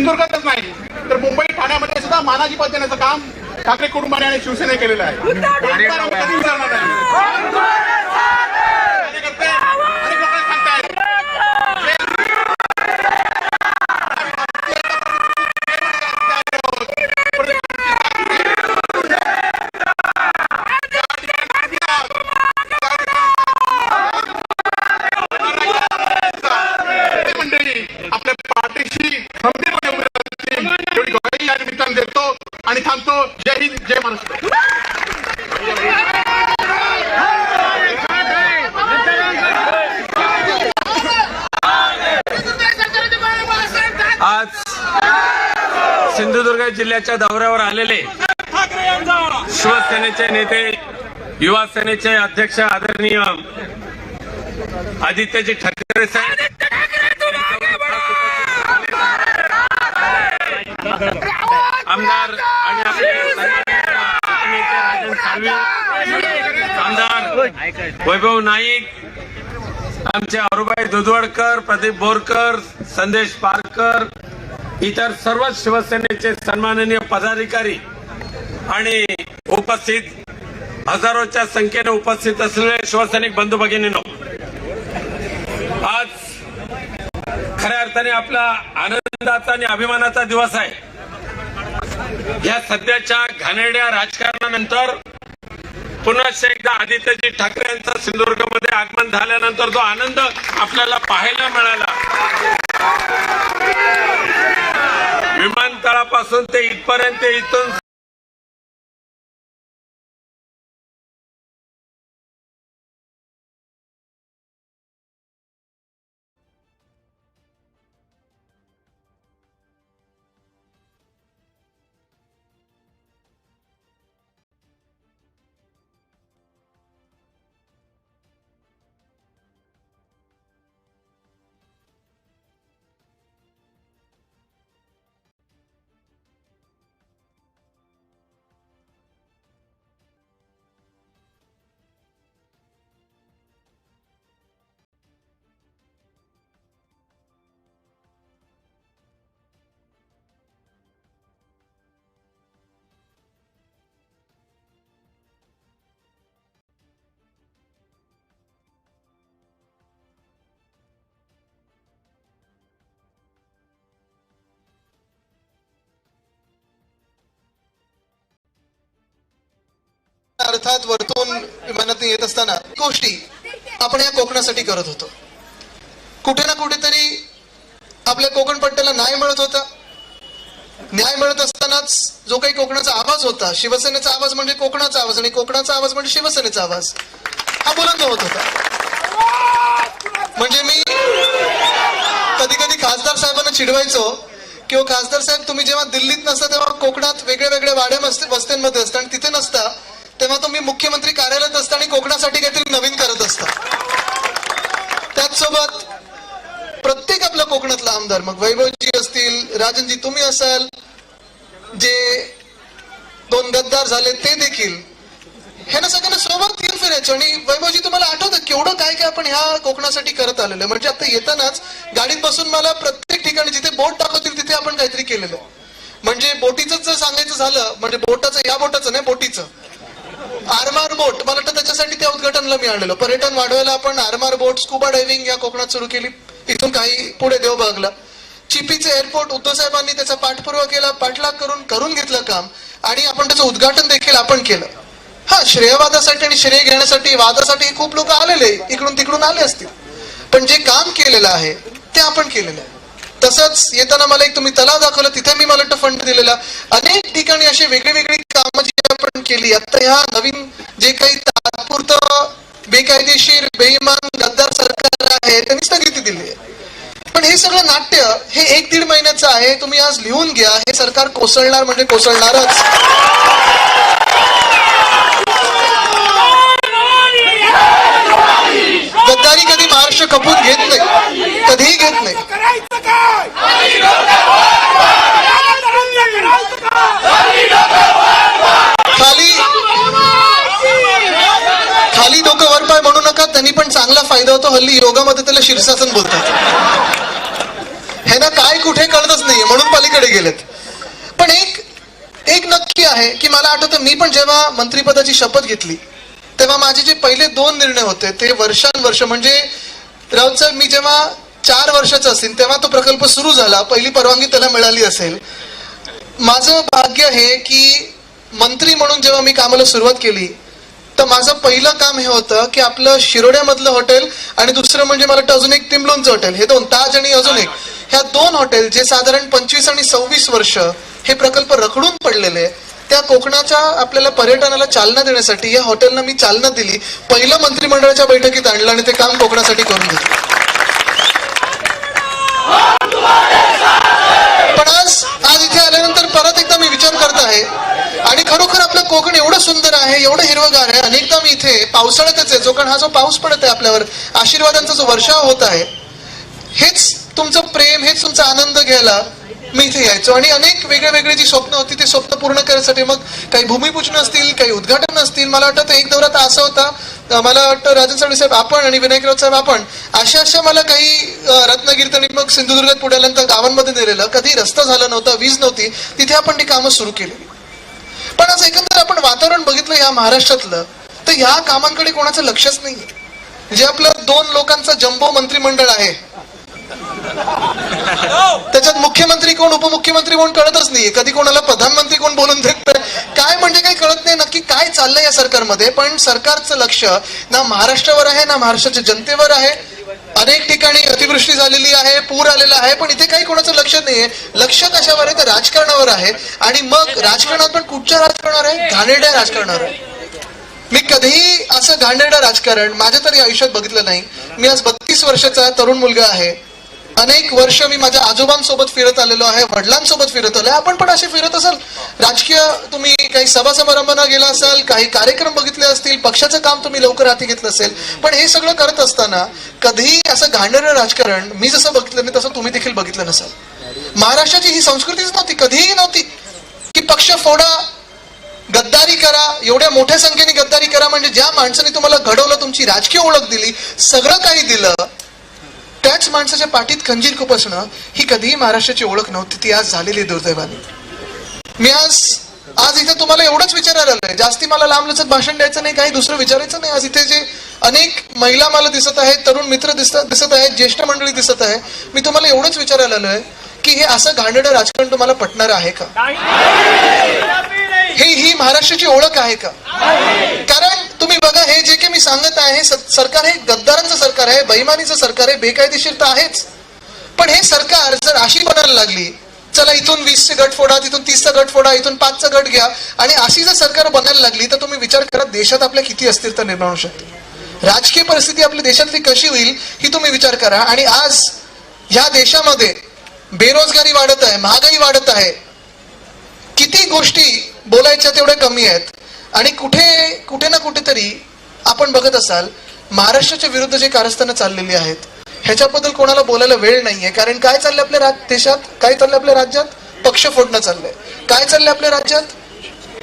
सिंधुदुर्गातच नाही तर मुंबई ठाण्यामध्ये सुद्धा मानाजी पद देण्याचं काम ठाकरे कुटुंबाने आणि शिवसेनेने केलेलं आहे. कधी विचारणार नाही. आपल्या पाठीशी खंबीरपणे उभे राहतील एवढी ग्वाही या निमित्ताने देतो आणि थांबतो. जय हिंद, जय महाराष्ट्र. आज सिंधुदुर्ग जिल्ह्याच्या दौऱ्यावर आलेले शिवसेनेचे नेते, युवा सेनेचे अध्यक्ष आदरणीय आदित्यजी ठाकरे साहेब, आमदार आणि आपले राजन साळवी, आमदार वैभव नाईक, आमचे अरुबाई दुधवडकर, प्रदीप बोरकर, संदेश पारकर, इतर सर्व शिवसेनेचे सन्माननीय पदाधिकारी आणि उपस्थित हजारोच्या संख्येने उपस्थित असलेले शिवसैनिक बंधू भगिनींनो, आज खऱ्या अर्थाने आपला आनंदाचा आणि अभिमानाचा दिवस आहे. या सध्याच्या घाणेरड्या राजकारणानंतर पुन्हा एकदा आदित्यजी ठाकरे यांचं सिंधुदुर्गमध्ये आगमन झाल्यानंतर जो आनंद आपल्याला पाहायला मिळाला, विमानतळापासून ते इथपर्यंत, इथून अर्थात वरतून विमानात येत असताना गोष्टी आपण या कोकणासाठी करत होतो. कुठे ना कुठेतरी आपल्या कोकण पट्ट्याला न्याय मिळत होता. न्याय मिळत असतानाच जो काही कोकणाचा आवाज होता, शिवसेनेचा आवाज म्हणजे कोकणाचा आवाज आणि कोकणाचा आवाज म्हणजे शिवसेनेचा आवाज, हा बुलंद होत होता. म्हणजे मी कधी कधी खासदार साहेबांना चिडवायचो किंवा खासदार साहेब तुम्ही जेव्हा दिल्लीत नसता तेव्हा कोकणात वेगळे वेगळे वाडे वस्त्यांमध्ये असता आणि तिथे नसता तेव्हा तुम्ही मुख्यमंत्री कार्यालयात असता आणि कोकणासाठी काहीतरी नवीन करत असता. त्याचसोबत प्रत्येक आपल्या कोकणातला आमदार, मग वैभवजी असतील, राजनजी तुम्ही असाल, जे दोन गद्दार झाले ते देखील, हे ना सगळ्यांना सोबत येऊन फिरायचं. आणि वैभवजी तुम्हाला आठवतं केवढं काय काय आपण ह्या कोकणासाठी करत आलेलं आहे. म्हणजे आता येतानाच गाडीत बसून मला प्रत्येक ठिकाणी जिथे बोट दाखवतील तिथे आपण काहीतरी केलेलं आहे. म्हणजे बोटीचं जर सांगायचं झालं, म्हणजे बोटाचं, या बोटाचं नाही, बोटीचं आरमार बोट, मला वाटतं त्याच्यासाठी त्या उद्घाटनाला मी आणलेलं. पर्यटन वाढवायला आपण आरमार बोट, स्कुबा डायव्हिंग या कोकणात सुरू केली. इथून काही पुढे देवबागला चिपीचे एअरपोर्ट उद्धव साहेबांनी त्याचा पाठपुरावा केला, पाठलाग करून घेतलं काम आणि आपण त्याचं उद्घाटन देखील आपण केलं. हा, श्रेयवादासाठी आणि श्रेय घेण्यासाठी, वादासाठी खूप लोक आलेले, इकडून तिकडून आले असतील, पण जे काम केलेलं आहे ते आपण केलेलं आहे. तसंच येताना मला एक तुम्ही तलाव दाखवलं, तिथे मी मला वाटतं फंड दिलेला. अनेक ठिकाणी अशी वेगळी वेगळी कामं जी आपण केली. आता ह्या नवीन जे काही तात्पुरतं बेकायदेशीर बेईमान गद्दार सरकार आहे त्यांनी स्थगिती दिली आहे. पण हे सगळं नाट्य हे 1-1.5 महिन्याचं आहे. तुम्ही आज लिहून घ्या, हे सरकार कोसळणार म्हणजे कोसळणारच. गद्दारी कधी महाराष्ट्र खपून घेत नाही, कधीही घेत नाही. खाली डोकं वर पाय म्हणू नका, त्यांनी पण चांगला फायदा होतो. हल्ली योगामध्ये त्याला शीर्षासन बोलतात. हे ना काय कुठे कळतच नाहीये म्हणून पलीकडे गेलेत. पण एक नक्की आहे की मला आठवतं मी पण जेव्हा मंत्रिपदाची शपथ घेतली तेव्हा माझे जे पहिले 2 निर्णय होते ते वर्षानुवर्ष, म्हणजे राऊत साहेब मी जेव्हा 4 वर्षाचा असेल तेव्हा तो प्रकल्प सुरू झाला, पहिली परवानगी त्याला मिळाली असेल. माझं भाग्य आहे की मंत्री म्हणून जेव्हा मी कामाला सुरुवात केली तर माझं पहिलं काम हे होतं की आपलं शिरोड्यामधलं हॉटेल आणि दुसरं म्हणजे मला वाटतं अजून एक टिंबलूनचं हॉटेल, हे 2 ताज आणि अजून एक, ह्या 2 हॉटेल जे साधारण 25 आणि 26 वर्ष हे प्रकल्प रखडून पडलेले, त्या कोकणाच्या आपल्याला पर्यटनाला चालना देण्यासाठी या हॉटेलना मी चालना दिली. पहिलं मंत्रिमंडळाच्या बैठकीत आणलं आणि ते काम कोकणासाठी करून घेतलं. पण आज इथे आल्यानंतर परत एकदा मी विचार करत आहे आणि खरोखर आपलं कोकण एवढं सुंदर आहे, एवढं हिरवगार आहे. अनेकदा मी इथे पावसाळ्यातच आहे, जो कारण हा जो पाऊस पडत आहे आपल्यावर, आशीर्वादांचा जो वर्षाव होत आहे, हेच तुमचं प्रेम, हेच तुमचा आनंद घ्यायला मी इथे यायचो. आणि अनेक वेगळी जी स्वप्न होती ते स्वप्न पूर्ण करण्यासाठी मग काही भूमिपूजन असतील, काही उद्घाटन असतील. मला वाटतं एक दौरा तर असा होता, मला वाटतं राजन साळवी साहेब आपण आणि विनायकराव साहेब आपण अशा मला काही रत्नागिरीत आणि मग सिंधुदुर्गात पुढे आल्यानंतर गावांमध्ये नेलेलं, कधी रस्ता झाला नव्हता, वीज नव्हती, तिथे आपण ती कामं सुरू केली. पण आज एकंदर आपण वातावरण बघितलं या महाराष्ट्रातलं तर ह्या कामांकडे कोणाचं लक्षच नाहीये. जे आपलं 2 लोकांचं जम्बो मंत्रिमंडळ आहे त्याच्यात मुख्यमंत्री कोण, उपमुख्यमंत्री कोण कळतच नाहीये, कधी कोणाला प्रधानमंत्री कोण बोलून देत काय, म्हणजे काही कळत नाही नक्की काय चाललंय या सरकारमध्ये. पण सरकारचं लक्ष ना महाराष्ट्रावर आहे ना महाराष्ट्राच्या जनतेवर आहे. अनेक ठिकाणी अतिवृष्टी झालेली आहे, पूर आलेला आहे, पण इथे काही कोणाचं लक्ष नाहीये. लक्ष कशावर आहे तर राजकारणावर आहे. आणि मग राजकारणात पण कुठच्या राजकारणावर आहे, घाणेरड्या राजकारणावर आहे. मी कधीही असं घाणेरडं राजकारण माझ्या तरी आयुष्यात बघितलं नाही. मी आज 32 वर्षाचा तरुण मुलगा आहे. अनेक वर्ष मी माझ्या आजोबांसोबत फिरत आलेलो आहे, वडिलांसोबत फिरत आलोय. आपण पण असे फिरत असाल, राजकीय तुम्ही काही सभा समारंभांना गेला असाल, काही कार्यक्रम बघितले असतील, पक्षाचं काम तुम्ही लवकर हाती घेतलं असेल. पण हे सगळं करत असताना कधीही असं घाणेरडं राजकारण मी जसं बघितलं नाही तसं तुम्ही देखील बघितलं नसाल. महाराष्ट्राची ही संस्कृतीच नव्हती, कधीही नव्हती की पक्ष फोडा, गद्दारी करा, एवढ्या मोठ्या संख्येने गद्दारी करा. म्हणजे ज्या माणसाने तुम्हाला घडवलं, तुमची राजकीय ओळख दिली, सगळं काही दिलं, त्याच माणसाच्या पाठीत खंजीर खुपसणं ही कधीही महाराष्ट्राची ओळख नव्हती. ती आज झालेली दुर्दैवाने. मी आज इथे तुम्हाला एवढंच विचारायला आलोय, जास्ती मला लांबलचक भाषण द्यायचं नाही, काही दुसरं विचारायचं नाही. आज इथे जे अनेक महिला मला दिसत आहेत, तरुण मित्र दिसत आहेत, ज्येष्ठ मंडळी दिसत आहे, मी तुम्हाला एवढंच विचारायला आलोय की हे असं घाणेरडं राजकारण तुम्हाला पटणार आहे का? ही महाराष्ट्राची ओळख आहे का? कारण तुम्ही बघा, हे जे काही मी सांगत आहे, सरकार हे गद्दारांचं सरकार आहे, बेईमानीचं सरकार आहे, बेकायदेशीर तर आहेच. पण हे सरकार जर अशी बनायला लागली, चला इथून 20चे गट फोडा, तिथून 30चा गट फोडा, इथून 5चा गट घ्या, आणि अशी जर सरकार बनायला लागली तर तुम्ही विचार करा देशात आपल्या किती अस्थिरता निर्माण होऊ शकते, राजकीय परिस्थिती आपल्या देशातली कशी होईल ही तुम्ही विचार करा. आणि आज ह्या देशामध्ये बेरोजगारी वाढत आहे, महागाई वाढत आहे, किती गोष्टी बोलायच्या तेवढ्या कमी आहेत. आणि कुठे ना कुठेतरी आपण बघत असाल महाराष्ट्राच्या विरुद्ध जे कारस्थानं चाललेली आहेत ह्याच्याबद्दल कोणाला बोलायला वेळ नाहीये. कारण काय चाललंय आपल्या देशात, काय चाललंय आपल्या राज्यात, पक्ष फोडणं चाललंय. काय चाललंय आपल्या राज्यात,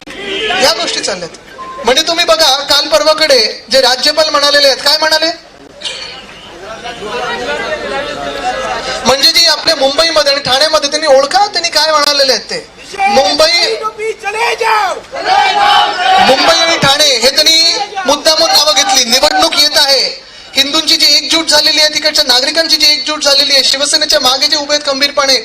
ह्या गोष्टी चालल्यात. म्हणजे तुम्ही बघा, काल परवाकडे जे राज्यपाल म्हणालेले आहेत, काय म्हणाले, म्हणजे जी आपल्या मुंबईमध्ये आणि ठाण्यामध्ये त्यांनी ओळखा, त्यांनी काय म्हणालेले आहेत ते, मुंबई आणि ठाणे हे त्यांनी मुद्दामून नावं घेतली. निवडणूक येत आहे, हिंदूंची जी एकजूट झालेली आहे, तिकडच्या नागरिकांची जी एकजूट झालेली आहे, शिवसेनेच्या मागे जे उभे आहेत खंबीरपणे,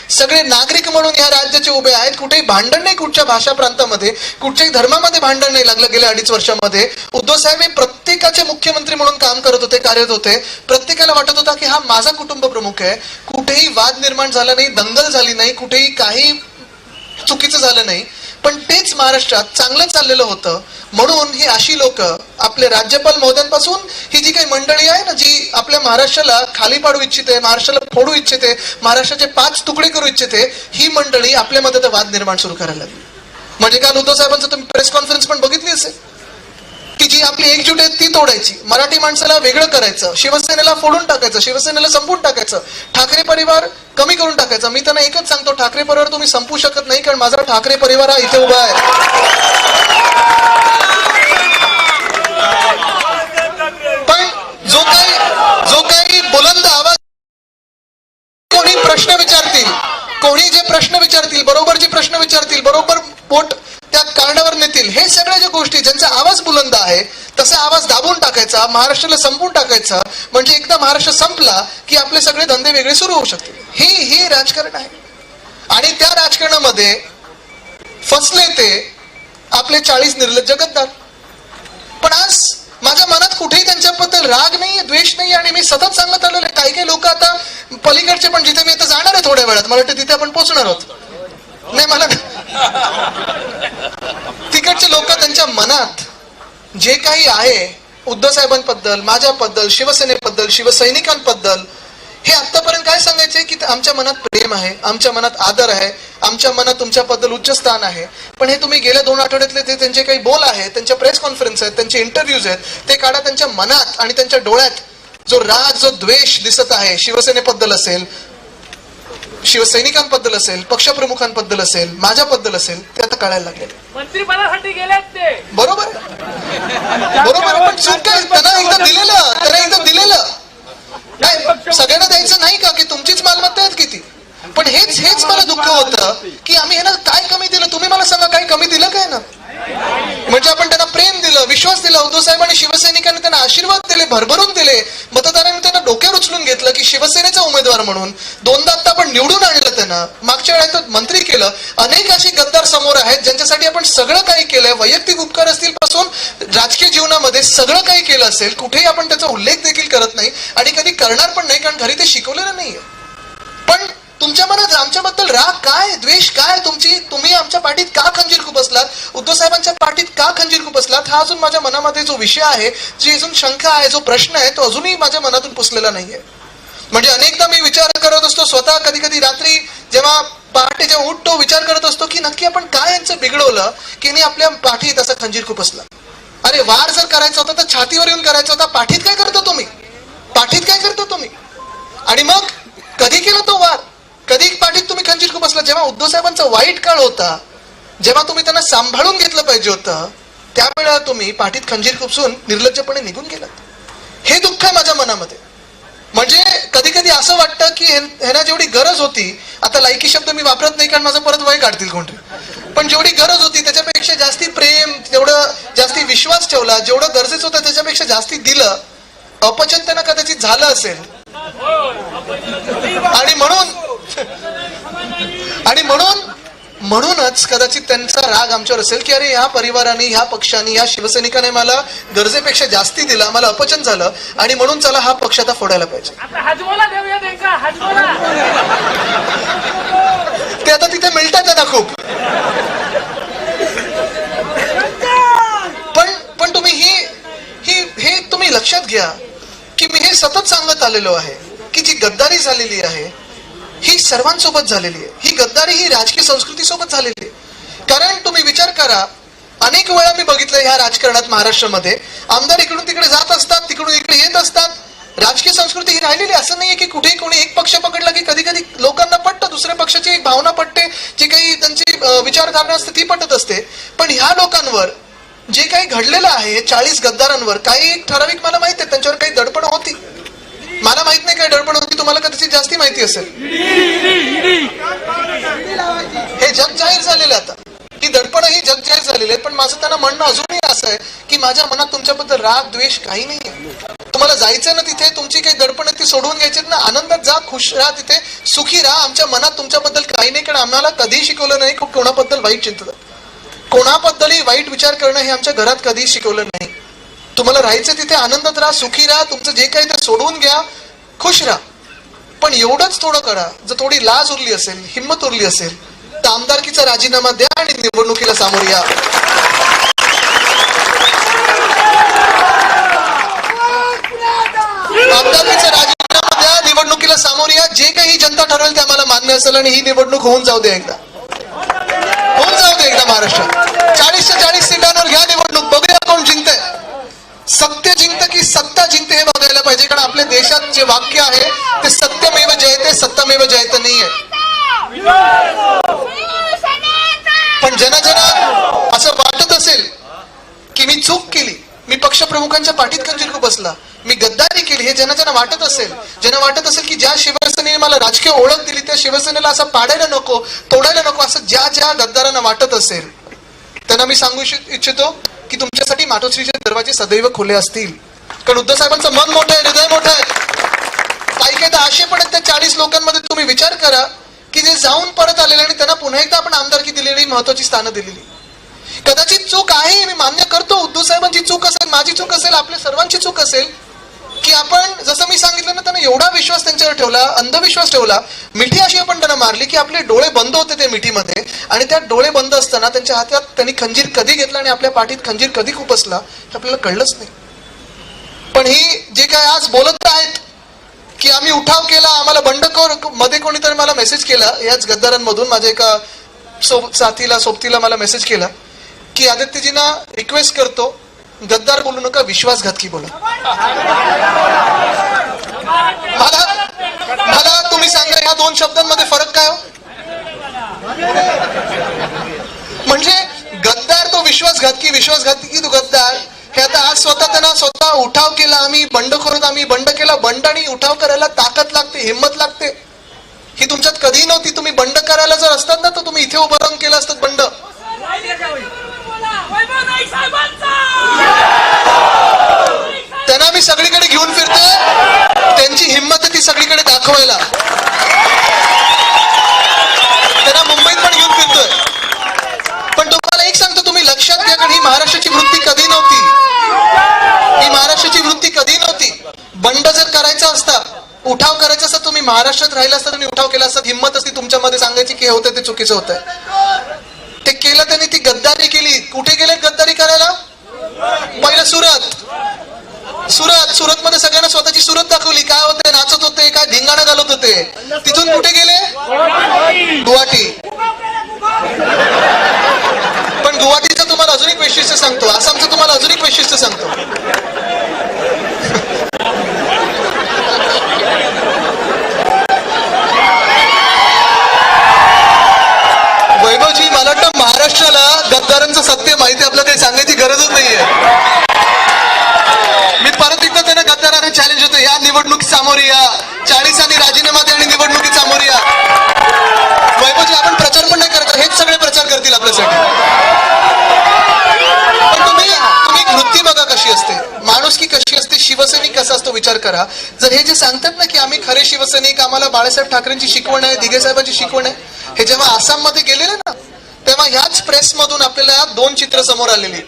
सगळे नागरिक म्हणून या राज्याचे उभे आहेत. कुठेही भांडण नाही, कुठच्या भाषा प्रांतामध्ये, कुठच्याही धर्मामध्ये भांडण नाही लागलं गेल्या 2.5 वर्षामध्ये. उद्धव साहेब हे प्रत्येकाचे मुख्यमंत्री म्हणून काम करत होते, कार्यरत होते. प्रत्येकाला वाटत होता की हा माझा कुटुंब प्रमुख आहे. कुठेही वाद निर्माण झाला नाही, दंगल झाली नाही, कुठेही काही चुकीचं झालं नाही. पण तेच महाराष्ट्रात चांगलं चाललेलं होतं. म्हणून ही अशी लोक, आपले राज्यपाल महोदयांपासून ही जी काही मंडळी आहे ना, जी आपल्या महाराष्ट्राला खाली पाडू इच्छिते, महाराष्ट्राला फोडू इच्छिते, महाराष्ट्राचे 5 तुकडे करू इच्छिते, ही मंडळी आपल्यामध्ये आता वाद निर्माण सुरू करायला लागली. म्हणजे काल उद्धव साहेबांचं तुम्ही प्रेस कॉन्फरन्स पण बघितली असेल की जी आपली एकजूट आहे ती तोडायची, मराठी माणसाला वेगळं करायचं, शिवसेनेला फोडून टाकायचं, शिवसेनेला संपवून टाकायचं, ठाकरे परिवार कमी करून टाकायचा. मी त्यांना एकच सांगतो, ठाकरे परिवार तुम्ही संपू शकत नाही, कारण माझा ठाकरे परिवार हा इथे उभा आहे. पण जो काही बुलंद आवाज कोणी प्रश्न विचारतील, कोणी जे प्रश्न विचारतील, बरोबर जे प्रश्न विचारतील, बरोबर पोट त्या कारणावर नेतील, हे सगळ्या ज्या गोष्टी ज्यांचा आवाज बुलंद आहे तसा आवाज दाबून टाकायचा, महाराष्ट्राला संपवून टाकायचा, म्हणजे एकदा महाराष्ट्र संपला की आपले सगळे धंदे वेगळे सुरू होऊ शकतील. हे राजकारण आहे. आणि त्या राजकारणामध्ये फसले ते आपले 40 निर्लज्ज गद्दार. पण आज माझ्या मनात कुठेही त्यांच्याबद्दल राग नाही, द्वेष नाही. आणि मी सतत सांगत आलेलो आहे, काही काही लोक आता पलीकडचे पण, जिथे मी आता जाणार आहे थोड्या वेळात, मला वाटतं तिथे आपण पोहोचणार आहोत. नाही, मला तिकडचे लोक त्यांच्या मनात जे काही आहे उद्धव साहेबांबद्दल, माझ्याबद्दल, शिवसेनेबद्दल, शिवसैनिकांबद्दल, हे आतापर्यंत काय सांगायचे की आमच्या मनात प्रेम आहे, आमच्या मनात आदर आहे, आमच्या मनात तुमच्याबद्दल उच्च स्थान आहे. पण हे तुम्ही गेल्या 2 आठवड्यातले ते त्यांचे काही बोल आहेत, त्यांच्या प्रेस कॉन्फरन्स आहेत, त्यांचे इंटरव्ह्यूज आहेत, ते काढा. त्यांच्या मनात आणि त्यांच्या डोळ्यात जो राग, जो द्वेष दिसत आहे, शिवसेनेबद्दल असेल, शिवसैनिकांबद्दल असेल, पक्षप्रमुखांबद्दल असेल, माझ्याबद्दल असेल, ते आता कळायला लागले. मंत्रिपदासाठी गेलेत ते, बरोबर पण चूक काय? त्यांना एकदा दिलेलं नाही, सगळ्यांना द्यायचं नाही का? की तुमचीच मालमत्ता आहेत किती. पण हेच मला दुःख होतं की आम्ही ह्यांना काय कमी दिलं. तुम्ही मला सांगा, काय कमी दिलं काय ना? म्हणजे आपण त्यांना प्रेम दिलं, विश्वास दिला. उद्धव साहेब आणि शिवसैनिकांनी त्यांना आशीर्वाद दिले, भरभरून दिले. मतदारांनी त्यांना डोक्यावर उचलून घेतलं की शिवसेनेचा उमेदवार म्हणून 2दा आता आपण निवडून आणलं त्यांना. मागच्या वेळेस मंत्री केलं. अनेक अशी गद्दार समोर आहेत ज्यांच्यासाठी आपण सगळं काही केलंय, वैयक्तिक उपकार असतील पासून राजकीय जीवनामध्ये सगळं काही केलं असेल. कुठेही आपण त्याचा उल्लेख देखील करत नाही आणि कधी करणार पण नाही, कारण घरी ते शिकवलेलं नाहीये. पण तुमच्या मनात आमच्याबद्दल राग काय, द्वेष काय तुम्ही आमच्या पाठीत का खंजीर खुपसलात, उद्धव साहेबांच्या पाठीत का खंजीर खुपसलात, हा अजून माझ्या मनामध्ये जो विषय आहे, जी अजून शंका आहे, जो प्रश्न आहे, तो अजूनही माझ्या मनातून पुसलेला नाहीये. म्हणजे अनेकदा मी विचार करत असतो स्वतः, कधी कधी रात्री जेव्हा पहाटे जेव्हा उठतो, विचार करत असतो की नक्की आपण काय यांचं बिघडवलं की आपल्या पाठीत असा खंजीर खुपसला. अरे वार जर करायचा होता तर छातीवर येऊन करायचा होता. पाठीत काय करतो तुम्ही? आणि मग कधी केला तो वार, कधी पाठीत तुम्ही खंजीर खुपसला? जेव्हा उद्धव साहेबांचा वाईट काळ होता, जेव्हा तुम्ही त्यांना सांभाळून घेतलं पाहिजे होतं, त्यावेळेला तुम्ही पाठीत खंजीर खुपसून निर्लज्जपणे निघून गेलात. हे दुःख आहे माझ्या मनामध्ये. म्हणजे कधी कधी असं वाटतं की ह्यांना जेवढी गरज होती, आता लायकी शब्द मी वापरत नाही कारण माझं परत वय काढतील कोणतरी, पण जेवढी गरज होती त्याच्यापेक्षा जास्ती प्रेम, तेवढं जास्ती विश्वास ठेवला, जेवढं गरजेचं होतं त्याच्यापेक्षा जास्ती दिलं. अपचन त्यांना कदाचित झालं असेल आणि म्हणूनच कदाचित त्यांचा राग आमच्यावर असेल की अरे ह्या परिवाराने, ह्या पक्षाने, ह्या शिवसैनिकाने मला गरजेपेक्षा जास्ती दिला, मला अपचन झालं आणि म्हणून चला हा पक्ष आता फोडायला पाहिजे. ते आता तिथे मिळतात त्यांना खूप. पण तुम्ही हे तुम्ही लक्षात घ्या की मी हे सतत सांगत आलेलो आहे की जी गद्दारी झालेली आहे ही सर्वांसोबत झालेली आहे. ही गद्दारी ही राजकीय संस्कृतीसोबत झालेली आहे. कारण तुम्ही विचार करा, अनेक वेळा मी बघितलं ह्या राजकारणात महाराष्ट्रामध्ये आमदार इकडून तिकडे जात असतात, तिकडून इकडे येत असतात. राजकीय संस्कृती ही राहिलेली. असं नाहीये की कुठेही कोणी एक पक्ष पकडला की कधी कधी लोकांना पटतं, दुसऱ्या पक्षाची एक भावना पटते, जी काही त्यांची विचारधारणा असते ती पटत असते. पण ह्या लोकांवर जे काही घडलेलं आहे, 40 गद्दारांवर, काही ठराविक मला माहिती आहे त्यांच्यावर काही दडपण होती. मला माहित नाही काय दडपण होती, तुम्हाला कदाचित जास्ती माहिती असेल. हे जग जाहीर झालेलं आता, ही दडपण ही जग जाहीर झालेली आहेत. पण माझं त्यांना म्हणणं अजूनही असं आहे की माझ्या मनात तुमच्याबद्दल राग, द्वेष काही नाहीये. तुम्हाला जायचं ना तिथे, तुमची काही दडपण ती सोडवून घ्यायची ना, आनंदात जा, खुश राहा, तिथे सुखी राहा. आमच्या मनात तुमच्याबद्दल काही नाही, कारण आम्हाला कधीही शिकवलं नाही कोणाबद्दल वाईट चिंतन, कोणाबद्दलही वाईट विचार करणं हे आमच्या घरात कधीही शिकवलं नाही. तुम्हाला राहायचं तिथे आनंदात राहा, सुखी राहा, तुमचं जे काही ते सोडवून घ्या, खुश राहा. पण एवढंच थोडं करा, जर थोडी लाज उरली असेल, हिंमत उरली असेल तर आमदारकीचा राजीनामा द्या आणि निवडणुकीला सामोरे या. आमदारकीचा राजीनामा द्या, निवडणुकीला सामोरे या. जे काही जनता ठरवेल ते आम्हाला मान्य असेल आणि ही निवडणूक होऊन जाऊ दे एकदा, महाराष्ट्रात 40च्या 40 सीटांवर घ्या निवडणूक, बघूया कोण जिंकतंय. सत्य जिंकतं की सत्ता जिंकते हे बघायला पाहिजे. कारण आपल्या देशात जे वाक्य आहे ते सत्यमेव जयते, सत्तामेव जयते नाहीये. पण ज्यांना असं वाटत असेल की मी चूक केली, मी पक्षप्रमुखांच्या पाठीत खंजीर खुपसला, मी गद्दारी केली, हे ज्यांना वाटत असेल, ज्यांना वाटत असेल की ज्या शिवसेनेने मला राजकीय ओळख दिली, त्या किंवा शिवसेनेला असं पाडायला नको, तोडायला नको असं ज्या ज्या गद्दारांना वाटत असेल त्यांना मी सांगू इच्छितो की तुमच्यासाठी मातोश्रीचे दरवाजे सदैव खुले असतील. कारण उद्धव साहेबांचं मन मोठं आहे, हृदय मोठं आहे. काही काही तर असे पण आहेत त्या 40 लोकांमध्ये, तुम्ही विचार करा की जे जाऊन परत आलेले आणि त्यांना पुन्हा एकदा आपण आमदारकी दिलेली, महत्वाची स्थानं दिलेली. कदाचित चूक आहे, मी मान्य करतो, उद्धव साहेबांची चूक असेल, माझी चूक असेल, आपल्या सर्वांची चूक असेल की आपण जसं मी सांगितलं ना, त्यांना एवढा विश्वास त्यांच्यावर ठेवला, अंधविश्वास ठेवला, मिठी अशी आपण त्यांना मारली की आपले डोळे बंद होते ते मिठीमध्ये, आणि त्या डोळे बंद असताना त्यांच्या हातात त्यांनी खंजीर कधी घेतला आणि आपल्या पाठीत खंजीर कधी खुपसला हे आपल्याला कळलंच नाही. पण ही जे काय आज बोलत आहेत की आम्ही उठाव केला, आम्हाला बंडखोर, मध्ये कोणीतरी मला मेसेज केला याच गद्दारांमधून, माझ्या एका सोबतीला मला मेसेज केला की आदित्यजींना रिक्वेस्ट करतो गद्दार बोलू नका, विश्वासघातकी बोला. मला तुम्ही सांगा या दोन शब्दांमध्ये फरक काय हो? म्हणजे गद्दार तो विश्वासघातकी, विश्वासघातकी तो गद्दार. हे आता आज स्वतः उठाव केला, आम्ही बंडखोर, आम्ही बंड केला. बंड आणि उठाव करायला ताकद लागते, हिंमत लागते. ही तुमच्यात कधी नव्हती. तुम्ही बंड करायला जर असतात ना तर तुम्ही इथे उभं राहून केलं असतात बंड. त्यांना मी सगळीकडे घेऊन फिरतोय, त्यांची हिंमत आहे ती सगळीकडे दाखवायला. त्यांना मुंबईत पण घेऊन फिरतोय. पण तुम्हाला एक सांगतो, तुम्ही लक्षात घ्या, कारण ही महाराष्ट्राची वृत्ती कधी नव्हती. ही महाराष्ट्राची वृत्ती कधी नव्हती. बंड जर करायचा असता, उठाव करायचा असता, तुम्ही महाराष्ट्रात राहिला असता, तुम्ही उठाव केला असता, हिंमत असती तुमच्यामध्ये सांगायची की हे होतं ते चुकीचं होतंय. ते केलं त्यांनी, ती गद्दारी केली. कुठे गेले गद्दारी करायला? पहिलं सुरत मध्ये सगळ्यांना स्वतःची सुरत दाखवली, काय होते, नाचत होते, काय धिंगाणा घालत होते. तिथून कुठे गेले? गुवाहाटी. पण गुवाहाटीचं तुम्हाला अजून एक वैशिष्ट्य सांगतो, आसामचं तुम्हाला अजून एक वैशिष्ट्य सांगतो. वैभवजी, मला वाटतं महाराष्ट्राला गद्दारांचं सत्य माहिती, आपल्याला काही सांगायची गरजच नाहीये. मी परत एकदा त्यांना गद्दारांना चॅलेंज होतो, या निवडणुकीत सामोरी या, 40 आणि राजीनामा द्या आणि निवडणुकीत सामोरी या. वैभवजी, आपण प्रचार पण नाही करत, हेच सगळे प्रचार करतील आपल्यासाठी. पण तुम्ही वृत्ती बघा कशी असते, माणूस की कशी असते, शिवसैनिक कसा असतो विचार करा. जर हे जे सांगतात ना की आम्ही खरे शिवसैनिक, आम्हाला बाळासाहेब ठाकरेंची शिकवण आहे, दिघे साहेबांची शिकवण आहे, हे जेव्हा आसाममध्ये गेलेले ना तेव्हा ह्याच प्रेसमधून आपल्याला 2 चित्र समोर आलेली.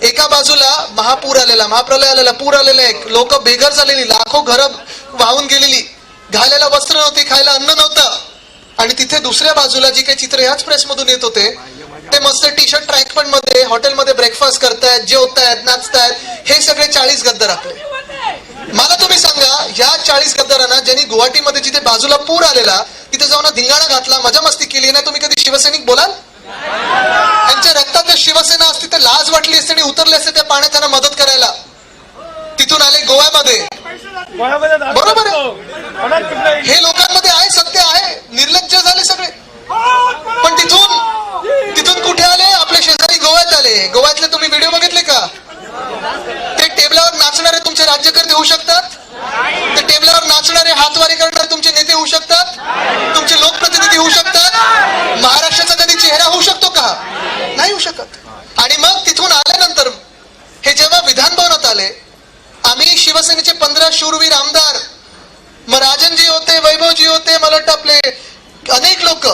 एका बाजूला महापूर आलेला, महाप्रलय आलेला, पूर आलेला, एक लोक बेघर झालेली, लाखो घरं वाहून गेलेली, घालायला वस्त्र नव्हते, खायला अन्न नव्हतं. आणि तिथे दुसऱ्या बाजूला जी काही चित्र ह्याच प्रेसमधून येत होते, ते मस्त टी शर्ट ट्रॅकपॅन्ट मध्ये हॉटेलमध्ये ब्रेकफास्ट करतायत, जेवतायत, नाचतायत. हे सगळे 40 गद्दार आपले. मला तुम्ही सांगा, ह्या 40 गद्दारांना ज्यांनी गुवाहाटीमध्ये जिथे बाजूला पूर आलेला तिथे जाऊन धिंगाणा घातला, मजा मस्ती केली ना, तुम्ही कधी शिवसैनिक बोलाल? त्यांच्या रक्तात शिवसेना असती तर लाज वाटली असते आणि उतरले असते त्या पाण्यात त्यांना मदत करायला. तिथून आले गोव्यामध्ये, बरोबर आहे, हे लोकांमध्ये आहे, सत्य आहे, निर्लज्ज झाले सगळे. पण तिथून कुठे आले? आपल्या शेजारी गोव्यात आले. गोव्यातले तुम्ही व्हिडिओ बघितले का? ते टेबलावर नाचणारे तुमचे राज्यकर्ते होऊ शकतात? ते टेबलावर नाचणारे, हातवारी करणारे तुमचे नेते होऊ शकतात? तुमचे लोकप्रतिनिधी होऊ शकतात? महाराष्ट्राचा कधी चेहरा होऊ शकतो का? नाही होऊ शकत. आणि मग तिथून आल्यानंतर हे जेव्हा विधान भवनात आले, आम्ही शिवसेनेचे 15 शूरवीर आमदार, मग राजनजी होते, वैभवजी होते, मला वाटतं आपले अनेक लोक,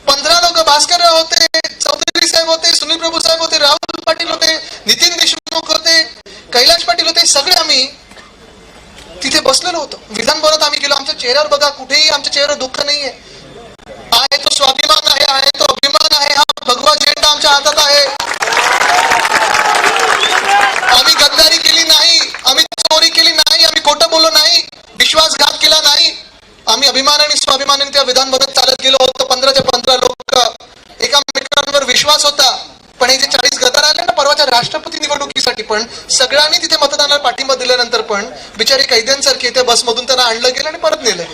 15 लोक, भास्करराव होते, चौधरी साहेब होते, सुनील प्रभू साहेब होते, राहुल पाटील होते, नितीन देशमुख होते, कैलाश पाटील होते, सगळे आम्ही तिथे बसलेलो होतो. विधान भवनात आम्ही गेलो. आमच्या चेहऱ्यावर बघा, कुठेही आमच्या चेहऱ्यावर दुःख नाहीये. आहे तो स्वाभिमान आहे तो अभिमान आहे. हा भगवा झेंडा आमच्या हातात आहे. आम्ही गद्दारी केली नाही, आम्ही चोरी केली नाही, आम्ही खोटं बोललो नाही, विश्वासघात केला नाही. आम्ही अभिमान आणि स्वाभिमानाने त्या विधान भवनात चालत गेलो होतो. 15च्या 15 लोक, एकामेकांवर विश्वास होता. पण हे जे 40 गद्दार आले ना परवाच्या राष्ट्रपती निवडणुकीसाठी, पण सगळ्यांनी तिथे मतदानाला पाठिंबा दिल्यानंतर पण बिचारी कैद्यांसारखे त्या बसमधून त्यांना आणलं गेलं आणि परत नेलं.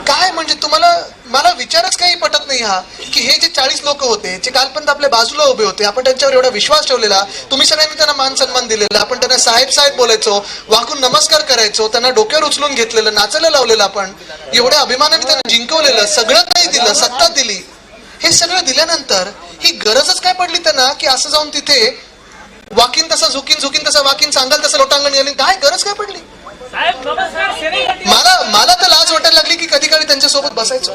काय म्हणजे तुम्हाला, मला विचारच काही पटत नाही हा की की हे जे 40 लोक होते जे कालपर्यंत आपल्या बाजूला उभे होते, आपण त्यांच्यावर एवढा विश्वास ठेवलेला, तुम्ही सगळ्यांनी त्यांना मान सन्मान दिलेला, आपण त्यांना साहेब साहेब बोलायचो, वाकून नमस्कार करायचो, त्यांना डोक्यावर उचलून घेतलेलं, नाचायला लावलेलं, आपण एवढ्या अभिमानाने त्यांना जिंकवलेलं, सगळं काही दिलं, सत्ता दिली. हे सगळं दिल्यानंतर ही गरजच काय पडली त्यांना की असं जाऊन तिथे वाकीन तसा झुकीन तसा वाकीन, सांगाल तसं लोटांगण घालीन? काय गरज काय पडली? साहेब नमस्कार सेनेसाठी मला तर लाज वाटायला लागली की कधी कधी त्यांच्यासोबत बसायचो.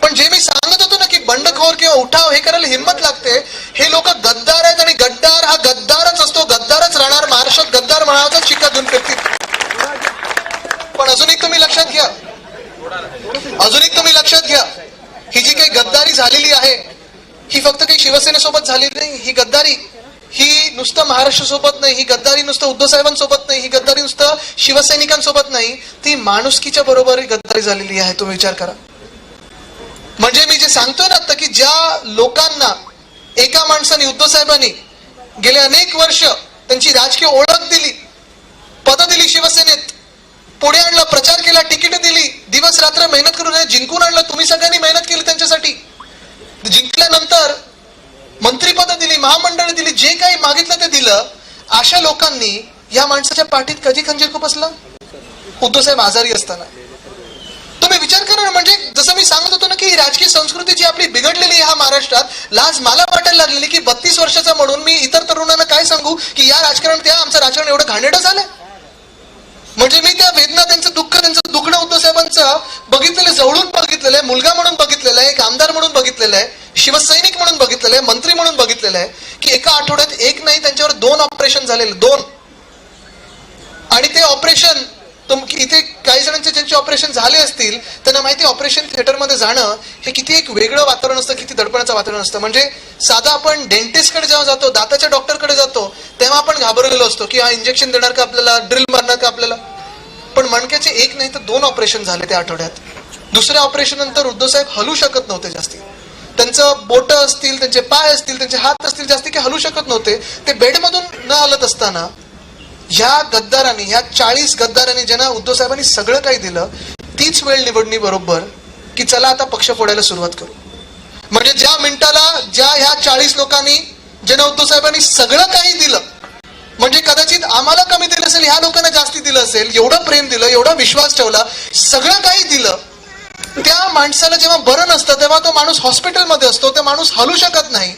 पण जे मी सांगत होतो ना की बंडखोर किंवा उठाव हे करायला हिंमत लागते, हे लोक गद्दार आहेत आणि गद्दार हा गद्दारच असतो, गद्दारच राहणार. महाराष्ट्रात गद्दार म्हणावाचाच शिक्का देऊन फिरतील. पण अजून एक तुम्ही लक्षात घ्या, ही जी काही गद्दारी झालेली आहे ही फक्त काही शिवसेनेसोबत झालेली नाही. ही गद्दारी ही नुसतं महाराष्ट्रासोबत नाही, ही गद्दारी नुसतं उद्धव साहेबांसोबत नाही, ही गद्दारी नुसतं शिवसैनिकांसोबत नाही, ती माणुसकीच्या बरोबर गद्दारी झालेली आहे. तुम्ही विचार करा. म्हणजे मी जे सांगतोय ना आता की ज्या लोकांना एका माणसाने, उद्धव साहेबांनी गेले अनेक वर्ष त्यांची राजकीय ओळख दिली, पद दिली, शिवसेनेत पुढे आणलं, प्रचार केला, तिकीट दिली, दिवस रात्र मेहनत करून जिंकून आणलं. तुम्ही सगळ्यांनी मेहनत केली त्यांच्यासाठी. जिंकल्यानंतर मंत्रीपद दिली, महामंडळ दिली, जे काही मागितलं ते दिलं. अशा लोकांनी या माणसाच्या पाठीत कधी खंजीर खुपसला? उद्धव साहेब आजारी असताना. तुम्ही विचार करा ना. म्हणजे जसं मी सांगत होतो ना की राजकीय संस्कृती जी आपली बिघडलेली आहे ह्या महाराष्ट्रात, लाज मला वाटायला लागलेली की 32 वर्षाचा म्हणून मी इतर तरुणांना काय सांगू की या राजकारण, आमचं राजकारण एवढं घाणेरडं झालंय. म्हणजे मी त्या वेदना, त्यांचं दुखणं उद्धव साहेबांचं बघितलेलं, जवळून बघितलेलं आहे, मुलगा म्हणून बघितलेलं आहे, एक आमदार म्हणून बघितलेलं आहे, शिवसैनिक म्हणून बघितलेलं आहे, मंत्री म्हणून बघितलेलं आहे की एका आठवड्यात एक नाही त्यांच्यावर 2 ऑपरेशन झालेले, 2. आणि ते ऑपरेशन इथे काही जणांचे ज्यांचे ऑपरेशन झाले असतील त्यांना माहिती, ऑपरेशन थिएटरमध्ये जाणं हे किती एक वेगळं वातावरण असतं, किती दडपणाचं वातावरण असतं. म्हणजे साधा आपण डेंटिस्टकडे जेव्हा जातो, दाताच्या डॉक्टरकडे जातो, तेव्हा आपण घाबरलेलो असतो की हा इंजेक्शन देणार का आपल्याला, ड्रिल मारणार का आपल्याला. पण मणक्याचे एक नाही तर 2 ऑपरेशन झाले त्या आठवड्यात. दुसऱ्या ऑपरेशन नंतर उद्धव साहेब हलू शकत नव्हते जास्ती. त्यांचं बोट असतील, त्यांचे पाय असतील, त्यांचे हात असतील, जास्ती काही हलू शकत नव्हते. ते बेडमधून न हलत असताना ह्या गद्दारांनी, ह्या 40 गद्दारांनी ज्यांना उद्धव साहेबांनी सगळं काही दिलं, तीच वेळ निवडणी बरोबर की चला आता पक्ष फोडायला सुरुवात करू. म्हणजे ज्या मिनिटाला ज्या ह्या 40 लोकांनी ज्यांना उद्धव साहेबांनी सगळं काही दिलं, म्हणजे कदाचित आम्हाला कमी दिलं असेल, ह्या लोकांना जास्ती दिलं असेल, एवढं प्रेम दिलं, एवढा विश्वास ठेवला, सगळं काही दिलं, त्या माणसाला जेव्हा बरं नसतं तेव्हा तो माणूस हॉस्पिटलमध्ये असतो, तो माणूस हलू शकत नाही.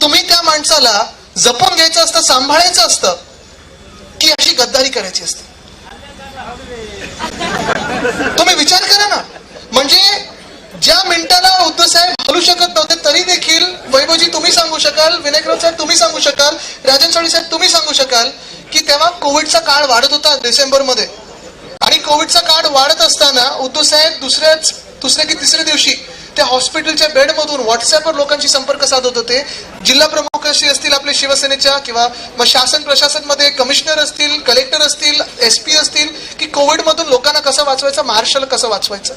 तुम्ही त्या माणसाला जपून घ्यायचं असतं, सांभाळायचं असतं की अशी गद्दारी करायची असते? तुम्ही विचार करा ना. म्हणजे ज्या मिनिटाला उद्धव साहेब हलू शकत नव्हते तरी देखील वैभवजी तुम्ही सांगू शकाल, विनायकराव साहेब तुम्ही सांगू शकाल, राजन साळवी साहेब तुम्ही सांगू शकाल की तेव्हा कोविडचा काळ वाढत होता डिसेंबरमध्ये. आणि कोविडचा काळ वाढत असताना उद्धव साहेब दुसऱ्या की तिसऱ्या दिवशी त्या हॉस्पिटलच्या बेडमधून व्हॉट्सअपवर लोकांशी संपर्क साधत होते. जिल्हा प्रमुख असतील आपले शिवसेनेच्या, किंवा मग शासन प्रशासन मध्ये कमिशनर असतील, कलेक्टर असतील, SP असतील, की कोविड मधून लोकांना कसं वाचवायचं, महाराष्ट्राला कसं वाचवायचं.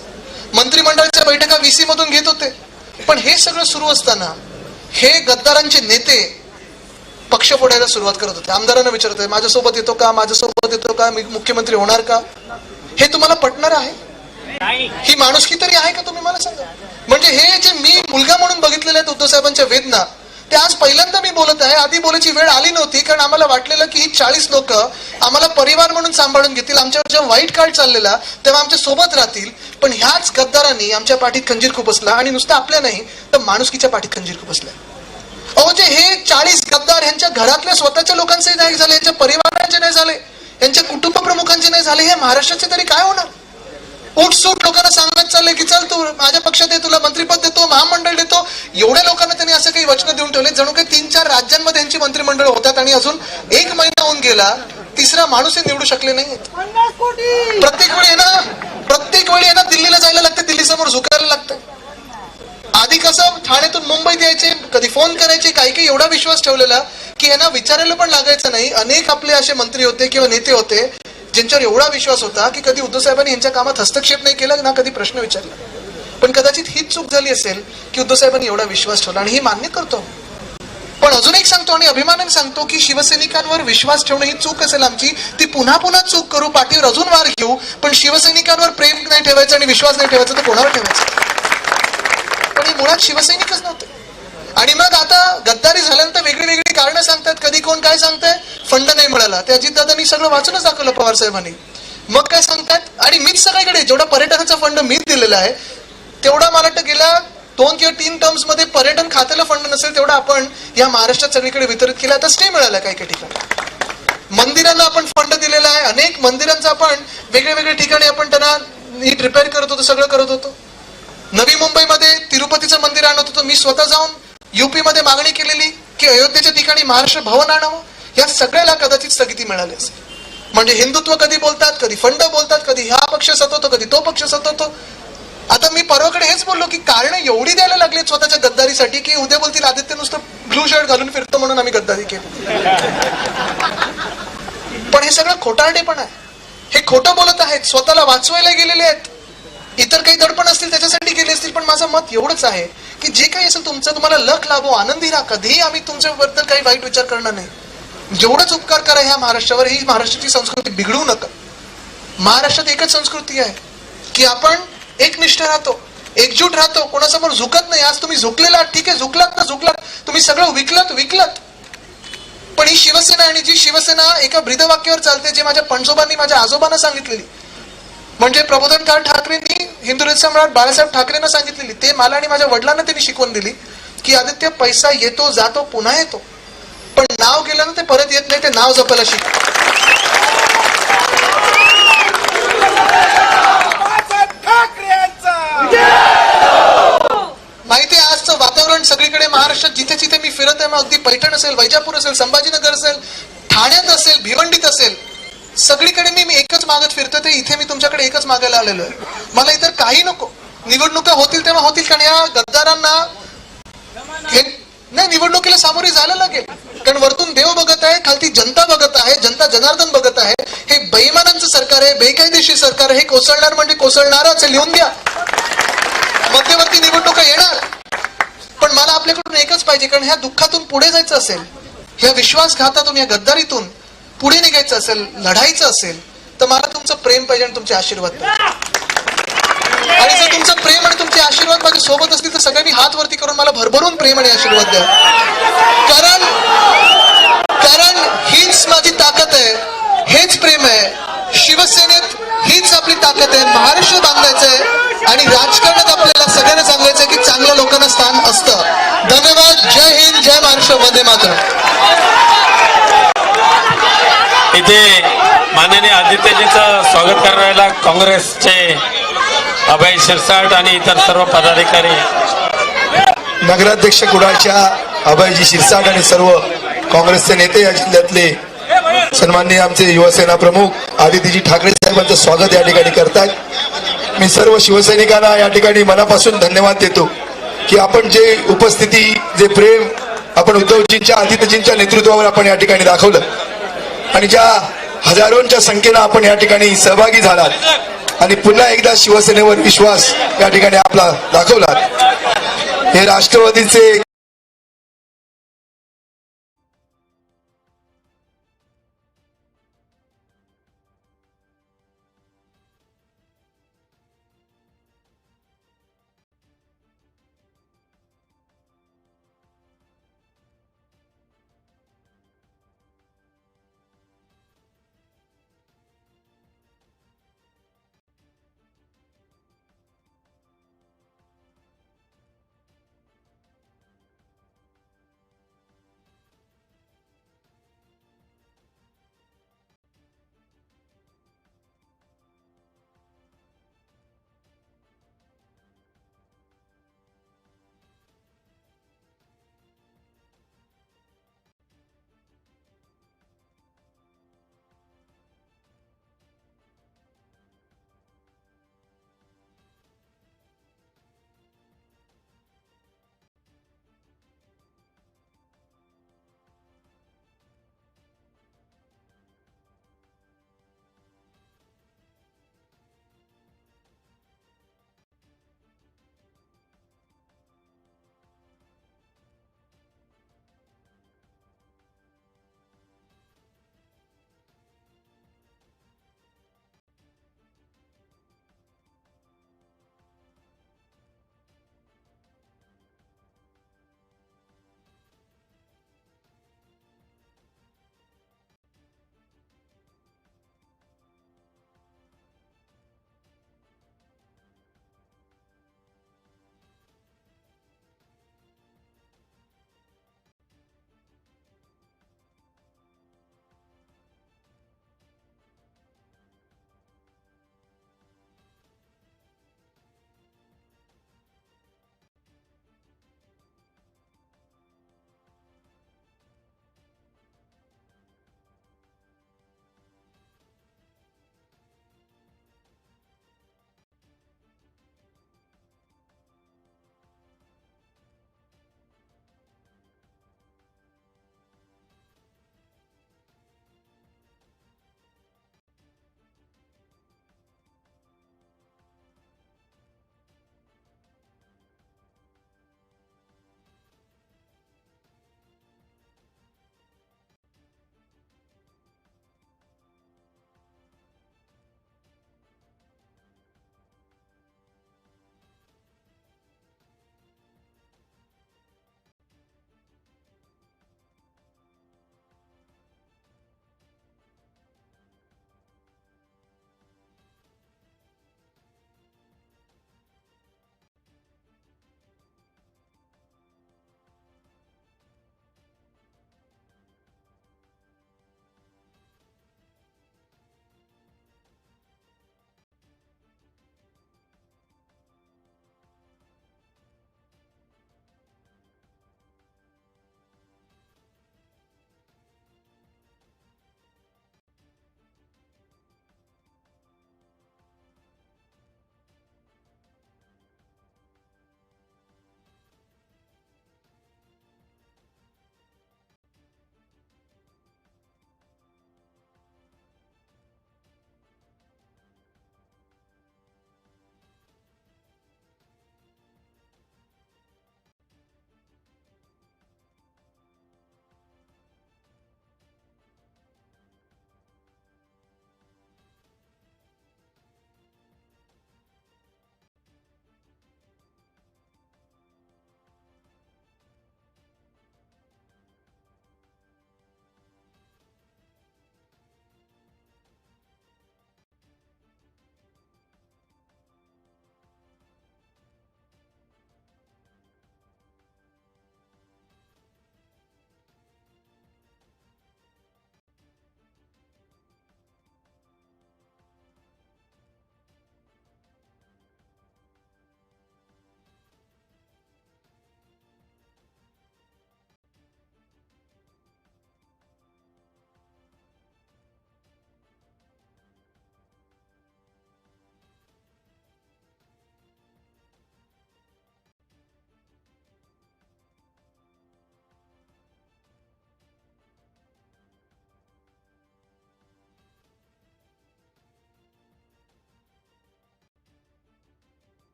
मंत्रिमंडळाच्या बैठका VC मधून घेत होते. पण हे सगळं सुरू असताना हे गद्दारांचे नेते पक्ष फोडायला सुरुवात करत होते. आमदारांना विचारत होते, माझ्यासोबत येतो का, माझ्यासोबत येतो का, मी मुख्यमंत्री होणार का? हे तुम्हाला पटणार आहे? ही माणुसकी तरी आहे का? तुम्ही मला सांगा. म्हणजे हे जे मी मुलगा म्हणून बघितलेले आहेत उद्धव साहेबांच्या वेदना, ते आज पहिल्यांदा मी बोलत आहे. आधी बोलायची वेळ आली नव्हती, कारण आम्हाला वाटलेलं की ही 40 लोक आम्हाला परिवार म्हणून सांभाळून घेतील, आमच्यावर जेव्हा वाईट काळ चाललेला तेव्हा आमच्या सोबत राहतील. पण ह्याच गद्दारांनी आमच्या पाठीत खंजीर खुपसला, आणि नुसतं आपल्या नाही तर माणुसकीच्या पाठीत खंजीर खुपसला. म्हणजे हे 40 गद्दार यांच्या घरातल्या स्वतःच्या लोकांचे नाही झाले, यांच्या परिवारांचे नाही झाले, यांच्या कुटुंब प्रमुखांचे नाही झाले, हे महाराष्ट्राचे तरी काय होणार? उठसूट लोकांना सांगत चालले की चल तू माझ्या पक्षात आहे, तुला मंत्रिपद देतो, महामंडळ देतो. एवढ्या लोकांना त्यांनी असं काही वचनं देऊन ठेवले जणू काही 3-4 राज्यांमध्ये यांची मंत्रिमंडळ होतात, आणि अजून 1 महिना होऊन गेला, तिसरा माणूसही निवडू शकले नाही. प्रत्येक वेळी ना दिल्लीला जायला लागते, दिल्ली समोर झुकायला लागतं. आधी कसं ठाण्यातून मुंबईत यायचे, कधी फोन करायचे, काही एवढा विश्वास ठेवलेला की यांना विचारायला पण लागायचं नाही. अनेक आपले असे मंत्री होते किंवा नेते होते ज्यांच्यावर एवढा विश्वास होता की कधी उद्धव साहेबांनी यांच्या कामात हस्तक्षेप नाही केला ना, कधी प्रश्न विचारला. पण कदाचित हीच चूक झाली असेल की उद्धव साहेबांनी एवढा विश्वास ठेवला, आणि ही मान्य करतो. पण अजून एक सांगतो आणि अभिमानाने सांगतो की शिवसैनिकांवर विश्वास ठेवणं ही चूक असेल आमची, ती पुन्हा पुन्हा चूक करू, पाठीवर अजून वार घेऊ, पण शिवसैनिकांवर प्रेम नाही ठेवायचं आणि विश्वास नाही ठेवायचा, तर कोणावर ठेवायचं? पण ही मुळात शिवसैनिकच नव्हते. आणि मग आता गद्दारी झाल्यानंतर वेगळी वेगळी कारणं सांगतात. कधी कोण काय सांगताय, फंड नाही मिळाला. ते अजितदादांनी सगळं वाचूनच दाखवलं पवार साहेबांनी. मग काय सांगतात, आणि मीच सगळीकडे जेवढा पर्यटनाचा फंड मीच दिलेला आहे तेवढा मला वाटतं गेल्या 2 किंवा 3 टर्म्स मध्ये पर्यटन खात्याला फंड नसेल तेवढा आपण या महाराष्ट्रात सगळीकडे वितरित केला. आता स्टे मिळाला काही काही ठिकाणी. मंदिरांना आपण फंड दिलेला आहे. अनेक मंदिरांचा आपण वेगळ्या वेगळ्या ठिकाणी आपण त्यांना नीट रिपेअर करत होतो, सगळं करत होतो. नवी मुंबईमध्ये तिरुपतीचं मंदिर आणत होतो. मी स्वतः जाऊन युपी मध्ये मागणी केलेली की अयोध्येच्या ठिकाणी महाराष्ट्र भवन आणावं. या सगळ्याला कदाचित स्थगिती मिळाली असेल. म्हणजे हिंदुत्व कधी बोलतात, कधी फंड बोलतात, कधी हा पक्ष सतवतो, कधी तो पक्ष सतवतो. आता मी परवाकडे हेच बोललो की कारण एवढी द्यायला लागली स्वतःच्या गद्दारीसाठी की उद्या बोलतील आदित्य नुसतं ब्लू शर्ट घालून फिरतो म्हणून आम्ही गद्दारी केली. पण हे सगळं खोटारडेपण आहे. हे खोटं बोलत आहेत, स्वतःला वाचवायला गेलेले आहेत. इतर काही दडपण असतील त्याच्यासाठी गेले असतील. पण माझं मत एवढंच आहे की जे काही असेल तुमचं, तुम्हाला लख लाभो, आनंदी राहा. कधीही आम्ही तुमच्याबद्दल काही वाईट विचार करणार नाही. जेवढंच उपकार करा ह्या महाराष्ट्रावर. ही महाराष्ट्राची संस्कृती बिघडवू नका. महाराष्ट्रात एकच संस्कृती आहे की आपण एकनिष्ठ राहतो, एकजूट राहतो, कोणासमोर झुकत नाही. आज तुम्ही झुकलेला आहात, ठीक आहे, झुकलात ना झुकलात, तुम्ही सगळं विकलात. पण ही शिवसेना, आणि जी शिवसेना एका ब्रीदवाक्यावर चालते, जे माझ्या पणजोबांनी माझ्या आजोबांना सांगितलेली, म्हणजे प्रबोधनकार ठाकरेंनी हिंदुराज सम्राट बाळासाहेब ठाकरेंना सांगितलेली, ते मला आणि माझ्या वडिलांना त्यांनी शिकवून दिली की आदित्य, पैसा येतो जातो पुन्हा येतो, पण नाव गेलं ना ते परत येत नाही. ते नाव जपायला शिक. माहिती आहे आजचं वातावरण सगळीकडे महाराष्ट्रात जिथे जिथे मी फिरत आहे, मग अगदी पैठण असेल, वैजापूर असेल, संभाजीनगर असेल, ठाण्यात असेल, भिवंडीत असेल, सगळीकडे मी एकच मागत फिरतो. ते इथे मी तुमच्याकडे एकच मागायला आलेलो आहे. मला इतर काही नको. निवडणुका होतील तेव्हा होतील, कारण या गद्दारांना नाही, निवडणुकीला सामोरे जायला लागेल. कारण वरतून देव बघत आहे, खालती जनता बघत आहे, जनता जनार्दन बघत आहे. हे बेईमानांचं सरकार आहे, बेकायदेशीर सरकार आहे. हे कोसळणार म्हणजे कोसळणारच आहे, लिहून द्या. मध्यवर्ती निवडणुका येणार, पण मला आपल्याकडून एकच पाहिजे. कारण ह्या दुःखातून पुढे जायचं असेल, ह्या विश्वासघातातून, या गद्दारीतून पुढे निघायचं असेल, लढायचं असेल, तर मला तुमचं प्रेम पाहिजे आणि तुमचे आशीर्वाद पाहिजे. आणि जर तुमचं प्रेम आणि तुमचे आशीर्वाद माझ्या सोबत असतील तर सगळ्यांनी हात वरती करून मला भरभरून प्रेम आणि आशीर्वाद द्या. कारण हीच माझी ताकद आहे, हेच प्रेम आहे. शिवसेनेत हीच आपली ताकद आहे. महाराष्ट्र बांधायचं आहे आणि राजकारणात आपल्याला सगळ्यांना सांगायचं आहे की चांगल्या लोकांना स्थान असतं. धन्यवाद. जय हिंद, जय महाराष्ट्र, वंदे मातरम. इथे माननीय आदित्यजींचं स्वागत करायला काँग्रेसचे अभय शिरसाट आणि इतर सर्व पदाधिकारी, नगराध्यक्ष कुडाळच्या अभयजी शिरसाट आणि सर्व काँग्रेसचे नेते, या जिल्ह्यातले सन्माननीय आमचे युवासेना प्रमुख आदित्यजी ठाकरे साहेबांचं स्वागत या ठिकाणी करतात. मी सर्व शिवसैनिकांना या ठिकाणी मनापासून धन्यवाद देतो की आपण जे उपस्थिती, जे प्रेम आपण उद्धवजींच्या, आदित्यजींच्या नेतृत्वावर आपण या ठिकाणी दाखवलं आणि ज्या हजारोंच्या संख्येनं आपण या ठिकाणी सहभागी झालात आणि पुन्हा एकदा शिवसेनेवर विश्वास या ठिकाणी आपला दाखवलात. हे राष्ट्रवादीचे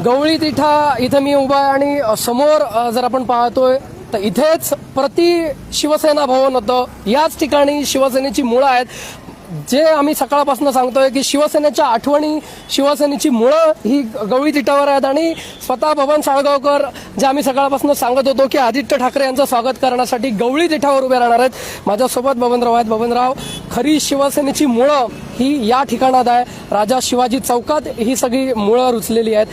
गवळी तिठा इथं मी उभा आहे आणि समोर जर आपण पाहतोय तर इथेच शिवसेना भवन होतं. याच ठिकाणी शिवसेनेची मुळं आहेत. जे आम्ही सकाळपासून सांगतोय की शिवसेनेच्या आठवणी, शिवसेनेची मुळं ही गवळी तिठावर आहेत आणि स्वतः बबन साळगावकर जे आम्ही सकाळपासून सांगत होतो की आदित्य ठाकरे यांचं स्वागत करण्यासाठी गवळी तिठावर उभे राहणार आहेत. माझ्यासोबत बबनराव आहेत. बबनराव, खरी शिवसेनेची मुळं ही या ठिकाणात आहे. राजा शिवाजी चौकात ही सगळी मुळं रुजलेली आहेत.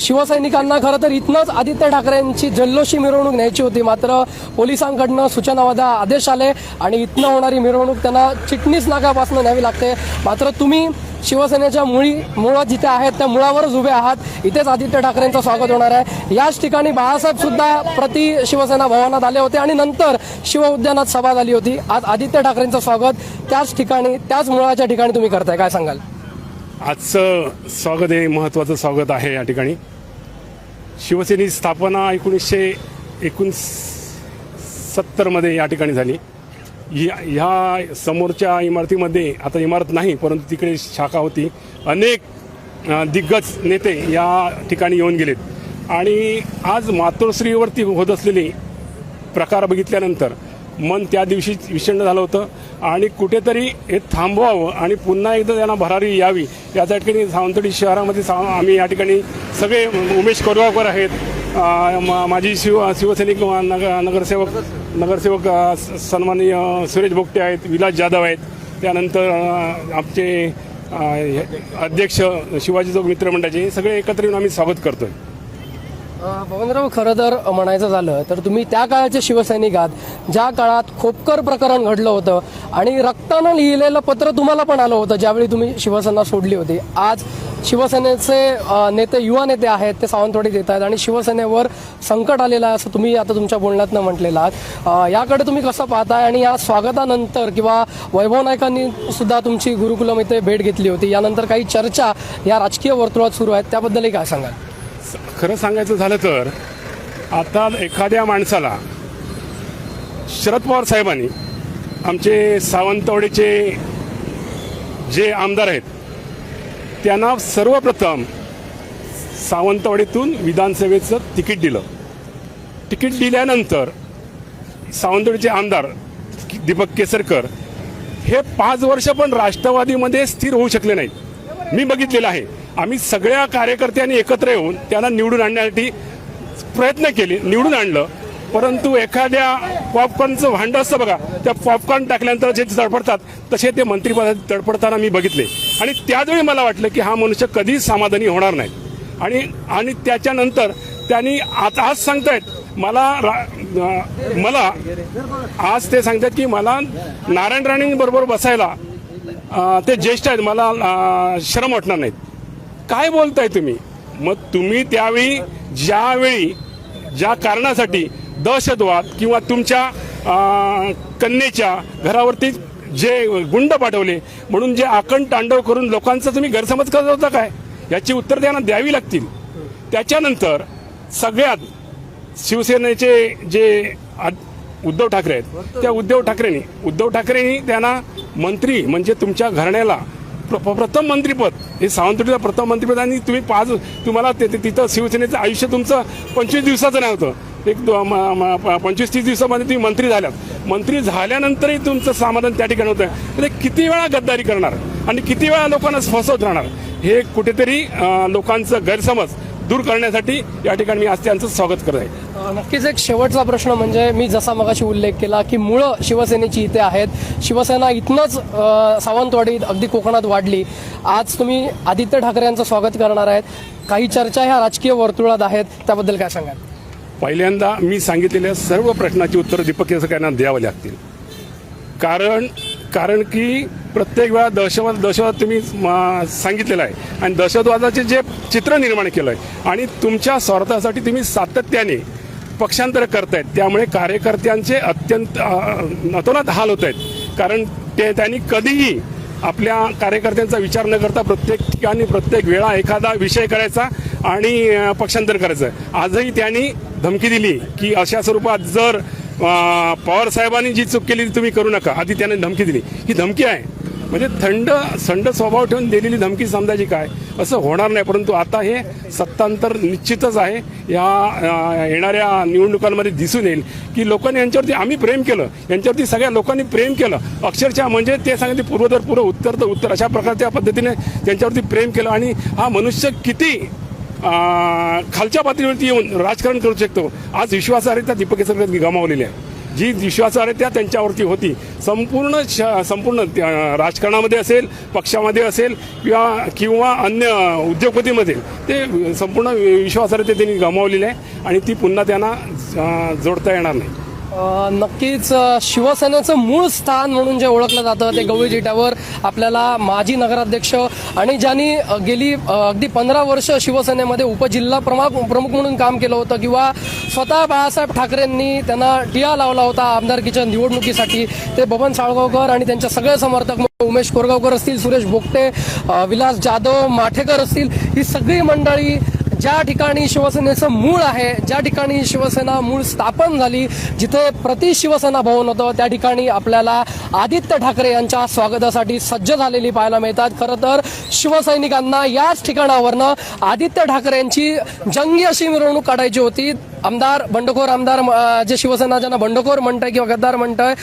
शिवसैनिकांना खरं तर इथनंच आदित्य ठाकरेंची जल्लोषी मिरवणूक न्यायची होती, मात्र पोलिसांकडनं सूचनावजा आदेश आले आणि इथनं होणारी मिरवणूक त्यांना चिटणीस नाक्यापासून न्यावी लागते. मात्र तुम्ही शिवसेनेच्या मुळं जिथे आहेत त्या मुळावरच उभे आहात. इथेच आदित्य ठाकरेंचं स्वागत होणार आहे. याच ठिकाणी बाळासाहेब सुद्धा शिवसेना भवनात आले होते आणि नंतर शिव उद्यानात सभा झाली होती. आज आदित्य ठाकरेंचं स्वागत त्याच ठिकाणी, त्याच मुळाच्या ठिकाणी तुम्ही करताय, काय सांगाल? आजचं स्वागत हे महत्त्वाचं स्वागत आहे. या ठिकाणी शिवसेनेची स्थापना 1969 या ठिकाणी झाली. ह्या समोरच्या इमारतीमध्ये आता इमारत नाही, परंतु तिकडे शाखा होती. अनेक दिग्गज नेते या ठिकाणी येऊन गेलेत आणि आज मातोश्रीवरती होत असलेले प्रकार बघितल्यानंतर मन त्या दिवशी विषण्ण झालं होतं आणि कुठेतरी हे थांबवावं आणि पुन्हा एकदा त्यांना भरारी यावी याच्या ठिकाणी सावंतवाडी शहरामध्ये आम्ही या ठिकाणी सगळे उमेश कोरगावकर आहेत, माजी शिवसैनिक नगरसेवक सन्माननीय सुरेश भोगटे आहेत, विलास जाधव आहेत, त्यानंतर आमचे अध्यक्ष शिवाजी चौक मित्रमंडळाचे, हे सगळे एकत्र येऊन आम्ही स्वागत करतोय. बबनराव, खरं तर म्हणायचं झालं तर तुम्ही त्या काळाचे शिवसैनिक आहात, ज्या काळात खोपकर प्रकरण घडलं होतं आणि रक्तानं लिहिलेलं पत्र तुम्हाला पण आलं होतं ज्यावेळी तुम्ही शिवसेना सोडली होती. आज शिवसेनेचे नेते, युवा नेते आहेत, ते सावंतवाडीत येत आहेत आणि शिवसेनेवर संकट आलेलं आहे असं तुम्ही आता तुमच्या बोलण्यातनं म्हटलेलं आहात. याकडे तुम्ही कसं पाहताय आणि या स्वागतानंतर किंवा वैभव नाईकांनी सुद्धा तुमची गुरुकुलम इथे भेट घेतली होती, यानंतर काही चर्चा या राजकीय वर्तुळात सुरू आहेत, त्याबद्दलही काय सांगाल? खरं सांगायचं झालं तर आता एखाद्या माणसाला शरद पवार साहेबांनी आमचे सावंतवाडीचे जे आमदार आहेत त्यांना सर्वप्रथम सावंतवाडीतून विधानसभेचं तिकीट दिलं. तिकीट दिल्यानंतर सावंतवाडीचे आमदार दीपक केसरकर हे 5 वर्ष पण राष्ट्रवादीमध्ये स्थिर होऊ शकले नाहीत. मी बघितलेलं आहे. आम्ही सगळ्या कार्यकर्त्यांनी एकत्र येऊन त्यांना निवडून आणण्यासाठी प्रयत्न केले, निवडून आणलं, परंतु एखाद्या पॉपकॉर्नचं भांडं असतं बघा, त्या पॉपकॉर्न टाकल्यानंतर जे तडफडतात तसे ते मंत्रिपदात तडफडताना मी बघितले आणि त्यावेळी मला वाटलं की हा मनुष्य कधीच समाधानी होणार नाही. आणि त्याच्यानंतर त्यांनी आज सांगतायत मला आज ते सांगतात की मला नारायण राणेंबरोबर बसायला ते ज्येष्ठ आहेत, मला शरम वाटणार नाहीत. काय बोलताय तुम्ही? मग तुम्ही त्यावेळी ज्या कारणासाठी दहशतवाद किंवा तुमच्या कन्येच्या घरावरती जे गुंड पाठवले म्हणून जे आकंठ तांडव करून लोकांचा तुम्ही गैरसमज करत होता काय, याची उत्तर त्यांना द्यावी लागतील. त्याच्यानंतर सगळ्यात शिवसेनेचे जे उद्धव ठाकरे आहेत त्या उद्धव ठाकरेंनी त्यांना मंत्री म्हणजे तुमच्या घराण्याला प्रथम मंत्रीपद, हे सावंतवाडीला प्रथम मंत्रीपद, आणि तुम्हाला तिथं शिवसेनेचं आयुष्य तुमचं 25 दिवसाचं नाही होतं, एक 25-30 दिवसामध्ये तुम्ही मंत्री झाल्यानंतरही तुमचं समाधान त्या ठिकाणी होतं. म्हणजे किती वेळा गद्दारी करणार आणि किती वेळा लोकांना फसवत राहणार, हे कुठेतरी लोकांचं गैरसमज दूर करण्यासाठी या ठिकाणी मी आज त्यांचं स्वागत करत आहे. नक्कीच एक शेवटचा प्रश्न म्हणजे मी जसा मगाशी उल्लेख केला की मुळं शिवसेनेची इथे आहेत, शिवसेना इथनंच सावंतवाडीत अगदी कोकणात वाढली. आज तुम्ही आदित्य ठाकरे यांचं स्वागत करणार आहेत, काही चर्चा ह्या राजकीय वर्तुळात आहेत, त्याबद्दल काय सांगाल? पहिल्यांदा मी सांगितलेल्या सर्व प्रश्नाची उत्तरं दीपक केसरकरांना द्यावी लागतील. कारण की प्रत्येक वेळा दहशतवाद तुम्ही सांगितलेलं आहे आणि दहशतवादाचे जे चित्र निर्माण केलं आहे आणि तुमच्या स्वार्थासाठी तुम्ही सातत्याने पक्षांतर करतायत, त्यामुळे कार्यकर्त्यांचे अत्यंत अतोनात हाल होत आहेत. कारण त्यांनी कधीही आपल्या कार्यकर्त्यांचा विचार न करता प्रत्येक ठिकाणी प्रत्येक वेळा एखादा विषय करायचा आणि पक्षांतर करायचं. आजही त्यांनी धमकी दिली की अशा स्वरूपात जर पवार साहेबांनी जी चूक केली तुम्ही करू नका, आधी त्याने धमकी दिली. ही धमकी आहे म्हणजे संड स्वभाव ठेवून दिलेली धमकी समजायची काय, असं होणार नाही. परंतु आता हे सत्तांतर निश्चितच आहे. या येणाऱ्या निवडणुकांमध्ये दिसून येईल की लोकांनी यांच्यावरती आम्ही प्रेम केलं, यांच्यावरती सगळ्या लोकांनी प्रेम केलं अक्षरशः. म्हणजे ते सांगितले पूर्वतर पूर्व उत्तर तर उत्तर अशा प्रकारच्या पद्धतीने त्यांच्यावरती प्रेम केलं. आणि हा मनुष्य किती खालच्या पातळीवरती येऊन राजकारण करू शकतो. आज विश्वासार्हता दीपक केसरकर गमावलेली आहे. जी विश्वासार्हता त्यांच्यावरती होती संपूर्ण राजकारणामध्ये असेल, पक्षामध्ये असेल किंवा अन्य उद्योगपतीमध्ये, ते संपूर्ण विश्वासार्हता त्यांनी गमावलेली आहे आणि ती पुन्हा त्यांना जोडता येणार नाही. नक्कीच शिवसेनेचं मूळ स्थान म्हणून जे ओळखलं जातं ते गवळी जिट्यावर आपल्याला माजी नगराध्यक्ष आणि ज्यांनी गेली अगदी 15 वर्ष शिवसेनेमध्ये उपजिल्हा प्रमुख म्हणून काम केलं होतं किंवा स्वतः बाळासाहेब ठाकरेंनी त्यांना टिया लावला होता आमदारकीच्या निवडणुकीसाठी, ते बबन साळगावकर आणि त्यांचे सगळे समर्थक उमेश कोरगावकर असतील, सुरेश बोगटे, विलास जाधव, माठेकर असतील, ही सगळी मंडळी ज्या ठिकाणी शिवसेनेचं मूळ आहे, ज्या ठिकाणी शिवसेना मूळ स्थापन झाली, जिथे प्रति शिवसेना भवन होतं, त्या ठिकाणी आपल्याला आदित्य ठाकरे यांच्या स्वागतासाठी सज्ज झालेली पाहायला मिळतात. खरं तर शिवसैनिकांना याच ठिकाणावरनं आदित्य ठाकरेंची जंगी अशी मिरवणूक काढायची होती. बंडखोर आमदार जे शिवसेना ज्यांना बंडखोर म्हणताय किंवा गद्दार म्हणताय,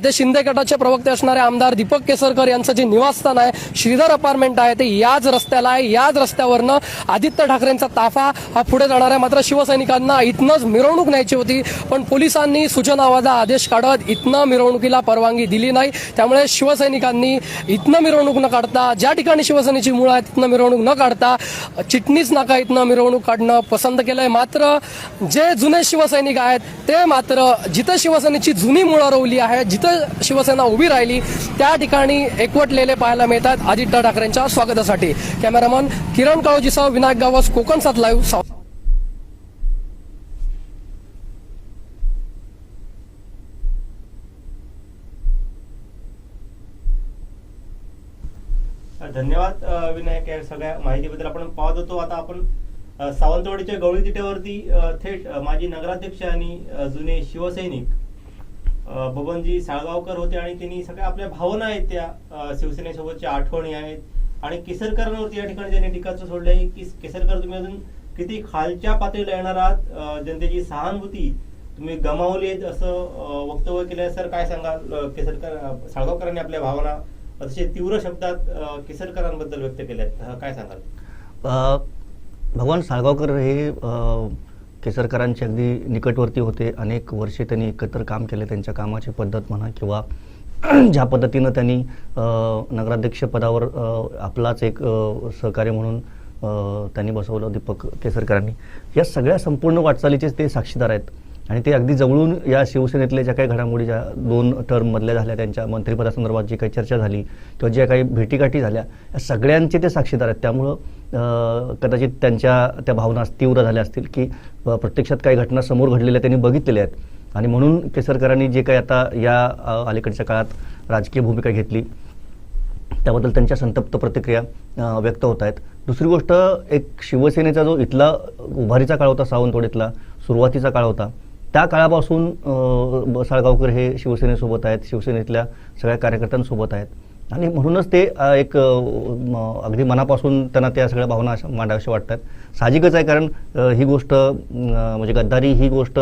ते शिंदे गटाचे प्रवक्ते असणारे आमदार दीपक केसरकर यांचं जे निवासस्थान आहे, श्रीधर अपार्टमेंट आहे, ते याच रस्त्याला आहे. याच रस्त्यावरनं आदित्य ठाकरेंचा ताफा हा पुढे जाणार आहे. मात्र शिवसैनिकांना इथनंच मिरवणूक न्यायची होती, पण पोलिसांनी सूचनावाजा आदेश काढत इथनं मिरवणुकीला परवानगी दिली नाही. त्यामुळे शिवसैनिकांनी इथनं मिरवणूक न काढता, ज्या ठिकाणी शिवसेनेची मुळं आहेत तिथनं मिरवणूक न काढता चिटणीस नाका इथनं मिरवणूक काढणं पसंत केलंय. मात्र जे जुने शिवसैनिक आहेत ते मात्र जिथं शिवसेनेची जुनी मुळं रोवली आहे, जिथं शिवसेना उभी राहिली, त्या ठिकाणी एकवटलेले पाहायला मिळतात आदित्य ठाकरेंच्या स्वागतासाठी. कॅमेरामन किरण काळोजीसह विनायक गावस, कोकण 7 लाईव्ह. धन्यवाद विनायक, या सगळ्या माहितीबद्दल. आपण पाहत होतो आता आपण सावंतवाडीच्या गवळी तिट्यावरती थेट माजी नगराध्यक्ष आणि जुने शिवसैनिक बबनजी साळगावकर होते आणि त्यांनी सगळ्या आपल्या भावना आहेत त्या शिवसेनेसोबतच्या आठवणी आहेत. आणि केसरकरांवरती या ठिकाणी त्यांनी टीकाचं सोडलं आहे की केसरकर तुम्ही अजून किती खालच्या पातळीला येणार आहात, जनतेची सहानुभूती तुम्ही गमावली आहेत असं वक्तव्य केलंय. सर काय सांगाल, साळगावकरांनी आपल्या भावना अतिशय तीव्र शब्दात केसरकरांबद्दल व्यक्त केल्यात, काय सांगाल? भगवान साळगावकर हे केसरकरांचे अगदी निकटवर्ती होते. अनेक वर्षे त्यांनी एकत्र काम केले. त्यांच्या कामाची पद्धत म्हणा किंवा ज्या पद्धतीनं त्यांनी नगराध्यक्ष पदावर आपलाच एक सहकार्य म्हणून त्यांनी बसवलं दीपक केसरकरांनी, या सगळ्या संपूर्ण वाटचालीचे ते साक्षीदार आहेत. आणि ते अगदी जवळून या शिवसेनेतल्या ज्या काही घडामोडी ज्या 2 टर्ममधल्या झाल्या, त्यांच्या मंत्रिपदासंदर्भात जी काही चर्चा झाली किंवा ज्या काही भेटीगाठी झाल्या, या सगळ्यांचे ते साक्षीदार आहेत. त्यामुळं कदाचित त्यांच्या त्या भावना तीव्र झाल्या असतील की प्रत्यक्षात काही घटना समोर घडलेल्या त्यांनी बघितलेल्या आहेत. आणि म्हणून केसरकरांनी जे काही आता या अलीकडच्या काळात राजकीय भूमिका घेतली त्याबद्दल त्यांच्या संतप्त प्रतिक्रिया व्यक्त होत आहेत. दुसरी गोष्ट, एक शिवसेनेचा जो इथला उभारीचा काळ होता, सावंतवाडीतला सुरुवातीचा काळ होता, त्या काळापासून साळगावकर हे शिवसेनेसोबत आहेत, शिवसेनेतल्या सगळ्या कार्यकर्त्यांसोबत आहेत. आणि म्हणूनच ते एक अगदी मनापासून त्यांना त्या सगळ्या भावना मांडाव्याशा वाटतात. साहजिकच आहे, कारण ही गोष्ट म्हणजे गद्दारी ही गोष्ट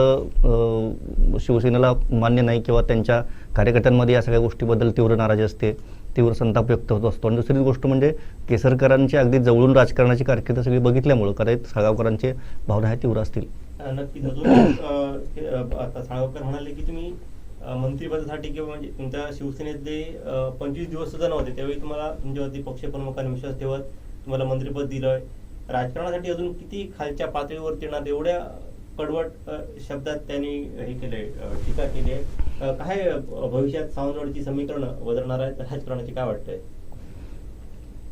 शिवसेनेला मान्य नाही किंवा त्यांच्या कार्यकर्त्यांमध्ये या सगळ्या गोष्टीबद्दल तीव्र नाराजी असते, तीव्र संताप व्यक्त होत असतो. आणि दुसरी गोष्ट म्हणजे केसरकरांची अगदी जवळून राजकारणाची कारकीर्द सगळी बघितल्यामुळं कदाचित साळगावकरांचे भावना ह्या तीव्र असतील. नक्कीच. अजून आता साळगावकर म्हणाले की तुम्ही मंत्रिपदासाठी किंवा म्हणजे तुमच्या शिवसेनेतले 25 दिवस सुद्धा नव्हते, त्यावेळी तुम्हाला तुमच्यावरती पक्षप्रमुखांनी विश्वास ठेवत तुम्हाला मंत्रिपद दिलंय. राजकारणासाठी अजून किती खालच्या पातळीवरती येणार, एवढ्या कडवट शब्दात त्यांनी हे केलंय, टीका केली आहे. काय भविष्यात सावंतवाडीची समीकरणं बदलणार आहेत राजकारणाची, काय वाटतंय?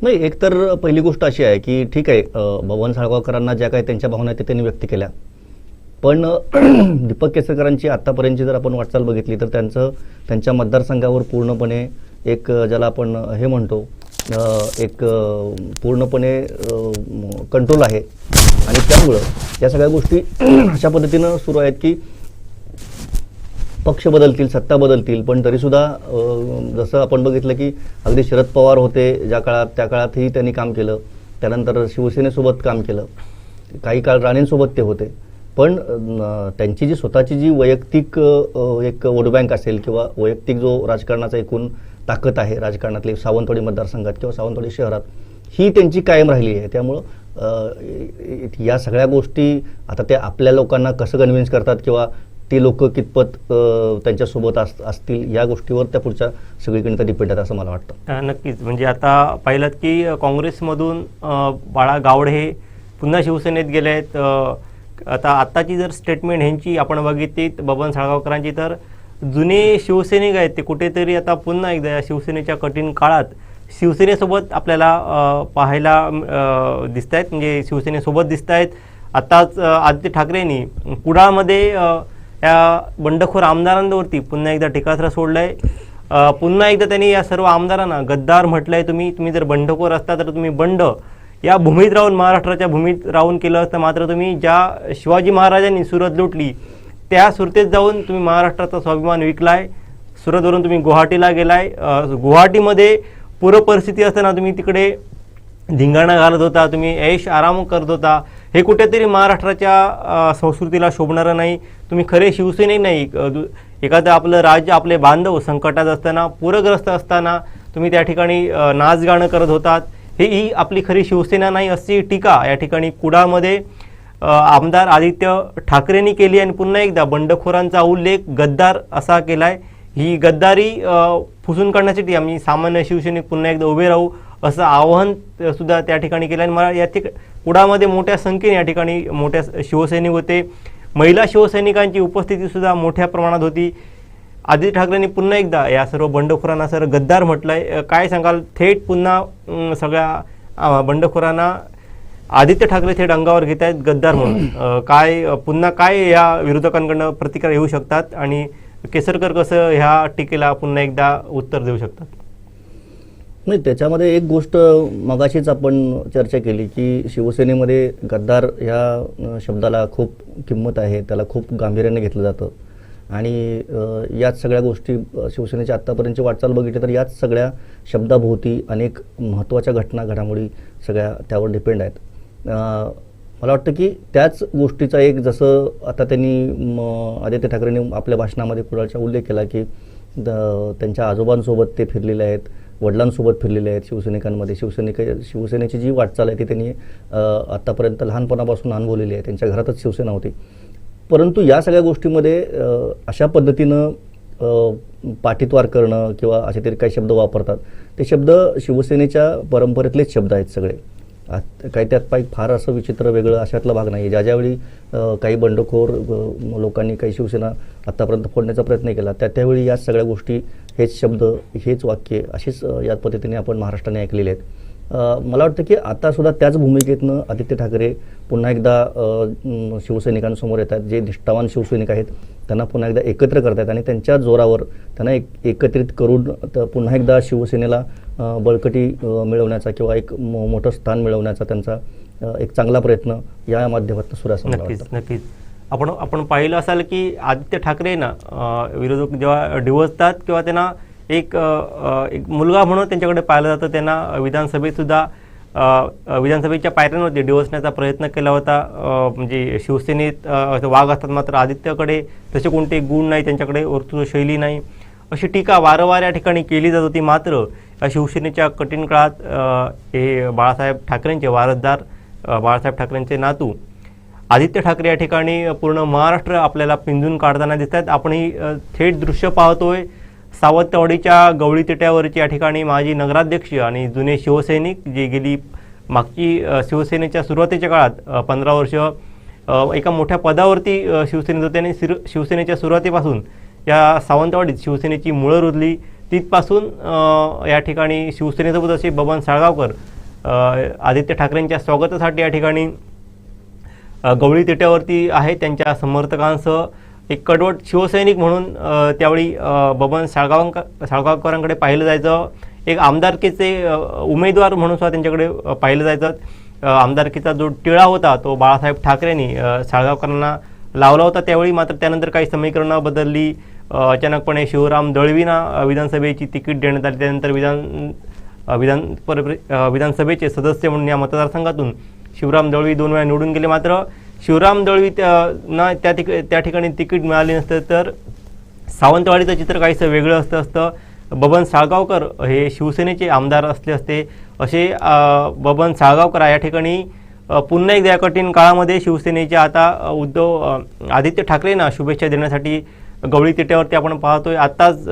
नाही, एकतर पहिली गोष्ट अशी आहे की ठीक आहे, बबन साळगावकरांना ज्या काही त्यांच्या भावना आहेत ते त्यांनी व्यक्त केल्या, पण दीपक केसरकरांची आत्तापर्यंतची जर आपण वाटचाल बघितली तर त्यांच्या मतदारसंघावर पूर्णपणे एक ज्याला आपण हे म्हणतो एक पूर्णपणे कंट्रोल आहे. आणि त्यामुळं या सगळ्या गोष्टी अशा पद्धतीनं सुरू आहेत की पक्ष बदलतील, सत्ता बदलतील, पण तरीसुद्धा जसं आपण बघितलं की अगदी शरद पवार होते ज्या काळात, त्या काळातही त्यांनी काम केलं. त्यानंतर शिवसेनेसोबत काम केलं, काही काळ राणेंसोबत ते होते. पण त्यांची जी स्वतःची जी वैयक्तिक एक वोट बँक असेल किंवा वैयक्तिक जो राजकारणाचा एकूण ताकद आहे राजकारणातली सावंतवाडी मतदारसंघात किंवा सावंतवाडी शहरात, ही त्यांची कायम राहिली आहे. त्यामुळं या सगळ्या गोष्टी आता ते आपल्या लोकांना कसं कन्व्हिन्स करतात किंवा ते लोक कितपत त्यांच्यासोबत असतील या गोष्टीवर त्या पुढच्या सगळीकडे डिपेंड आहेत असं मला वाटतं. नक्कीच. म्हणजे आता पाहिलं की काँग्रेसमधून बाळा गावडे हे पुन्हा शिवसेनेत गेले आहेत. आता आत्ताची जर स्टेटमेंट ह्यांची आपण बघितली बबन साळगावकरांची, तर जुने शिवसैनिक आहेत ते कुठेतरी आता पुन्हा एकदा या शिवसेनेच्या कठीण काळात शिवसेनेसोबत आपल्याला पाहायला दिसत आहेत, म्हणजे शिवसेनेसोबत दिसत आहेत. आत्ताच आदित्य ठाकरेंनी कुडाळमध्ये या बंडखोर आमदारांवरती पुन्हा एकदा टीकास्त्र सोडलं आहे. पुन्हा एकदा त्यांनी या सर्व आमदारांना गद्दार म्हटलं आहे. तुम्ही जर बंडखोर असता तर तुम्ही बंड या भूमीत राहून, महाराष्ट्राच्या भूमीत राहून केलं असतं, मात्र तुम्ही ज्या शिवाजी महाराजांनी सुरत लुटली त्या सुरतेत जाऊन तुम्ही महाराष्ट्राचा स्वाभिमान विकलाय. सुरतवरून तुम्ही गुवाहाटीला गेलाय. गुवाहाटीमध्ये पूर परिस्थिती असताना तुम्ही तिकडे धिंगाणा घालत होता, तुम्ही ऐश आराम करत होता. हे कुठेतरी महाराष्ट्राच्या संस्कृतीला शोभणारं नाही. तुम्ही खरे शिवसैनिक नाही. एखादं आपलं राज्य, आपले बांधव संकटात असताना, पूरग्रस्त असताना तुम्ही त्या ठिकाणी नाचगाणं करत होतात. ही आपली खरी शिवसेना नाही अशी टीका या ठिकाणी कुडाळमध्ये आमदार आदित्य ठाकरेंनी केली आणि पुन्हा एकदा बंडखोरांचा उल्लेख गद्दार असा केलाय. ही गद्दारी पुसून काढण्यासाठी आम्ही सामान्य शिवसैनिक पुन्हा एकदा उभे राहू असं आवाहन सुद्धा त्या ठिकाणी केलं. आणि मला या कुडामध्ये मोठ्या संख्येने या ठिकाणी मोठ्या शिवसैनिक होते. महिला शिवसैनिकांची उपस्थिती सुद्धा मोठ्या प्रमाणात होती. आदित्य ठाकरेंनी पुन्हा एकदा या सर्व बंडखोरांना गद्दार म्हटलंय. काय सांगाल, थेट पुन्हा सगळ्या बंडखोरांना आदित्य ठाकरे थेट अंगावर घेत आहेत गद्दार म्हणून. पुन्हा काय या विरोधकांकडनं प्रतिक्रिया येऊ शकतात आणि केसरकर कसं ह्या टीकेला पुन्हा एकदा उत्तर देऊ शकतात? नाही, त्याच्यामध्ये एक गोष्ट मगाशीच आपण चर्चा केली की शिवसेनेमध्ये गद्दार ह्या शब्दाला खूप किंमत आहे, त्याला खूप गांभीर्याने घेतलं जातं. आणि याच सगळ्या गोष्टी शिवसेनेच्या आत्तापर्यंतची वाटचाल बघितली तर याच सगळ्या शब्दाभोवती अनेक महत्त्वाच्या घडामोडी सगळ्या त्यावर डिपेंड आहेत. मला वाटतं की त्याच गोष्टीचा एक, जसं आता त्यांनी आदित्य ठाकरेंनी आपल्या भाषणामध्ये कुडाळचा उल्लेख केला की त्यांच्या आजोबांसोबत ते फिरलेले आहेत, वडिलांसोबत फिरलेले आहेत शिवसैनिकांमध्ये. शिवसेनेची जी वाटचाल आहे ती त्यांनी आत्तापर्यंत लहानपणापासून अनुभवलेली आहे, त्यांच्या घरातच शिवसेना होती. परंतु या सगळ्या गोष्टीमध्ये अशा पद्धतीनं पाठीत्वार करणं किंवा असे तरी काही शब्द वापरतात, ते शब्द शिवसेनेच्या परंपरेतलेच शब्द आहेत सगळे. काही त्यात फार असं विचित्र वेगळं अशातला भाग नाही आहे. ज्यावेळी काही बंडखोर लोकांनी काही शिवसेना आत्तापर्यंत फोडण्याचा प्रयत्न केला त्यावेळी याच सगळ्या गोष्टी, हेच शब्द, हेच वाक्ये अशीच या पद्धतीने आपण महाराष्ट्राने ऐकलेले आहेत. मला वाटतं की आतासुद्धा त्याच भूमिकेतनं आदित्य ठाकरे पुन्हा एकदा शिवसैनिकांसमोर येतात. जे निष्ठावान शिवसैनिक आहेत त्यांना पुन्हा एकदा एकत्र करत आहेत आणि त्यांच्या जोरावर त्यांना एकत्रित करून पुन्हा एकदा शिवसेनेला बळकटी मिळवण्याचा किंवा एक मोठं स्थान मिळवण्याचा त्यांचा एक चांगला प्रयत्न या माध्यमातून सुरू असं मला वाटतं. नक्कीच. आपण पाहिलं असाल की आदित्य ठाकरे ना विरोधक जेव्हा डिवचतात किंवा त्यांना एक मुलगा म्हणून त्यांच्याकडे पाहिलं जातं. त्यांना विधानसभेत सुद्धा विधानसभेच्या पायऱ्यांवरती डिवचण्याचा प्रयत्न केला होता. म्हणजे शिवसेनेत वाघ असतात मात्र आदित्यकडे तसे कोणते गुण नाही, त्यांच्याकडे वक्तृत्व शैली नाही, अशी टीका वारंवार या ठिकाणी केली जात होती. मात्र या शिवसेनेच्या कठीण काळात हे बाळासाहेब ठाकरेंचे वारसदार, बाळासाहेब ठाकरेंचे नातू आदित्य ठाकरे या ठिकाणी पूर्ण महाराष्ट्र आपल्याला पिंजून काढताना दिसत आहेत. आपण ही थेट दृश्य पाहतोय. सावंतवाडीच्या गवळी तिट्यावरची या ठिकाणी माजी नगराध्यक्ष आणि जुने शिवसैनिक जे गेली मागची शिवसेनेच्या सुरुवातीच्या काळात 15 वर्ष एका मोठ्या पदावरती शिवसेनेत होते आणि शिवसेनेच्या सुरुवातीपासून या सावंतवाडीत शिवसेनेची मुळं रुजली. तिथपासून या ठिकाणी शिवसेनेसोबत असे बबन साळगावकर आदित्य ठाकरेंच्या स्वागतासाठी या ठिकाणी गवळी तिट्यावरती आहे. त्यांच्या समर्थकांसह एक कडवट शिवसैनिक म्हणून त्यावेळी बबन साळगावकरांकडे पाहिलं जायचं. एक आमदारकीचे उमेदवार म्हणून सुद्धा त्यांच्याकडे पाहिलं जायचं. आमदारकीचा जो टिळा होता तो बाळासाहेब ठाकरेंनी साळगावकरांना लावला होता त्यावेळी. मात्र त्यानंतर काही समीकरणं बदलली, अचानकपणे शिवराम दळवींना विधानसभेची तिकीट देण्यात आली. त्यानंतर विधानसभेचे सदस्य म्हणून या मतदारसंघातून शिवराम दळवी 2 वेळा निवडून गेले. मात्र शिवराम दळवी ना त्या ठिकाणी तिकीट मिळाले नसतं तर सावंतवाडीचं चित्र काहीसं वेगळं असतं. बबन साळगावकर हे शिवसेनेचे आमदार असले असते. असे बबन साळगावकर या ठिकाणी पुन्हा एकदा या कठीण काळामध्ये शिवसेनेच्या आता आदित्य ठाकरेंना शुभेच्छा देण्यासाठी गवळी तिट्यावरती आपण पाहतोय. आत्ताच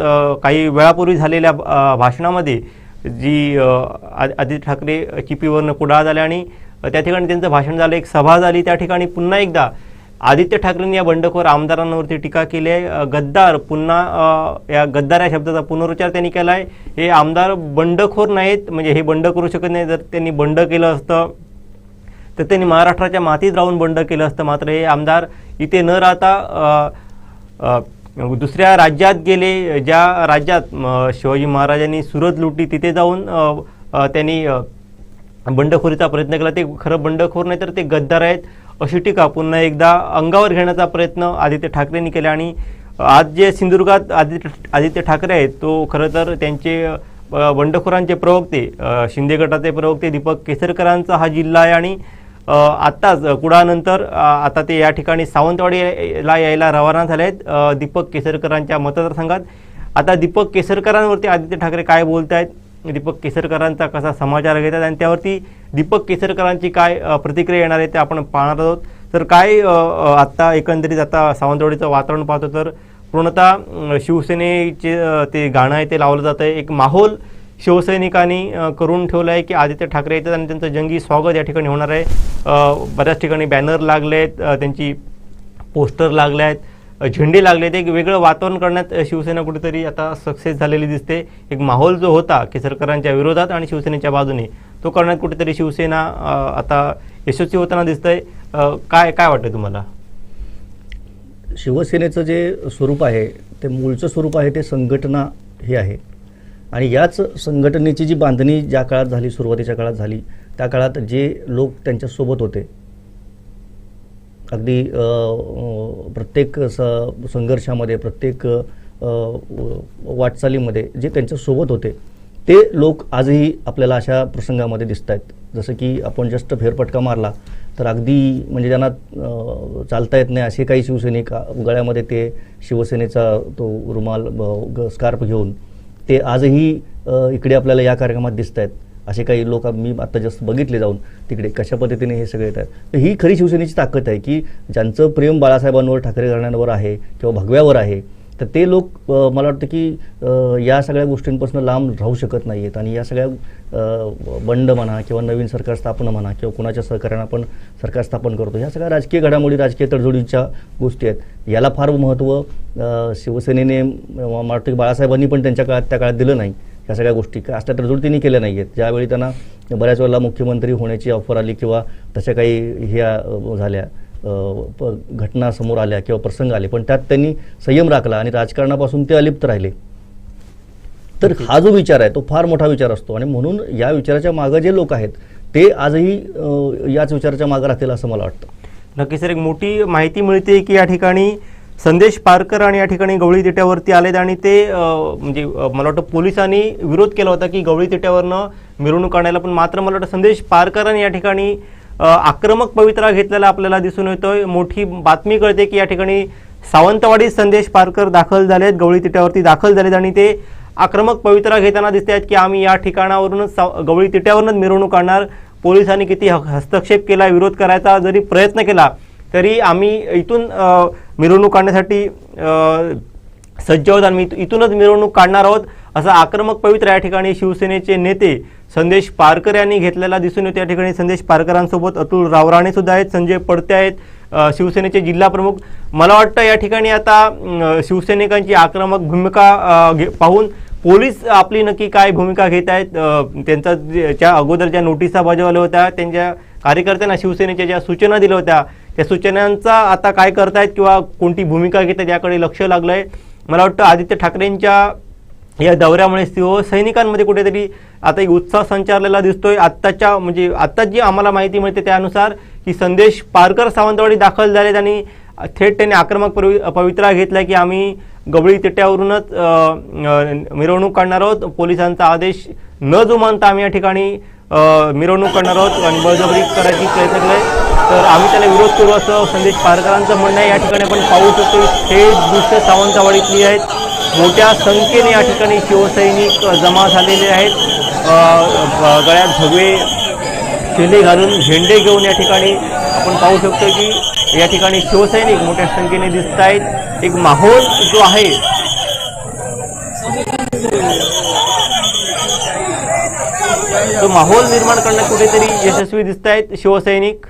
काही वेळापूर्वी झालेल्या भाषणामध्ये जी आदित्य ठाकरे चिपीवरनं कुडाळ झाले आणि त्या ठिकाणी त्यांचं भाषण झालं, एक सभा झाली. त्या ठिकाणी पुन्हा एकदा आदित्य ठाकरेंनी या बंडखोर आमदारांवरती टीका केली आहे. गद्दार, पुन्हा या गद्दार या शब्दाचा पुनरुच्चार त्यांनी केला आहे. हे आमदार बंडखोर नाहीत, म्हणजे हे बंड करू शकत नाही. जर त्यांनी बंड केलं असतं तर त्यांनी महाराष्ट्राच्या मातीत राहून बंड केलं असतं. मात्र हे आमदार इथे न राहता दुसऱ्या राज्यात गेले. ज्या राज्यात शिवाजी महाराजांनी सुरत लुटली तिथे जाऊन त्यांनी बंडखोरीचा प्रयत्न केला. ते खरं बंडखोर नाही तर ते गद्दार आहेत अशी टीका पुन्हा एकदा अंगावर घेण्याचा प्रयत्न आदित्य ठाकरेंनी केला. आणि आज जे सिंधुदुर्गात आदित्य ठाकरे आहेत तो खरं तर त्यांचे बंडखोरांचे प्रवक्ते, शिंदे गटाचे प्रवक्ते दीपक केसरकरांचा हा जिल्हा आहे. आणि आत्ताच कुडाळनंतर आता ते या ठिकाणी सावंतवाडीला यायला रवाना झाले आहेत दीपक केसरकरांच्या मतदारसंघात. आता दीपक केसरकरांवरती आदित्य ठाकरे काय बोलत आहेत, दीपक केसरकरांचा कसा समाचार घेतात आणि त्यावरती दीपक केसरकरांची काय प्रतिक्रिया येणार आहे ते आपण पाहणार आहोत. तर काय आत्ता एकंदरीत आता सावंतवाडीचं वातावरण पाहतो तर पूर्णतः शिवसेनेचे ते गाणं आहे ते लावलं जातं आहे. एक माहोल शिवसैनिकांनी करून ठेवलं आहे की आदित्य ठाकरे येतात आणि त्यांचं जंगी स्वागत या ठिकाणी होणार आहे. बऱ्याच ठिकाणी बॅनर लागले आहेत, त्यांची पोस्टर लागले आहेत, झेंडे लागले आहेत. एक वेगळं वातावरण करण्यात शिवसेना कुठेतरी आता सक्सेस झालेली दिसते. एक माहोल जो होता केसरकरांच्या विरोधात आणि शिवसेनेच्या बाजूने तो करण्यात कुठेतरी शिवसेना आता यशस्वी होताना दिसतंय. काय वाटतं तुम्हाला? शिवसेनेचं जे स्वरूप आहे ते मूळचं स्वरूप आहे ते संघटना हे आहे. आणि याच संघटनेची जी बांधणी ज्या काळात झाली, सुरुवातीच्या काळात झाली, त्या काळात जे लोक त्यांच्यासोबत होते, अगदी प्रत्येक संघर्षामध्ये, प्रत्येक वाटचालीमध्ये जे त्यांच्यासोबत होते ते लोक आजही आपल्याला अशा प्रसंगामध्ये दिसत आहेत. जसं की आपण जस्ट फेरफटका मारला तर अगदी म्हणजे ज्यांना चालता येत नाही असे काही शिवसैनिक गळ्यामध्ये ते शिवसेनेचा तो रुमाल स्कार्फ घेऊन ते आजही इकडे आपल्याला या कार्यक्रमात दिसत आहेत. असे काही लोक मी आता जस्ट बघितले जाऊन तिकडे कशा पद्धतीने हे सगळे येत आहेत. तर ही खरी शिवसेनेची ताकद आहे की ज्यांचं प्रेम बाळासाहेबांवर, ठाकरे घराण्यांवर आहे किंवा भगव्यावर आहे, तर ते लोक मला वाटतं की या सगळ्या गोष्टींपासून लांब राहू शकत नाही आहेत. आणि या सगळ्या बंड म्हणा किंवा नवीन सरकार स्थापना म्हणा किंवा कुणाच्या सहकार्यानं आपण सरकार स्थापन करतो, ह्या सगळ्या राजकीय घडामोडी, राजकीय तडजोडीच्या गोष्टी आहेत. याला फार महत्त्व शिवसेनेने, मला वाटतं की बाळासाहेबांनी पण त्यांच्या त्या काळात दिलं नाही. ह्या सगळ्या गोष्टी असल्या तडजोड त्यांनी केल्या नाही आहेत. ज्यावेळी त्यांना बऱ्याच वेळेला मुख्यमंत्री होण्याची ऑफर आली किंवा तशा काही ह्या झाल्या घटना समोर आल्या किंवा प्रसंग आले, पण त्यात त्यांनी संयम राखला आणि राजकारणापासून ते अलिप्त राहिले. तर हा जो विचार आहे तो फार मोठा विचार असतो आणि म्हणून या विचाराच्या मागं जे लोक आहेत ते आजही याच विचाराच्या मागं राहतील असं मला वाटतं. नक्की सर, एक मोठी माहिती मिळते की या ठिकाणी संदेश पारकर आणि या ठिकाणी गवळी तिट्यावरती आलेत आणि ते म्हणजे मला वाटतं पोलिसांनी विरोध केला होता की गवळी तिट्यावरनं मिरवणूक काढायला, पण मात्र मला वाटतं संदेश पारकरांनी या ठिकाणी आक्रमक पवित्रा घेतलेला आपल्याला दिसून येतोय. मोठी बातमी कळते की या ठिकाणी सावंतवाडीत संदेश पारकर दाखल झालेत, गवळी तिट्यावरती दाखल झालेत आणि ते आक्रमक पवित्रा घेताना दिसत आहेत की आम्ही या ठिकाणावरूनच गवळी तिट्यावरूनच मिरवणूक काढणार. पोलिसांनी किती हस्तक्षेप केला, विरोध करायचा जरी प्रयत्न केला तरी आम्ही इथून मिरवणूक काढण्यासाठी सज्ज आहोत आणि इथूनच मिरवणूक काढणार आहोत, असा आक्रमक पवित्रा या ठिकाणी शिवसेनेचे नेते संदेश पारकर यांनी घेतलेला दिसून येतो. या ठिकाणी संदेश पारकरांसोबत अतुल रावराणे सुद्धा आहेत, संजय पडते आहेत, शिवसेनेचे जिल्हा प्रमुख. मला वाटतं या ठिकाणी आता शिवसैनिकांची आक्रमक भूमिका पाहून पोलीस आपली नक्की काय भूमिका घेत आहेत, त्यांचा ज्या अगोदर ज्या नोटिसा बजावल्या होत्या, त्यांच्या कार्यकर्त्यांना शिवसेनेच्या ज्या सूचना दिल्या होत्या त्या सूचनांचा आता काय करतायत किंवा कोणती भूमिका घेत आहेत याकडे लक्ष लागलं आहे. मला वाटतं आदित्य ठाकरेंच्या या दौऱ्यामुळे शिवसैनिकांमध्ये कुठेतरी आता एक उत्साह संचारलेला दिसतोय. आत्ताच जी आम्हाला माहिती मिळते त्यानुसार की संदेश पारकर सावंतवाडी दाखल झालेत आणि थेट त्यांनी आक्रमक पवित्रा घेतला की आम्ही गवळी तिट्यावरूनच मिरवणूक काढणार आहोत. पोलिसांचा आदेश न जुमानता आम्ही या ठिकाणी मिरवणूक करणार आहोत आणि बळजबरी करायची प्रयत्न केलाय, तर आम्ही त्याला विरोध करू असं संदेश पारकरांचं म्हणणं आहे. या ठिकाणी आपण पाहू शकतो हे दृश्य सावंतवाडीतली आहेत. मोठ्या संख्येने या ठिकाणी शिवसैनिक जमा झालेले आहेत. गळ्यात भगवे शेले घालून झेंडे घेऊन या ठिकाणी आपण पाहू शकतो की या ठिकाणी शिवसैनिक मोठ्या संख्येने दिसत आहेत. एक माहोल जो आहे तो माहोल निर्माण करण्यात कुठेतरी यशस्वी दिसत आहेत शिवसैनिक.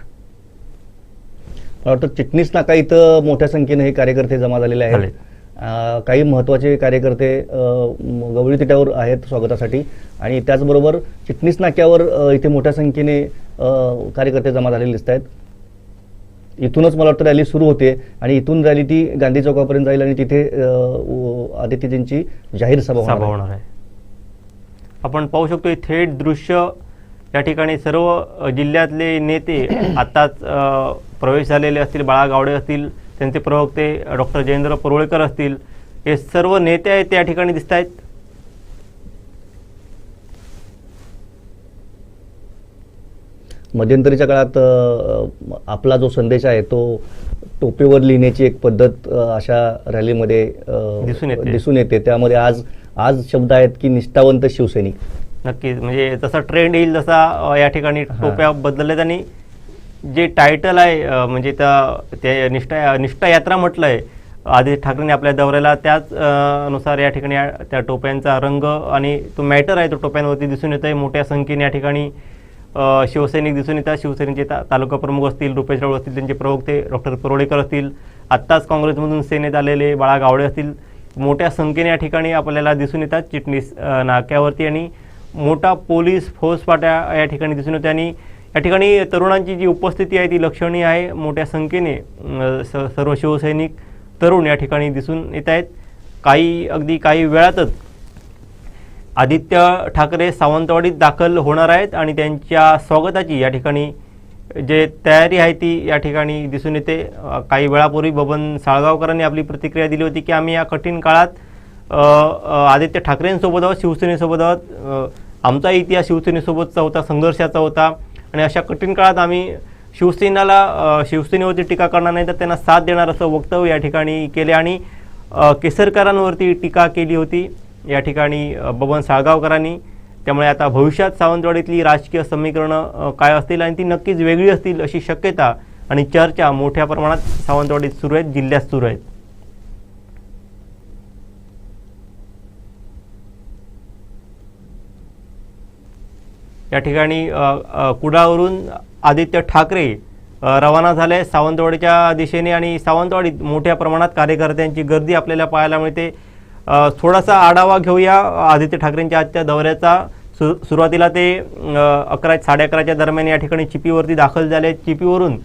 मला वाटतं चिटणीस नाका इथं मोठ्या संख्येने हे कार्यकर्ते जमा झालेले आहेत. काही महत्त्वाचे कार्यकर्ते गवळी तिट्यावर आहेत स्वागतासाठी आणि त्याचबरोबर चिटणीस नाक्यावर इथे मोठ्या संख्येने कार्यकर्ते जमा झालेले दिसत आहेत. इथूनच मला वाटतं रॅली सुरू होते आणि इथून रॅली ती गांधी चौकापर्यंत जाईल आणि तिथे आदित्यजींची जाहीर सभा होणार आहे. आपण पाहू शकतो थेट दृश्य या ठिकाणी सर्व जिल्ह्यातले नेते आताच प्रवेश झालेले असतील. बाळा गावडे असतील, त्यांचे प्रवक्ते डॉक्टर जयेंद्र परुळेकर असतील, हे सर्व नेते आहेत त्या ठिकाणी दिसत आहेत. मध्यंतरीच्या काळात आपला जो संदेश आहे तो टोपीवर लिहिण्याची एक पद्धत अशा रॅलीमध्ये दिसून येते. त्यामध्ये आज शब्द आहेत की निष्ठावंत शिवसैनिक. नक्कीच, म्हणजे जसा ट्रेंड येईल तसा या ठिकाणी टोप्या बदलल्यात आणि जे टायटल आहे म्हणजे त्या निष्ठा यात्रा म्हटलं आहे आदित्य ठाकरेंनी आपल्या दौऱ्याला, त्याच नुसार या ठिकाणी त्या टोप्यांचा रंग आणि तो मॅटर आहे तो टोप्यांवरती दिसून येत आहे. मोठ्या संख्येने या ठिकाणी शिवसैनिक दिसून येतात. शिवसेनेचे तालुका प्रमुख असतील, रुपेश राऊळ असतील, त्यांचे प्रवक्ते डॉक्टर परुळेकर असतील, आत्ताच काँग्रेसमधून सेनेत आलेले बाळा गावडे असतील, मोठ्या संख्येने या ठिकाणी आपल्याला दिसून येतात चिटणीस नाक्यावरती आणि मोठा पोलीस फौजफाटा या ठिकाणी दिसून येते. आणि या ठिकाणी तरुणांची जी उपस्थिती आहे ती लक्षणीय आहे. मोठ्या संख्येने सर्व शिवसैनिक तरुण या ठिकाणी दिसून येत आहेत. काही वेळातच आदित्य ठाकरे सावंतवाडीत दाखल होणार आहेत आणि त्यांच्या स्वागताची या ठिकाणी जे तयारी आहे ती या ठिकाणी दिसून येते. काही वेळापूर्वी बबन साळगावकरांनी आपली प्रतिक्रिया दिली होती की आम्ही या कठीण काळात आदित्य ठाकरेंसोबत आहोत, शिवसेनेसोबत आहोत. आमचा इतिहास शिवसेनेसोबतचा होता, संघर्षाचा होता आणि अशा कठीण काळात आम्ही शिवसेनेवरती टीका करणार नाही तर त्यांना साथ देणार असं वक्तव्य या ठिकाणी केले आणि केसरकरांवरती टीका केली होती या ठिकाणी बबन साळगावकरांनी. त्यामुळे आता भविष्यात सावंतवाडीतली राजकीय समीकरणं काय असतील आणि ती नक्कीच वेगळी असतील अशी शक्यता आणि चर्चा मोठ्या प्रमाणात सावंतवाडीत सुरू आहेत, जिल्ह्यात सुरू आहेत. या ठिकाणी कुडाळवरून आदित्य ठाकरे रवाना झाले सावंतवाडीच्या दिशेने आणि सावंतवाडीत मोठ्या प्रमाणात कार्यकर्त्यांची गर्दी आपल्याला पाहायला मिळते. थोडासा आढावा घेऊया आदित्य ठाकरेंच्या आजच्या दौऱ्याचा. सुरुवातीला ते 11-11:30च्या दरम्यान या ठिकाणी चिपीवरती दाखल झाले. चिपीवरून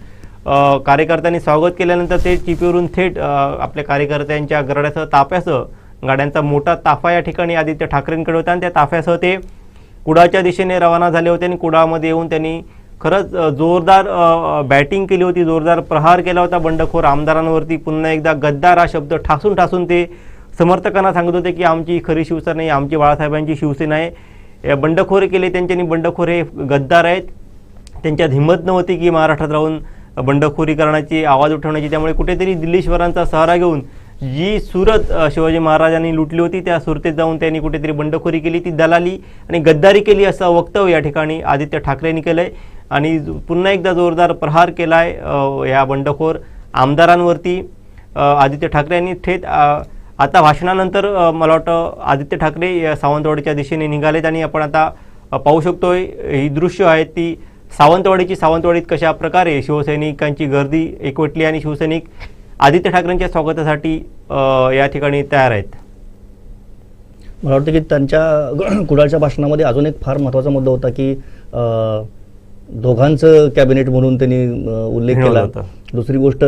कार्यकर्त्यांनी स्वागत केल्यानंतर ते चिपीवरून थेट आपल्या कार्यकर्त्यांच्या गरड्यासह ताफ्यासह गाड्यांचा मोठा ताफा या ठिकाणी आदित्य ठाकरेंकडे होता आणि त्या ताफ्यासह ते कुडाळच्या दिशेने रवाना झाले होते आणि कुडाळमध्ये येऊन त्यांनी खरंच जोरदार बॅटिंग केली होती, जोरदार प्रहार केला होता बंडखोर आमदारांवरती. पुन्हा एकदा गद्दार हा शब्द ठासून ठासून ते समर्थकांना सांगत होते की आमची खरी शिवसेना नाही, आमची बाळासाहेबांची शिवसेना आहे. बंडखोरे केले त्यांच्यानी. बंडखोर हे गद्दार आहेत, त्यांच्यात हिंमत नव्हती की महाराष्ट्रात राहून बंडखोरी करण्याची, आवाज उठवण्याची. त्यामुळे कुठेतरी दिल्लीश्वरांचा सहारा घेऊन जी सुरत शिवाजी महाराजांनी लुटली होती त्या सुरतेत जाऊन त्यांनी कुठेतरी बंडखोरी केली, ती दलाली आणि गद्दारी केली असं वक्तव्य या ठिकाणी आदित्य ठाकरेंनी केलं आहे आणि पुन्हा एकदा जोरदार प्रहार केला आहे या बंडखोर आमदारांवरती. आदित्य ठाकरे यांनी थेट आता भाषणानंतर मला वाटतं आदित्य ठाकरे सावंतवाडीच्या दिशेने निघालेत आणि आपण आता पाहू शकतो ही दृश्य आहेत ती सावंतवाडीत कशा प्रकारे शिवसैनिकांची गर्दी एकवटली आणि शिवसैनिक आदित्य ठाकरेंच्या स्वागतासाठी या ठिकाणी तयार आहेत. मला वाटतं की त्यांच्या कुडाळच्या भाषणामध्ये अजून एक फार महत्त्वाचा मुद्दा होता की दोघांचं कॅबिनेट म्हणून त्यांनी उल्लेख केला होता. दुसरी गोष्ट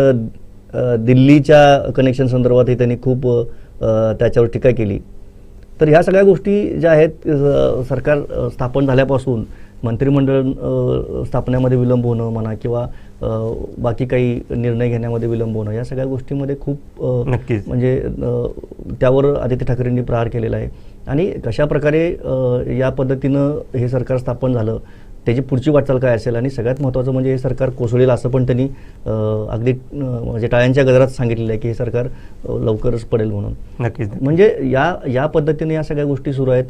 दिल्लीच्या कनेक्शन संदर्भातही त्यांनी खूप त्याच्यावर टीका केली. तर ह्या सगळ्या गोष्टी ज्या आहेत सरकार स्थापन झाल्यापासून मंत्रिमंडळ स्थापनेमध्ये विलंब होणं म्हणा किंवा बाकी काही निर्णय घेण्यामध्ये विलंब होणं, या सगळ्या गोष्टींमध्ये खूप नक्कीच. म्हणजे त्यावर आदित्य ठाकरेंनी प्रहार केलेला आहे. आणि कशा प्रकारे या पद्धतीनं हे सरकार स्थापन झालं, त्याची पुढची वाटचाल काय असेल, आणि सगळ्यात महत्त्वाचं म्हणजे हे सरकार कोसळेल असं पण त्यांनी अगदी म्हणजे टाळ्यांच्या गजरात सांगितलेलं आहे की हे सरकार लवकरच पडेल म्हणून. नक्कीच. म्हणजे या पद्धतीने या सगळ्या गोष्टी सुरू आहेत.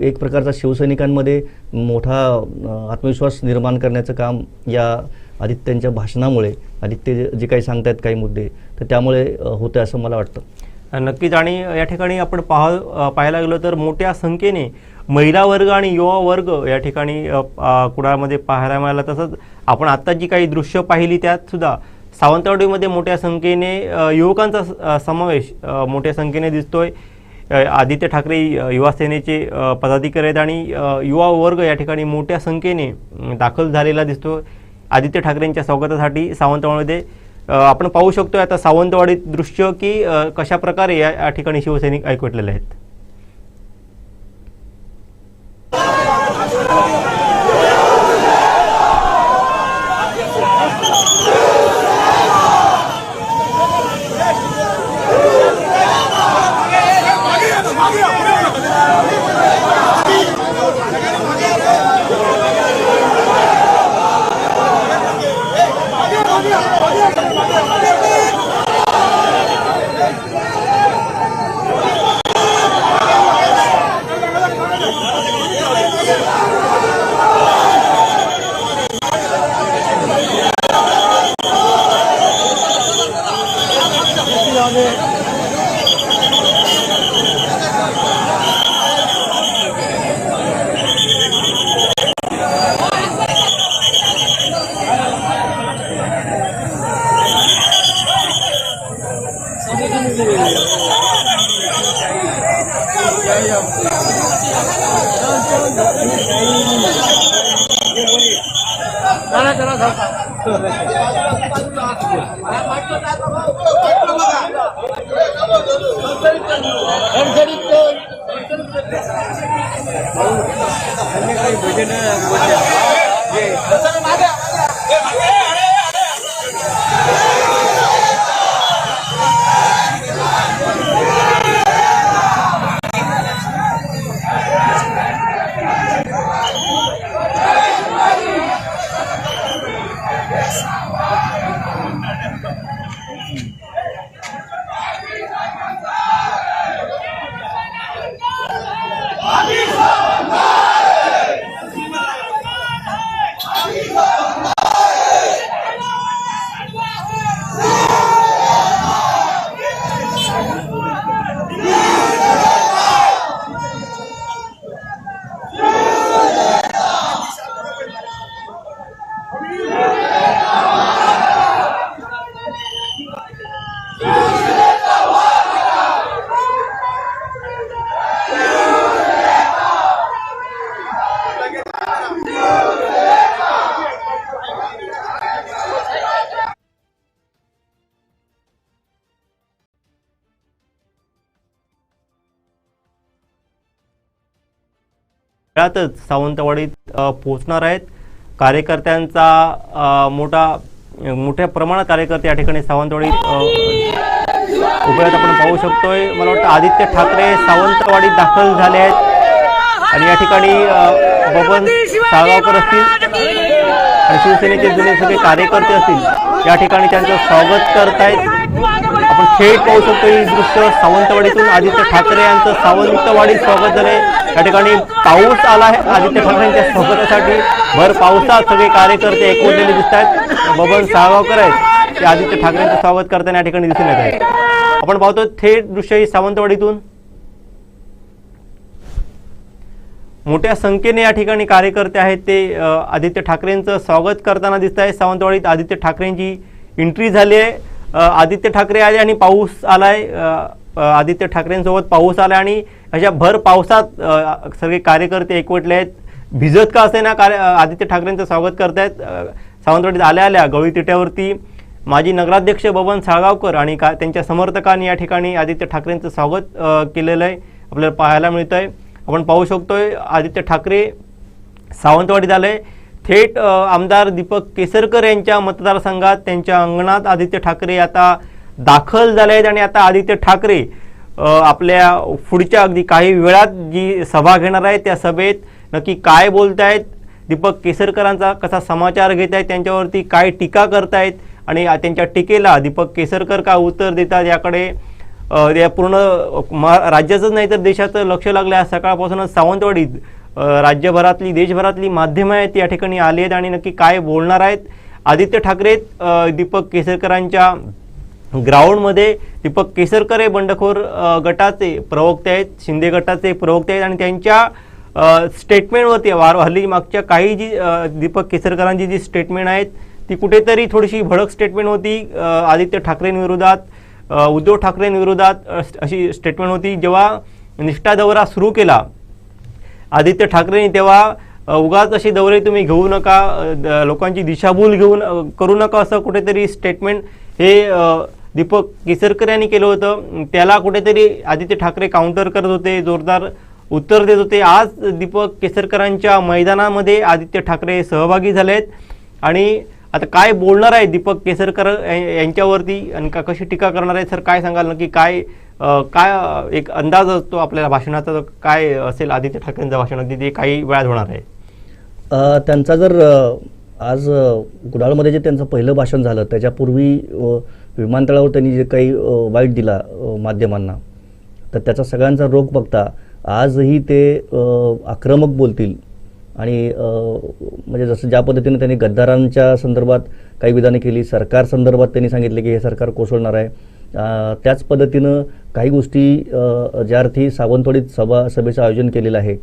एक प्रकारचा शिवसैनिकांमध्ये मोठा आत्मविश्वास निर्माण करण्याचं काम या आदित्यांच्या भाषणामुळे, आदित्य जे काही सांगतायत काही मुद्दे, तर त्यामुळे होतं असं मला वाटतं. नक्कीच. आणि या ठिकाणी आपण पाहायला गेलो तर मोठ्या संख्येने महिला वर्ग आणि युवा वर्ग या ठिकाणी कुडाळमध्ये पाहायला मिळाला. तसंच आपण आत्ता जी काही दृश्य पाहिली त्यात सुद्धा सावंतवाडीमध्ये मोठ्या संख्येने युवकांचा समावेश मोठ्या संख्येने दिसतोय. आदित्य ठाकरे युवा सेनेचे पदाधिकारी आहेत आणि युवा वर्ग या ठिकाणी मोठ्या संख्येने दाखल झालेला दिसतो आदित्य ठाकरेंच्या स्वागतासाठी सावंतवाडीमध्ये. आपण पाहू शकतोय आता सावंतवाडीत दृश्य की कशा प्रकारे या ठिकाणी शिवसैनिक ऐकवटलेले आहेत. वेळातच सावंतवाडीत पोहोचणार आहेत. कार्यकर्त्यांचा मोठ्या प्रमाणात कार्यकर्ते या ठिकाणी सावंतवाडीत उभे आपण पाहू शकतोय. मला वाटतं आदित्य ठाकरे सावंतवाडीत दाखल झाले आहेत आणि या ठिकाणी बबन साळगावकर असतील आणि शिवसेनेचे जुने सगळे कार्यकर्ते असतील या ठिकाणी त्यांचं स्वागत करतायत. आपण थेट पाहू शकतो ही दृश्य सावंतवाडीतून आदित्य ठाकरे यांचं सावंतवाडीत स्वागत झाले. या ठिकाणी पाऊस आला आहे आदित्य ठाकरेंच्या स्वागतासाठी. भर पावसात सगळे कार्यकर्ते एकवटलेले दिसत आहेत. बबन साळगावकर आहेत ते आदित्य ठाकरेंचं स्वागत करताना या ठिकाणी दिसून येत आहेत. आपण पाहतो थेट दृश्य ही सावंतवाडीतून. मोठ्या संख्येने या ठिकाणी कार्यकर्ते आहेत ते आदित्य ठाकरेंचं स्वागत करताना दिसत आहे. सावंतवाडीत आदित्य ठाकरेंची एंट्री झाली आहे. आदित्य ठाकरे आले आणि पाऊस आलाय. आदित्य ठाकरेंसोबत पाऊस आला आणि अशा भर पावसात सगळे कार्यकर्ते एकवटले आहेत. भिजत का असे ना आदित्य ठाकरेंचं स्वागत करतायत. सावंतवाडीत आल्या गवळी तिट्यावरती माजी नगराध्यक्ष बबन साळगावकर आणि त्यांच्या समर्थकांनी या ठिकाणी आदित्य ठाकरेंचं स्वागत केलेलं आहे आपल्याला पाहायला मिळत आहे. आपण पाहू शकतोय आदित्य ठाकरे सावंतवाडीत आलंय. थेट आमदार दीपक केसरकर यांच्या मतदारसंघात त्यांच्या अंगणात आदित्य ठाकरे आता दाखल झाले आहेत आणि आता आदित्य ठाकरे आपल्या पुढच्या अगदी काही वेळात जी सभा घेणार आहे त्या सभेत नक्की काय बोलतायत, दीपक केसरकरांचा कसा समाचार घेत आहेत, त्यांच्यावरती काय टीका करतायत आणि त्यांच्या टीकेला दीपक केसरकर का उत्तर देतात याकडे या पूर्ण राज्याचंच नाही तर देशाचं लक्ष लागलं आहे. सकाळपासूनच सावंतवाडीत राज्यभरातली देशभरातली माध्यमं आहेत या ठिकाणी आली आहेत आणि नक्की काय बोलणार आहेत. आदित्य ठाकरे दीपक केसरकरांच्या ग्राउंडमध्ये दीपक केसरकर हे बंडखोर गटाचे प्रवक्ते आहेत, शिंदे गटाचे प्रवक्ते आहेत आणि त्यांच्या स्टेटमेंटवरती हल्ली मागच्या काही जी दीपक केसरकरांची जी स्टेटमेंट आहेत ती कुठेतरी थोडीशी भडक स्टेटमेंट होती. आदित्य ठाकरेंविरोधात, उद्धव ठाकरेंविरोधात अशी स्टेटमेंट होती. जेव्हा निष्ठा दौरा सुरू केला आदित्य ठाकरेंनी तेव्हा उगाच असे दौरे तुम्ही घेऊ नका, लोकांची दिशाभूल करू नका असं कुठेतरी स्टेटमेंट हे दीपक केसरकर यांनी केलं होतं. त्याला कुठेतरी आदित्य ठाकरे काउंटर करत होते, जोरदार उत्तर देत होते. आज दीपक केसरकरांच्या मैदानामध्ये आदित्य ठाकरे सहभागी झालेत आणि आता काय बोलणार आहे दीपक केसरकर यांच्यावरती आणि कशी टीका करणार आहे. सर काय सांगाल नक्की काय एक अंदाज असतो आपल्याला भाषणाचा काय असेल आदित्य ठाकरेंचं भाषण अगदी ते काही वेळात होणार आहे. त्यांचा जर आज कुडाळमध्ये जे त्यांचं पहिलं भाषण झालं त्याच्यापूर्वी विमानतळावर त्यांनी जे काही वाईट दिला माध्यमांना तर त्याचा सगळ्यांचा रोख बघता आजही ते आक्रमक बोलतील आणि म्हणजे जसं ज्या पद्धतीने त्यांनी गद्दारांच्या संदर्भात काही विधाने केली, सरकार संदर्भात त्यांनी सांगितले की हे सरकार कोसळणार आहे, त्याच पद्धतीनं काही गोष्टी ज्या अर्थी सावंतवाडीत सभेचं आयोजन केलेलं आहे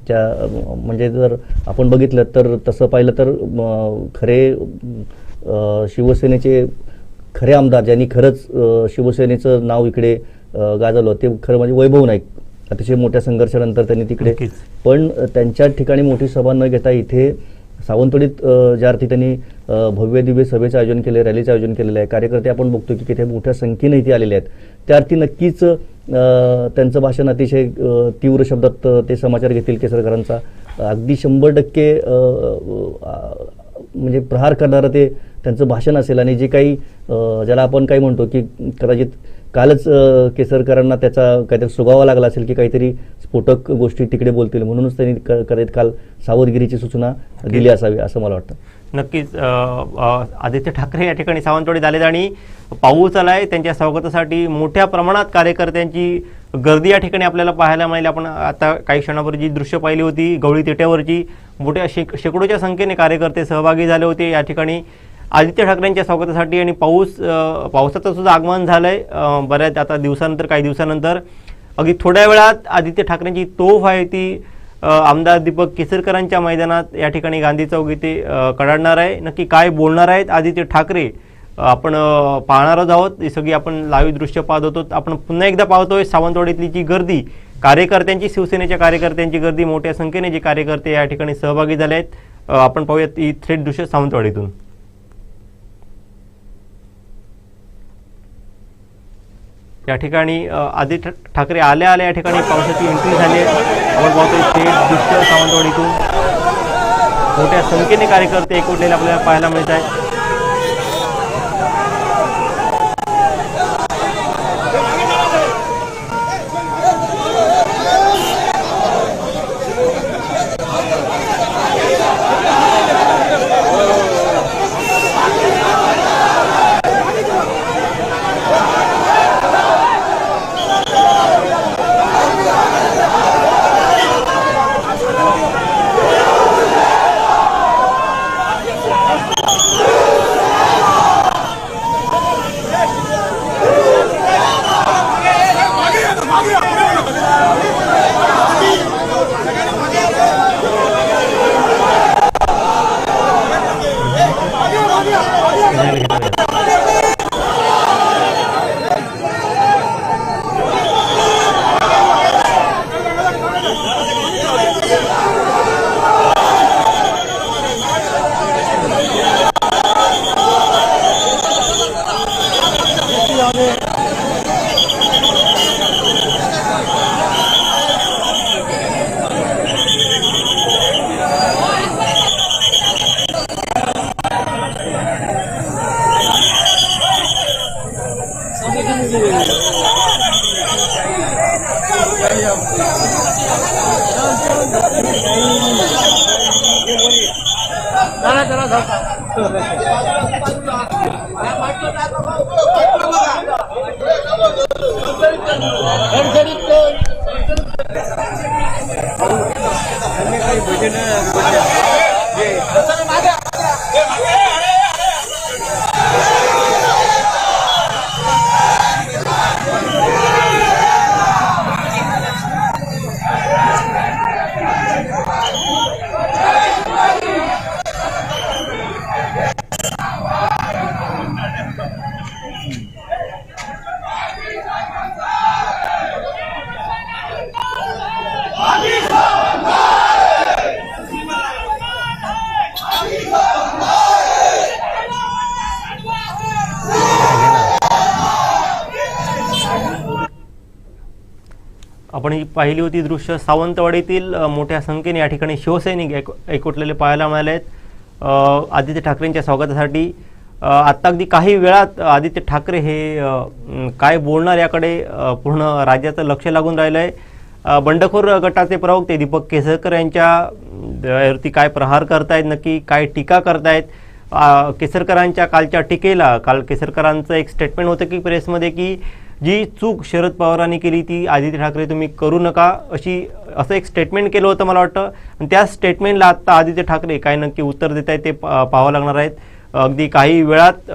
त्या म्हणजे जर आपण बघितलं तर तसं पाहिलं तर खरे शिवसेनेचे खरे आमदार ज्यांनी खरंच शिवसेनेचं नाव इकडे गाजवलं ते खरं म्हणजे वैभव नाईक. अतिशय मोठ्या संघर्षानंतर त्यांनी तिकडे पण त्यांच्या ठिकाणी मोठी सभा न घेता इथे सावंतवाडीत ज्या अर्थी त्यांनी भव्य दिव्य सभेचं आयोजन केलं, रॅलीचं आयोजन केलेलं आहे. कार्यकर्ते आपण बघतो की तिथे मोठ्या संख्येने इथे आलेले आहेत. त्या अर्थी नक्कीच त्यांचं भाषण अतिशय तीव्र शब्दात ते समाचार घेतील केसरकरांचा. अगदी 100% म्हणजे प्रहार करणारं ते त्यांचं भाषण असेल आणि जे काही ज्याला आपण काही म्हणतो की कदाचित कालच केसरकरांना त्याचा काहीतरी सुगावा लागला असेल की काहीतरी स्फोटक गोष्टी तिकडे बोलतील म्हणूनच त्यांनी कदाचित काल सावधगिरीची सूचना दिली असावी असं मला वाटतं. नक्कीच आदित्य ठाकरे या ठिकाणी सावंतवाडीत आलेत आणि पाऊस आलाय. त्यांच्या स्वागतासाठी मोठ्या प्रमाणात कार्यकर्त्यांची गर्दी या ठिकाणी आपल्याला पाहायला मिळाली. आपण आता काही क्षणापूर्वी जी दृश्य पाहिली होती गवळी तिट्यावरची मोठ्या शेकडोच्या संख्येने कार्यकर्ते सहभागी झाले होते या ठिकाणी आदित्य ठाकरेंच्या स्वागतासाठी आणि पावसाचं सुद्धा आगमन झालंय बऱ्याच आता दिवसानंतर काही दिवसानंतर. अगदी थोड्या वेळात आदित्य ठाकरेंची तोफ आहे ती आमदार दीपक केसरकरांच्या मैदानात या ठिकाणी गांधी चौक इथे कडाडणार आहे. नक्की काय बोलणार आहेत आदित्य ठाकरे आपण पाहणारच आहोत. ही सगळी आपण लाईव्ह दृश्य पाहत होतो. आपण पुन्हा एकदा पाहतोय सावंतवाडीतली जी गर्दी कार्यकर्त्यांची, शिवसेनेच्या कार्यकर्त्यांची गर्दी, मोठ्या संख्येने जे कार्यकर्ते या ठिकाणी सहभागी झाले आहेत. आपण पाहूयात ही थेट दृश्य सावंतवाडीतून. या ठिकाणी आदित्य ठाकरे आल्या या ठिकाणी पावसाची एंट्री झाली आहे. आपण पाहतोय थेट दृश्य सावंतवाडीतून मोठ्या संख्येने कार्यकर्ते एकवटलेले आपल्याला पाहायला मिळत आहेत. आपण ही पाहिली होती दृश्य सावंतवाडीतील मोठ्या संख्येने या ठिकाणी शिवसैनिक एकवटलेले पाहायला मिळाले आहेत आदित्य ठाकरेंच्या स्वागतासाठी। आत्ता अगदी काही वेळात आदित्य ठाकरे हे काय बोलणार याकडे पूर्ण राज्याचं लक्ष लागून राहिलं आहे। बंडखोर गटाचे प्रवक्ते दीपक केसरकर यांच्यावरती काय प्रहार करतायत, नक्की काय टीका करतायत। केसरकरांच्या कालच्या टीकेला काल केसरकरांचं एक स्टेटमेंट होतं की प्रेसमध्ये की जी चूक शरद पवारांनी केली ती आदित्य ठाकरे तुम्ही करू नका असं एक स्टेटमेंट केलं होतं मला वाटतं। आणि त्या स्टेटमेंटला आत्ता आदित्य ठाकरे काय नक्की उत्तर देत आहेत ते पाहावं लागणार आहेत। अगदी काही वेळात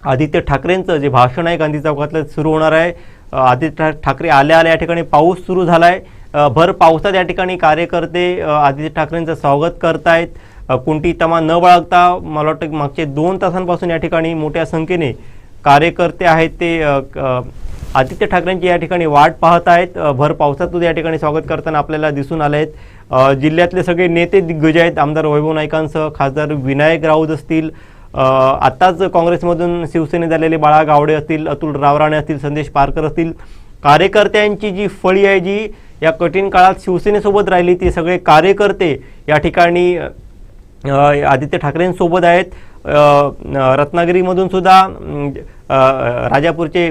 आदित्य ठाकरेंचं जे भाषण आहे गांधी चौकातलं सुरू होणार आहे। आदित्य ठाकरे आल्या या ठिकाणी पाऊस सुरू झाला आहे। भर पावसात या ठिकाणी कार्यकर्ते आदित्य ठाकरेंचं स्वागत करतायत। कोणती तमा न बाळगता मला वाटतं मागचे 2 तासांपासून या ठिकाणी मोठ्या संख्येने कार्यकर्ते आहेत ते आदित्य ठाकरेंची या ठिकाणी वाट पाहत आहेत। भर पावसातून या ठिकाणी स्वागत करताना आपल्याला दिसून आले आहेत। जिल्ह्यातले सगळे नेते दिग्गज आहेत, आमदार वैभव नाईकांसह खासदार विनायक राऊत असतील, आत्ताच काँग्रेसमधून शिवसेनेत आलेले बाळा गावडे असतील, अतुल रावराणे असतील, संदेश पारकर असतील। कार्यकर्त्यांची जी फळी आहे जी या कठीण काळात शिवसेनेसोबत राहिली ती सगळे कार्यकर्ते या ठिकाणी आदित्य ठाकरेंसोबत आहेत। रत्नागिरीमधून सुद्धा राजापूरचे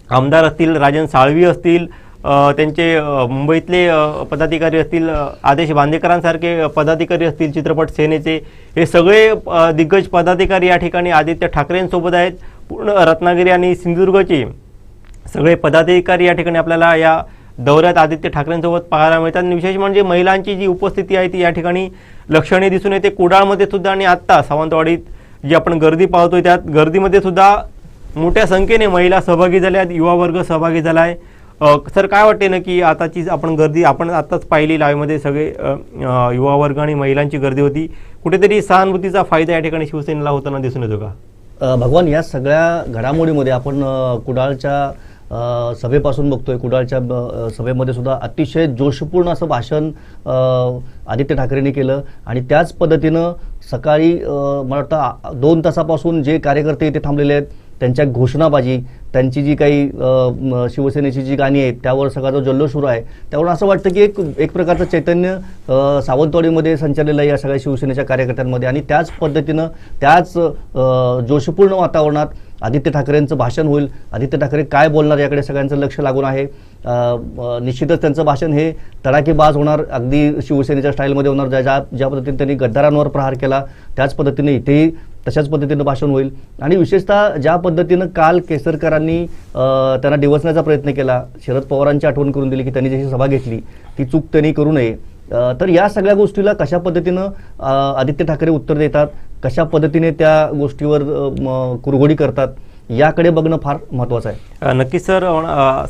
आमदार असतील, राजन साळवी असतील, त्यांचे मुंबईतले पदाधिकारी असतील, आदेश बांदेकरांसारखे पदाधिकारी असतील चित्रपट सेनेचे, हे सगळे दिग्गज पदाधिकारी या ठिकाणी आदित्य ठाकरेंसोबत आहेत। पूर्ण रत्नागिरी आणि सिंधुदुर्गचे सगळे पदाधिकारी या ठिकाणी आपल्याला या दौऱ्यात आदित्य ठाकरेंसोबत पाहायला मिळतात। विशेष म्हणजे महिलांची जी उपस्थिती आहे ती या ठिकाणी लक्षणीय दिसून येते कुडाळमध्ये सुद्धा आणि आत्ता सावंतवाडीत जी आपण गर्दी पाहतोय त्यात गर्दीमध्ये सुद्धा मोठ्या संख्येने महिला सहभागी झाल्या आहेत, युवा वर्ग सहभागी झाला आहे। सर काय वाटते ना की आताची आपण गर्दी आपण आत्ताच पाहिली लाईव्हमध्ये सगळे युवा वर्ग आणि महिलांची गर्दी होती, कुठेतरी सहानुभूतीचा फायदा या ठिकाणी शिवसेनेला होताना दिसून येतो का? भगवान, या सगळ्या घडामोडीमध्ये आपण कुडाळच्या सभेपासून बघतोय। कुडाळच्या सभेमध्ये सुद्धा अतिशय जोशपूर्ण असं भाषण आदित्य ठाकरेंनी केलं आणि त्याच पद्धतीनं सकाळी मला वाटतं 2 तासापासून जे कार्यकर्ते इथे थांबलेले आहेत त्यांच्या घोषणाबाजी, त्यांची जी काही शिवसेनेची जी गाणी आहेत त्यावर सगळा जो जल्लोष सुरू आहे त्यावर असं वाटतं की एक प्रकारचं चैतन्य सावंतवाडीमध्ये संचारलेलं आहे या सगळ्या शिवसेनेच्या कार्यकर्त्यांमध्ये। आणि त्याच पद्धतीनं त्याच जोशपूर्ण वातावरणात आदित्य ठाकरेंचं भाषण होईल। आदित्य ठाकरे काय बोलणार याकडे सगळ्यांचं लक्ष लागून आहे। निश्चितच त्यांचं भाषण हे तडाखेबाज होणार, अगदी शिवसेनेच्या स्टाईलमध्ये होणार। ज्या पद्धतीने त्यांनी गद्दारांवर प्रहार केला त्याच पद्धतीने इथेही तशाच पद्धतीनं भाषण होईल। आणि विशेषतः ज्या पद्धतीनं काल केसरकरांनी त्यांना डिवचण्याचा प्रयत्न केला, शरद पवारांची आठवण करून दिली की त्यांनी जशी सभा घेतली ती चूक त्यांनी करू नये, तर या सगळ्या गोष्टीला कशा पद्धतीनं आदित्य ठाकरे उत्तर देतात, कशा पद्धतीने त्या गोष्टीवर कुरघोडी करतात याकडे बघणं फार महत्त्वाचं आहे। नक्की सर,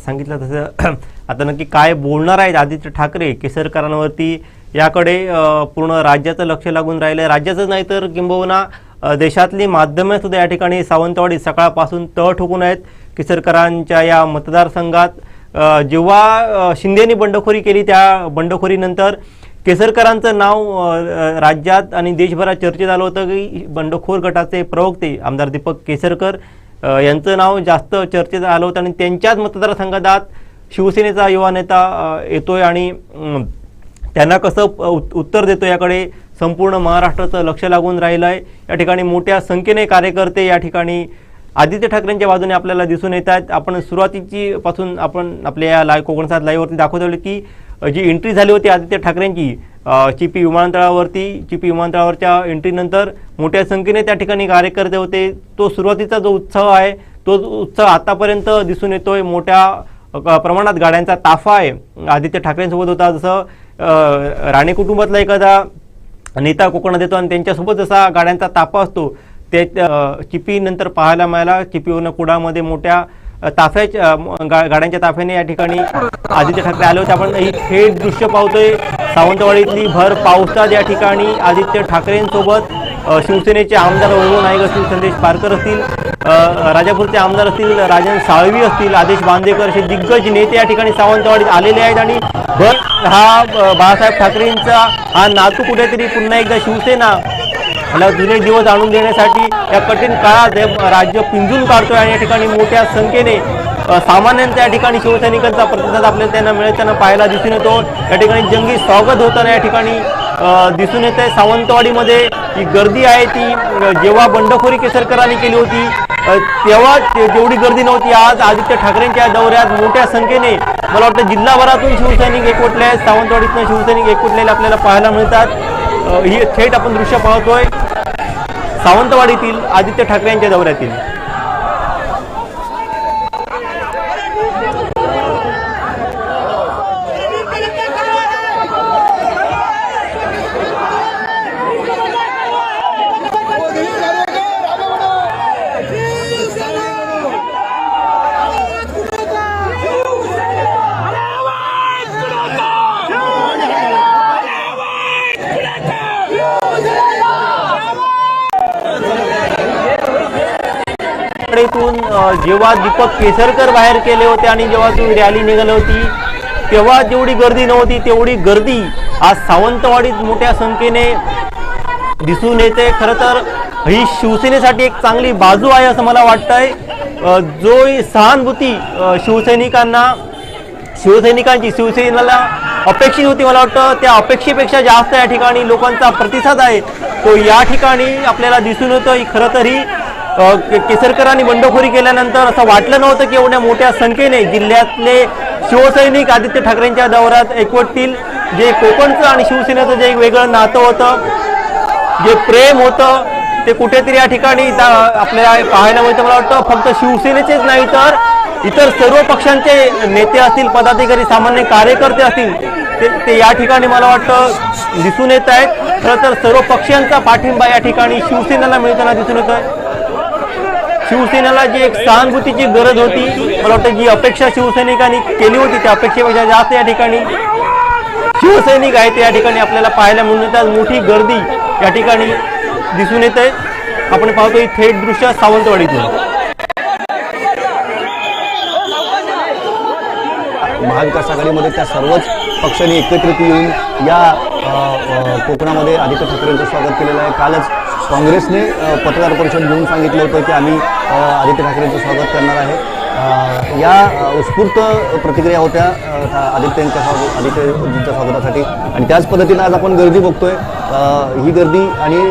सांगितलं तसं आता नक्की काय बोलणार आहेत आदित्य ठाकरे केसरकरांवरती याकडे पूर्ण राज्याचं लक्ष लागून राहिलं आहे। राज्याचं नाही तर किंबहुना देशातली माध्यमे सुद्धा या ठिकाणी सावंतवाडी सकाळपासून तळ ठोकून आहेत। केसरकरांच्या या मतदारसंघात जेव्हा शिंदेनी बंडखोरी केली त्या बंडखोरीनंतर केसरकरांचं नाव राज्यात आणि देशभरात चर्चेत आलं होतं की बंडखोर गटाचे प्रवक्ते आमदार दीपक केसरकर यांचं नाव जास्त चर्चेत आलं होतं आणि त्यांच्याच मतदारसंघात शिवसेनेचा युवा नेता येतोय आणि त्यांना कसं उत्तर देतो याकडे संपूर्ण महाराष्ट्राचं लक्ष लागून राहिलं आहे। या ठिकाणी मोठ्या संख्येने कार्यकर्ते या ठिकाणी आदित्य ठाकरेंच्या बाजूने आपल्याला दिसून येत आहेत. आपण सुरुवातीची पासून आपण आपल्या या कोकणसात लाईव्हवरती दाखवली की जी एंट्री झाली होती आदित्य ठाकरेंची चिपी विमानतळावरच्या एंट्रीनंतर मोठ्या संख्येने त्या ठिकाणी कार्यकर्ते होते. तो सुरुवातीचा जो उत्साह आहे तो उत्साह आतापर्यंत दिसून येतोय. मोठ्या प्रमाणात गाड्यांचा ताफा आहे आदित्य ठाकरेंसोबत होता. जसं राणे कुटुंबातला एखादा नेता कोकणात येतो आणि त्यांच्यासोबत जसा गाड्यांचा ताफा असतो ते चिपी नंतर पाहायला मिळाला. चिपीवरून कुडामध्ये मोठ्या ताफ्याच्या गाड्यांच्या ताफ्याने या ठिकाणी आदित्य ठाकरे आले होते. आपण ही थेट दृश्य पाहतोय सावंतवाडीतली भर पावसात या ठिकाणी आदित्य ठाकरेंसोबत शिवसेनेचे आमदार वैभव नाईक असतील, संदेश पारकर असतील, राजापूरचे आमदार असतील, राजन साळवी असतील, आदेश बांदेकर असे दिग्गज नेते या ठिकाणी सावंतवाडीत आलेले आहेत. आणि भर हा बाळासाहेब ठाकरेंचा हा नातू कुठेतरी पुन्हा एकदा शिवसेना मला जुने दिवस आणून देण्यासाठी या कठीण काळात राज्य पिंजून काढतोय. आणि या ठिकाणी मोठ्या संख्येने सामान्यांच्या या ठिकाणी शिवसैनिकांचा प्रतिसाद आपल्याला त्यांना मिळताना पाहायला दिसून येतो. या ठिकाणी जंगी स्वागत होताना या ठिकाणी दिसून येत आहे. सावंतवाडीमध्ये ही गर्दी आहे ती जेव्हा बंडखोरी केसरकरांनी केली होती तेव्हा जेवढी गर्दी नव्हती. आज आदित्य ठाकरेंच्या दौऱ्यात मोठ्या संख्येने मला वाटतं जिल्हाभरातून शिवसैनिक एकवटले आहेत. सावंतवाडीतून शिवसैनिक एकवटलेले आपल्याला पाहायला मिळतात. ही थेट आपण दृश्य पाहतोय सावंतवाडीतील आदित्य ठाकरे यांच्या दौऱ्यातील. जेव्हा दीपक केसरकर बाहेर केले होते आणि जेव्हा ती रॅली निघाली होती तेव्हा जेवढी गर्दी नव्हती तेवढी गर्दी आज सावंतवाडीत मोठ्या संख्येने दिसून येते. खरं तर ही शिवसेनेसाठी एक चांगली बाजू आहे असं मला वाटतंय. जो सहानुभूती शिवसैनिकांची शिवसेनेला अपेक्षित होती मला वाटतं त्या अपेक्षेपेक्षा जास्त या ठिकाणी लोकांचा प्रतिसाद आहे तो या ठिकाणी आपल्याला दिसून येतो. खरं तर ही केसरकरांनी बंडखोरी केल्यानंतर असं वाटलं नव्हतं की एवढ्या मोठ्या संख्येने जिल्ह्यातले शिवसैनिक आदित्य ठाकरेंच्या दौऱ्यात एकवटतील. जे कोकणचं आणि शिवसेनेचं जे एक वेगळं नातं होतं, जे प्रेम होतं ते कुठेतरी या ठिकाणी आपल्याला पाहायला मिळतं. मला वाटतं फक्त शिवसेनेचेच नाही तर इतर सर्व पक्षांचे नेते असतील, पदाधिकारी, सामान्य कार्यकर्ते असतील ते या ठिकाणी मला वाटतं दिसून येत आहेत. खरं तर सर्व पक्षांचा पाठिंबा या ठिकाणी शिवसेनेला मिळताना दिसून येत आहे. शिवसेनेला जी एक सहानुभूतीची गरज होती मला वाटतं जी अपेक्षा शिवसैनिकांनी केली होती त्या अपेक्षेपेक्षा जास्त या ठिकाणी शिवसैनिक आहेत ते या ठिकाणी आपल्याला पाहायला मिळून येतात. मोठी गर्दी या ठिकाणी दिसून येत आहे. आपण पाहतो ही थेट दृश्य सावंतवाडीतून. महाविकास आघाडीमध्ये त्या सर्वच पक्षांनी एकत्रित येऊन या कोकणामध्ये आदित्य ठाकरेंचं स्वागत केलेलं आहे. कालच काँग्रेसने पत्रकार परिषद घेऊन सांगितलं होतं की आम्ही आदित्य ठाकरेंचं स्वागत करणार आहे. या उत्स्फूर्त प्रतिक्रिया होत्या आदित्यजींच्या स्वागतासाठी आणि त्याच पद्धतीनं आज आपण गर्दी बघतोय. ही गर्दी आणि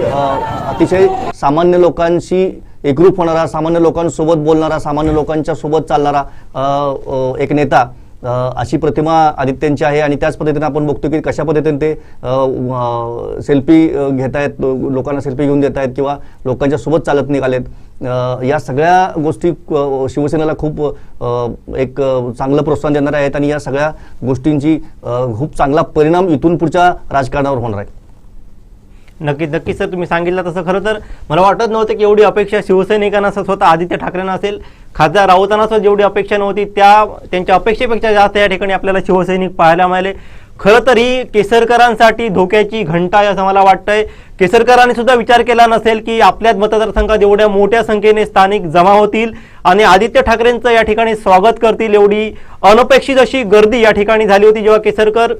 अतिशय सामान्य लोकांशी एकरूप होणारा, सामान्य लोकांसोबत बोलणारा, सामान्य लोकांच्या सोबत चालणारा एक नेता अशी प्रतिमा आदित्यांची आहे. आणि त्याच पद्धतीने आपण बघतो की कशा पद्धतीने ते सेल्फी घेत आहेत, लोकांना सेल्फी घेऊन देत आहेत किंवा लोकांच्या सोबत चालत निघालेत. या सगळ्या गोष्टी शिवसेनेला खूप एक चांगलं प्रोत्साहन देणार आहेत आणि या सगळ्या गोष्टींची खूप चांगला परिणाम इथून पुढच्या राजकारणावर होणार आहे. नक्कीच सर, तुम्ही सांगितलं तसं खरं तर मला वाटत नव्हतं की एवढी अपेक्षा शिवसैनिकांना स्वतः आदित्य ठाकरेंना असेल, खासदार राऊतांना जेवढी अपेक्षा नव्हती त्यांच्या अपेक्षेपेक्षा जास्त या ठिकाणी आपल्याला शिवसैनिक पाहायला मिळाले. खरं तर ही केसरकरांसाठी धोक्याची घंटा आहे असं मला वाटतंय. केसरकरांनी सुद्धा विचार केला नसेल की आपल्याच मतदारसंघात एवढ्या मोठ्या संख्येने स्थानिक जमा होतील आणि आदित्य ठाकरेंचं या ठिकाणी स्वागत करतील. एवढी अनपेक्षित अशी गर्दी या ठिकाणी झाली होती जेव्हा केसरकर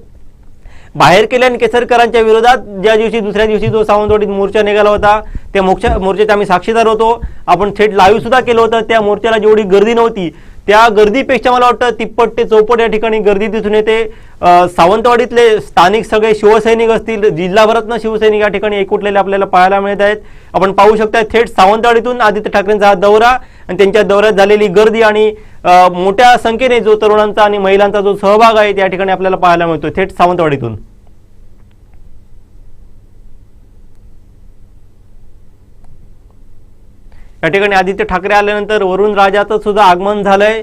बाहेर केल्या आणि केसरकरांच्या विरोधात दुसऱ्या दिवशी जो सावंतवाडीत मोर्चा निघाला होता त्या मोर्चाचे आम्ही साक्षीदार होतो. आपण थेट लाईव्ह सुद्धा केलं होतं. त्या मोर्चाला जेवढी गर्दी नव्हती त्या गर्दीपेक्षा मला वाटतं तिप्पट ते चौपट या ठिकाणी गर्दी दिसून येते. सावंतवाडीतले स्थानिक सगळे शिवसैनिक असतील, जिल्हाभरातनं शिवसैनिक या ठिकाणी एकवटलेले आपल्याला पाहायला मिळत आहेत. आपण पाहू शकता थेट सावंतवाडीतून आदित्य ठाकरेंचा हा दौरा आणि त्यांच्या दौऱ्यात झालेली गर्दी आणि मोठ्या संख्येने जो तरुणांचा आणि महिलांचा जो सहभाग आहे त्या ठिकाणी आपल्याला पाहायला मिळतो थेट सावंतवाडीतून. या ठिकाणी आदित्य ठाकरे आल्यानंतर वरुण राजाचं सुद्धा आगमन झालंय.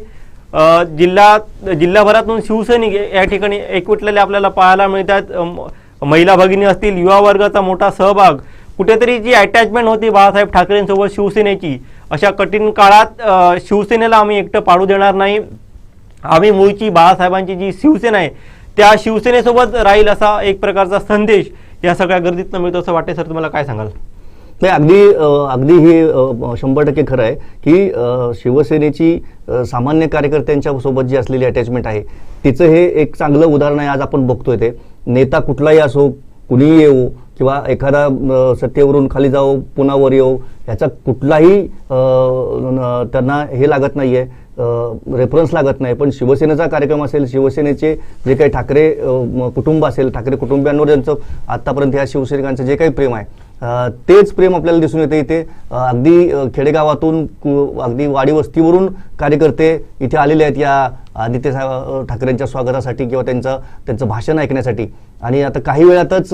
जिल्हाभरातून शिवसैनिक या ठिकाणी एकवटलेले आपल्याला पाहायला मिळतात. महिला भगिनी असतील, युवा वर्गाचा मोठा सहभाग, कुठेतरी जी अटॅचमेंट होती बाळासाहेब ठाकरेंसोबत शिवसेनेची, अशा कठीण काळात शिवसेनेला आम्ही एकटं पाडू देणार नाही, आम्ही मूळची बाळासाहेबांची जी शिवसेना आहे त्या शिवसेनेसोबत राहील असा एक प्रकारचा संदेश या सगळ्या गर्दीतनं मिळतो असं वाटते. सर, तुम्हाला काय सांगाल? नाही, अगदी हे 100% खरं आहे की शिवसेनेची सामान्य कार्यकर्त्यांच्या सोबत जी असलेली अटॅचमेंट आहे तिचं हे एक चांगलं उदाहरण आहे. आज आपण बघतोय ते नेता कुठलाही असो, कुणीही येऊ किंवा एखादा सत्तेवरून खाली जाओ पुन्हा वर येऊ, याचा कुठलाही त्यांना हे लागत नाहीये, रेफरन्स लागत नाही. पण शिवसेनेचा कार्यक्रम असेल, शिवसेनेचे जे काही ठाकरे कुटुंब असेल, ठाकरे कुटुंबियांवर ज्यांचं आतापर्यंत या शिवसैनिकांचं जे काही प्रेम आहे तेच प्रेम आपल्याला दिसून येते. इथे अगदी खेडेगावातून अगदी वाडी वस्तीवरून कार्यकर्ते इथे आलेले आहेत या आदित्य ठाकरेंच्या स्वागतासाठी किंवा त्यांचं भाषण ऐकण्यासाठी. आणि आता काही वेळातच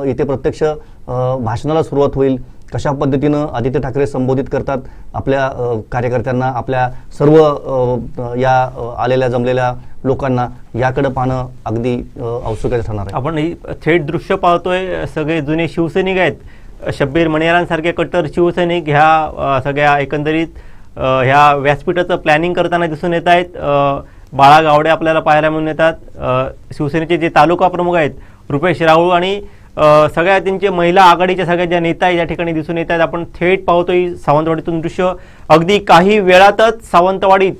इथे प्रत्यक्ष भाषणाला सुरुवात होईल. कशा पद्धतीनं आदित्य ठाकरे संबोधित करतात आपल्या कार्यकर्त्यांना, आपल्या सर्व या आलेल्या जमलेल्या लोकांना, याकडे पाहणं अगदी औत्सुक्याचं ठरणार आहे. आपण ही थेट दृश्य पाहतोय. सगळे जुने शिवसैनिक आहेत, शब्बीर मणियारांसारखे कट्टर शिवसैनिक ह्या सगळ्या एकंदरीत ह्या व्यासपीठाचं प्लॅनिंग करताना दिसून येत आहेत. बाळा गावडे आपल्याला पाहायला मिळून येतात. शिवसेनेचे जे तालुका प्रमुख आहेत रुपेश राऊळ आणि सगळ्या त्यांचे महिला आघाडीच्या सगळ्या ज्या नेता आहेत या ठिकाणी दिसून येत आहेत. आपण थेट पाहतोय सावंतवाडीतून दृश्य. अगदी काही वेळातच सावंतवाडीत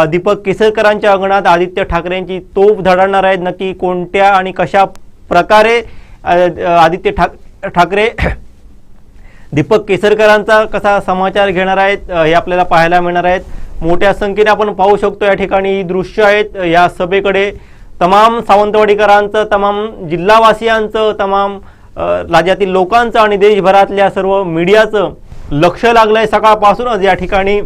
दीपक केसरकरांच्या अंगणात आदित्य ठाकरेंची तोफ धडणार आहेत. नक्की कोणत्या आणि कशा प्रकारे आदित्य ठाकरे दीपक केसरकरांचा कसा समाचार घेणार आहेत हे आपल्याला पाहायला मिळणार आहेत. मोठ्या संख्येने आपण पाहू शकतो या ठिकाणी दृश्य आहेत. या सभेकडे तमाम सावंतवाडीकरांचं, तमाम जिल्हावासियांचं, तमाम राज्यातील लोकांचं आणि देशभरातल्या सर्व मीडियाचं लक्ष लागलंय. सकाळपासूनच या ठिकाणी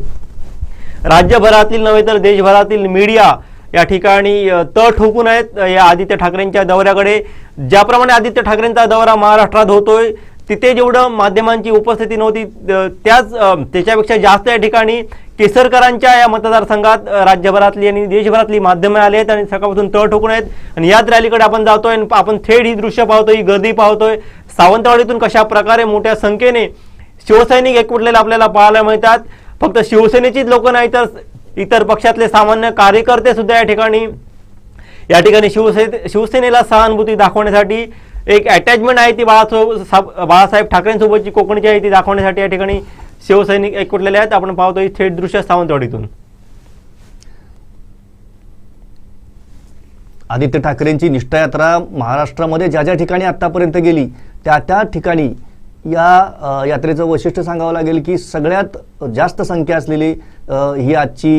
राज्यभरातील नव्हे तर देशभरातील मीडिया या ठिकाणी तळ ठोकून आहेत या आदित्य ठाकरेंच्या दौऱ्याकडे. ज्याप्रमाणे आदित्य ठाकरेंचा दौरा महाराष्ट्रात होतोय तिथे जेवढं माध्यमांची उपस्थिती नव्हती त्याच्यापेक्षा जास्त या ठिकाणी केसरकरांच्या या मतदारसंघात राज्यभरातली आणि देशभरातली माध्यमे आली आहेत आणि सकाळपासून तळ ठोकून आहेत. आणि याच रॅलीकडे आपण जातोय आणि आपण थेट ही दृश्य पाहतोय, ही गर्दी पाहतोय. सावंतवाडीतून कशा प्रकारे मोठ्या संख्येने शिवसैनिक एकवटलेले आपल्याला पाहायला मिळतात. फक्त शिवसेनेचीच लोक नाही तर इतर पक्षातले सामान्य कार्यकर्ते सुद्धा या ठिकाणी शिवसेनेला सहानुभूती दाखवण्यासाठी एक अटॅचमेंट आहे ती बाळासाहेब ठाकरेंसोबतची कोकणची आहे ती दाखवण्यासाठी या ठिकाणी शिवसैनिक एकवटलेले आहेत. आपण पाहतोय थेट दृश्य सावंतवाडीतून. आदित्य ठाकरेंची निष्ठा यात्रा महाराष्ट्रामध्ये ज्या ज्या ठिकाणी आतापर्यंत गेली त्या ठिकाणी या यात्रेचं वैशिष्ट्य सांगावं लागेल की सगळ्यात जास्त संख्या असलेली ही आजची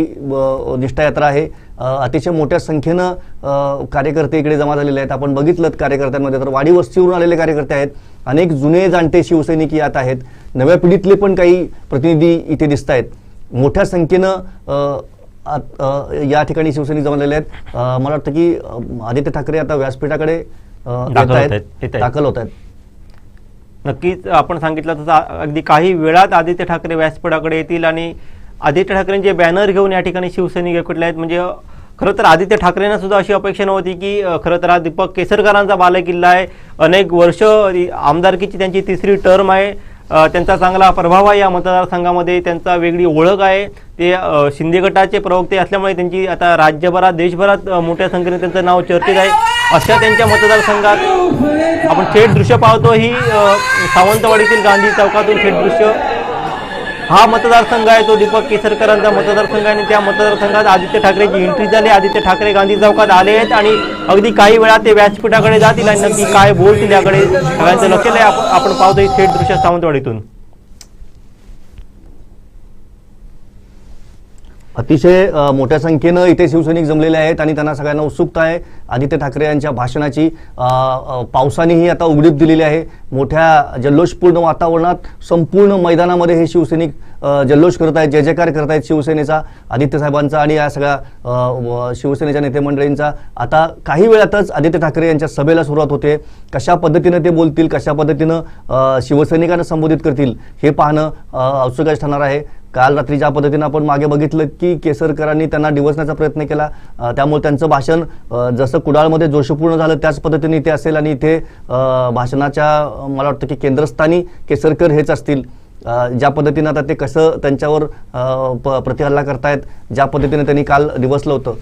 निष्ठा यात्रा आहे. अतिशय मोठ्या संख्येनं कार्यकर्ते इकडे जमा झालेले आहेत. आपण बघितलं कार्यकर्त्यांमध्ये तर वाडी वस्तीवरून आलेले कार्यकर्ते आहेत, अनेक जुने जाणते शिवसैनिक यात आहेत, नव्या पिढीतले पण काही प्रतिनिधी इथे दिसत आहेत. मोठ्या संख्येनं या ठिकाणी शिवसैनिक जमलेले आहेत. मला वाटतं की आदित्य ठाकरे आता व्यासपीठाकडे दाखल होत आहेत. नक्कीच आपण सांगितलं तसं अगदी काही वेळात आदित्य ठाकरे व्यासपीठाकडे येतील आणि आदित्य ठाकरेंचे बॅनर घेऊन या ठिकाणी शिवसैनिक एकवटले आहेत. म्हणजे खरं तर आदित्य ठाकरेंना सुद्धा अशी अपेक्षा नव्हती की खरं तर हा दीपक केसरकरांचा बालेकिल्ला आहे. अनेक वर्ष आमदारकीची त्यांची तिसरी टर्म आहे. त्यांचा चांगला प्रभाव आहे या मतदारसंघामध्ये, त्यांचा वेगळी ओळख आहे. ते शिंदे गटाचे प्रवक्ते असल्यामुळे त्यांची आता राज्यभरात देशभरात मोठ्या संख्येने त्यांचं नाव चर्चेत आहे. अशा त्यांच्या मतदारसंघात आपण थेट दृश्य पाहतो. ही सावंतवाडीतील गांधी चौकातून थेट दृश्य. हा मतदारसंघ आहे तो दीपक केसरकरांचा मतदारसंघ आणि त्या मतदारसंघात आदित्य ठाकरेची एंट्री झाली. आदित्य ठाकरे गांधी चौकात आले आहेत आणि अगदी काही वेळात ते व्यासपीठाकडे जातील आणि नक्की काय बोलतील याकडे सगळ्यांचं लक्ष आहे. आपण पाहतोय थेट दृश्य सावंतवाडीतून. अतिशय मोठ्या संख्येनं इथे शिवसैनिक जमलेले आहेत आणि त्यांना सगळ्यांना उत्सुकता आहे आदित्य ठाकरे यांच्या भाषणाची. पावसानेही आता उघडीप दिलेली आहे. मोठ्या जल्लोषपूर्ण वातावरणात संपूर्ण मैदानामध्ये हे शिवसैनिक जल्लोष करत आहेत, जय जयकार करत आहेत शिवसेनेचा, आदित्य साहेबांचा आणि या सगळ्या शिवसेनेच्या नेते मंडळींचा. आता काही वेळातच आदित्य ठाकरे यांच्या सभेला सुरुवात होते. कशा पद्धतीनं ते बोलतील, कशा पद्धतीनं शिवसैनिकांना संबोधित करतील हे पाहणं औत्सुक्याचं ठरणार आहे. काल रात्री ज्या पद्धतीनं आपण मागे बघितलं की केसरकरांनी त्यांना डिवचण्याचा प्रयत्न केला, त्यामुळे त्यांचं भाषण जसं कुडाळमध्ये जोशपूर्ण झालं त्याच पद्धतीने इथे असेल आणि इथे भाषणाच्या मला वाटतं की केंद्रस्थानी केसरकर हेच असतील. ज्या पद्धतीनं आता ते कसं त्यांच्यावर प्रतिहल्ला करतायत, ज्या पद्धतीने त्यांनी काल दिवसलं होतं.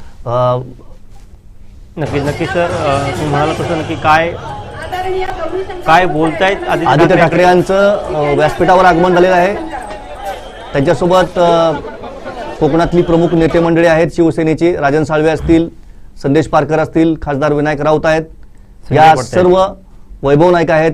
नक्कीच सर, तुम्ही म्हणाला तसं नक्की काय बोलतायत आदित्य ठाकरे यांचं व्यासपीठावर आगमन झालेलं आहे. त्यांच्यासोबत कोकणातली प्रमुख नेते मंडळी आहेत शिवसेनेची. राजन साळवे असतील, संदेश पारकर असतील, खासदार विनायक राऊत आहेत, या सर्व वैभव नाईक आहेत.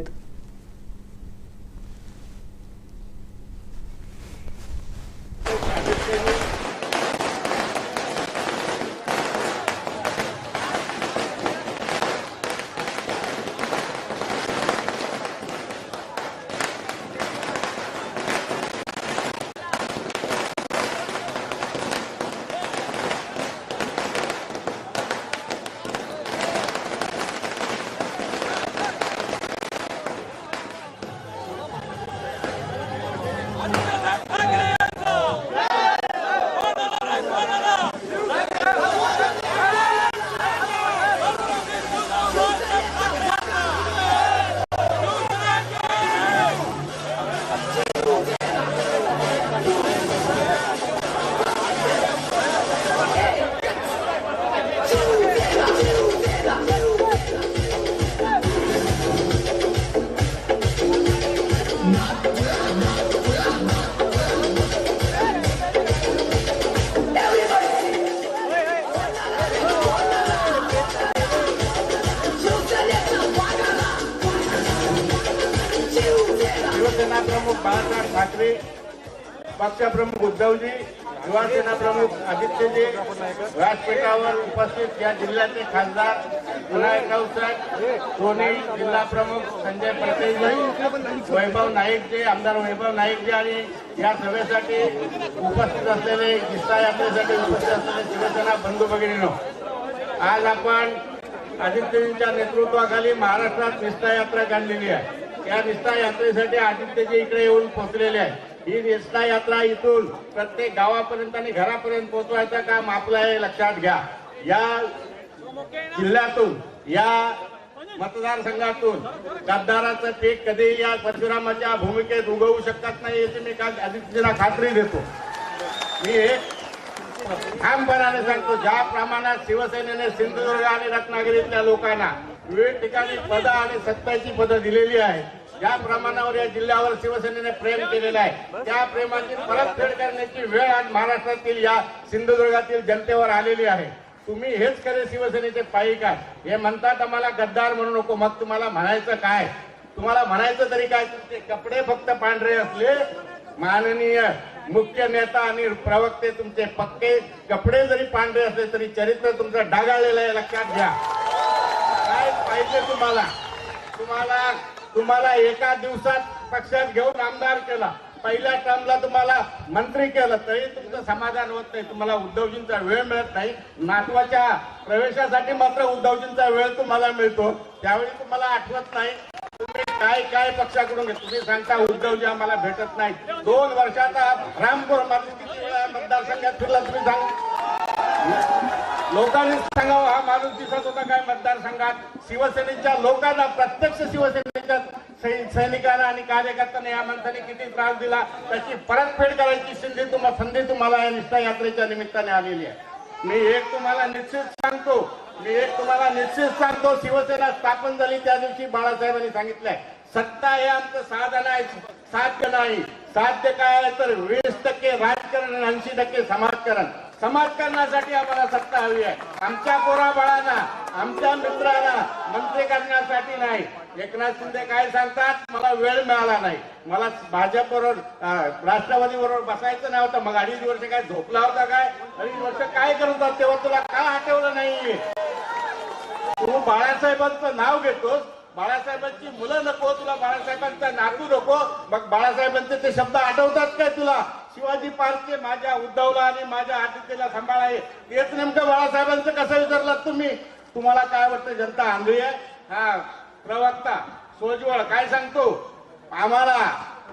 शिवसेना प्रमुख बाळासाहेब ठाकरे, पक्षप्रमुख उद्धवजी, युवासेना प्रमुख आदित्यजी, व्यासपीठावर उपस्थित या जिल्ह्याचे खासदार विनायक राऊत साहेब, सोनी जिल्हा प्रमुख संजय पटेलजी, वैभव नाईकजी, आमदार वैभव नाईकजी आणि या सभेसाठी उपस्थित असलेले निष्ठा यात्रेसाठी उपस्थित असलेले शिवसेना बंधू भगिनींनो, आज आपण आदित्यजींच्या नेतृत्वाखाली महाराष्ट्रात निष्ठा यात्रा काढलेली आहे. या निष्ठा यात्रेसाठी आदित्यजी इकडे येऊन पोहोचलेले आहे. ही निष्ठा यात्रा इथून प्रत्येक गावापर्यंत आणि घरापर्यंत पोहोचवायचं काम आपलं आहे, लक्षात घ्या. या जिल्ह्यातून, या मतदारसंघातून गद्दाराचं पीक कधी या परशुरामाच्या भूमिकेत उगवू शकत नाही याची मी काल आदित्यजींना खात्री देतो. मी एक ठामपणाने सांगतो, ज्या प्रमाणात शिवसेनेने सिंधुदुर्ग आणि रत्नागिरीतल्या लोकांना विविध ठिकाणी पदं आणि सत्ताची पदं दिलेली आहे, ज्या प्रमाणावर या जिल्ह्यावर शिवसेनेने प्रेम केलेलं आहे, त्या प्रेमाची परतफेड करण्याची वेळ आज महाराष्ट्रातील या सिंधुदुर्गातील जनतेवर आलेली आहे. तुम्ही हेच खरे शिवसेनेचे पाईक आहात. हे म्हणतात आम्हाला गद्दार म्हणू नको, मग तुम्हाला म्हणायचं काय? तुम्हाला म्हणायचं तरी काय? तुमचे कपडे फक्त पांढरे असले, माननीय मुख्य नेता आणि प्रवक्ते तुमचे पक्के कपडे जरी पांढरे असले तरी चरित्र तुमचं डागाळलेलं आहे, लक्षात घ्या. काय पाहिजे तुम्हाला? तुम्हाला एका दिवसात पक्षात घेऊन आमदार केला, पहिल्या टर्मला तुम्हाला मंत्री केलं, तरी तुमचं समाधान होत नाही. तुम्हाला उद्धवजींचा वेळ मिळत नाही. नातवाच्या प्रवेशासाठी मात्र उद्धवजींचा वेळ तुम्हाला मिळतो, त्यावेळी तुम्हाला आठवत नाही. तुम्ही काय पक्षाकडून घेत? तुम्ही सांगता उद्धवजी आम्हाला भेटत नाही. 2 वर्षाचा रामपूर किती वेळा मतदारसंघात फिरला तुम्ही सांगा. लोकांनी सांगावं, हा माणूस दिसत होता काय मतदारसंघात? शिवसेनेच्या लोकांना, प्रत्यक्ष शिवसेनेच्या सैनिकांना आणि कार्यकर्त्यांना या माणसाने किती त्रास दिला, त्याची परतफेड करायची संधी तुम्हाला या निष्ठा यात्रेच्या निमित्ताने आलेली आहे. मी एक तुम्हाला निश्चित सांगतो, शिवसेना स्थापन झाली त्या दिवशी बाळासाहेबांनी सांगितलंय, सत्ता हे आमचं साधन आहे, साध्य नाही. साध्य काय आहे तर 20% राजकारण आणि 80% समाजकारण. समाजकारणासाठी आम्हाला सत्ता हवी आहे. आमच्या पोराबाळांना, आमच्या मित्रांना मंत्री करण्यासाठी नाही. एकनाथ शिंदे काय सांगतात, मला वेळ मिळाला नाही, मला भाजपबरोबर राष्ट्रवादी बरोबर बसायचं नाही होतं, मग 2.5 वर्ष काय झोपला होता काय? 2.5 वर्ष काय करत होता तेव्हा तुला का आठवलं नाही? तू बाळासाहेबांचं नाव घेतोस, बाळासाहेबांची मुलं नको तुला, बाळासाहेबांचा नातू नको, मग बाळासाहेबांचे ते शब्द आठवतात काय तुला? शिवाजी पार्कचे माझ्या उद्धवला आणि माझ्या आदित्यला सांभाळाय, तेच नेमकं बाळासाहेबांचं कसं विसरलात तुम्ही? तुम्हाला काय वाटतं जनता आंधळी आहे? हा प्रवक्ता सोजवळ काय सांगतो, आम्हाला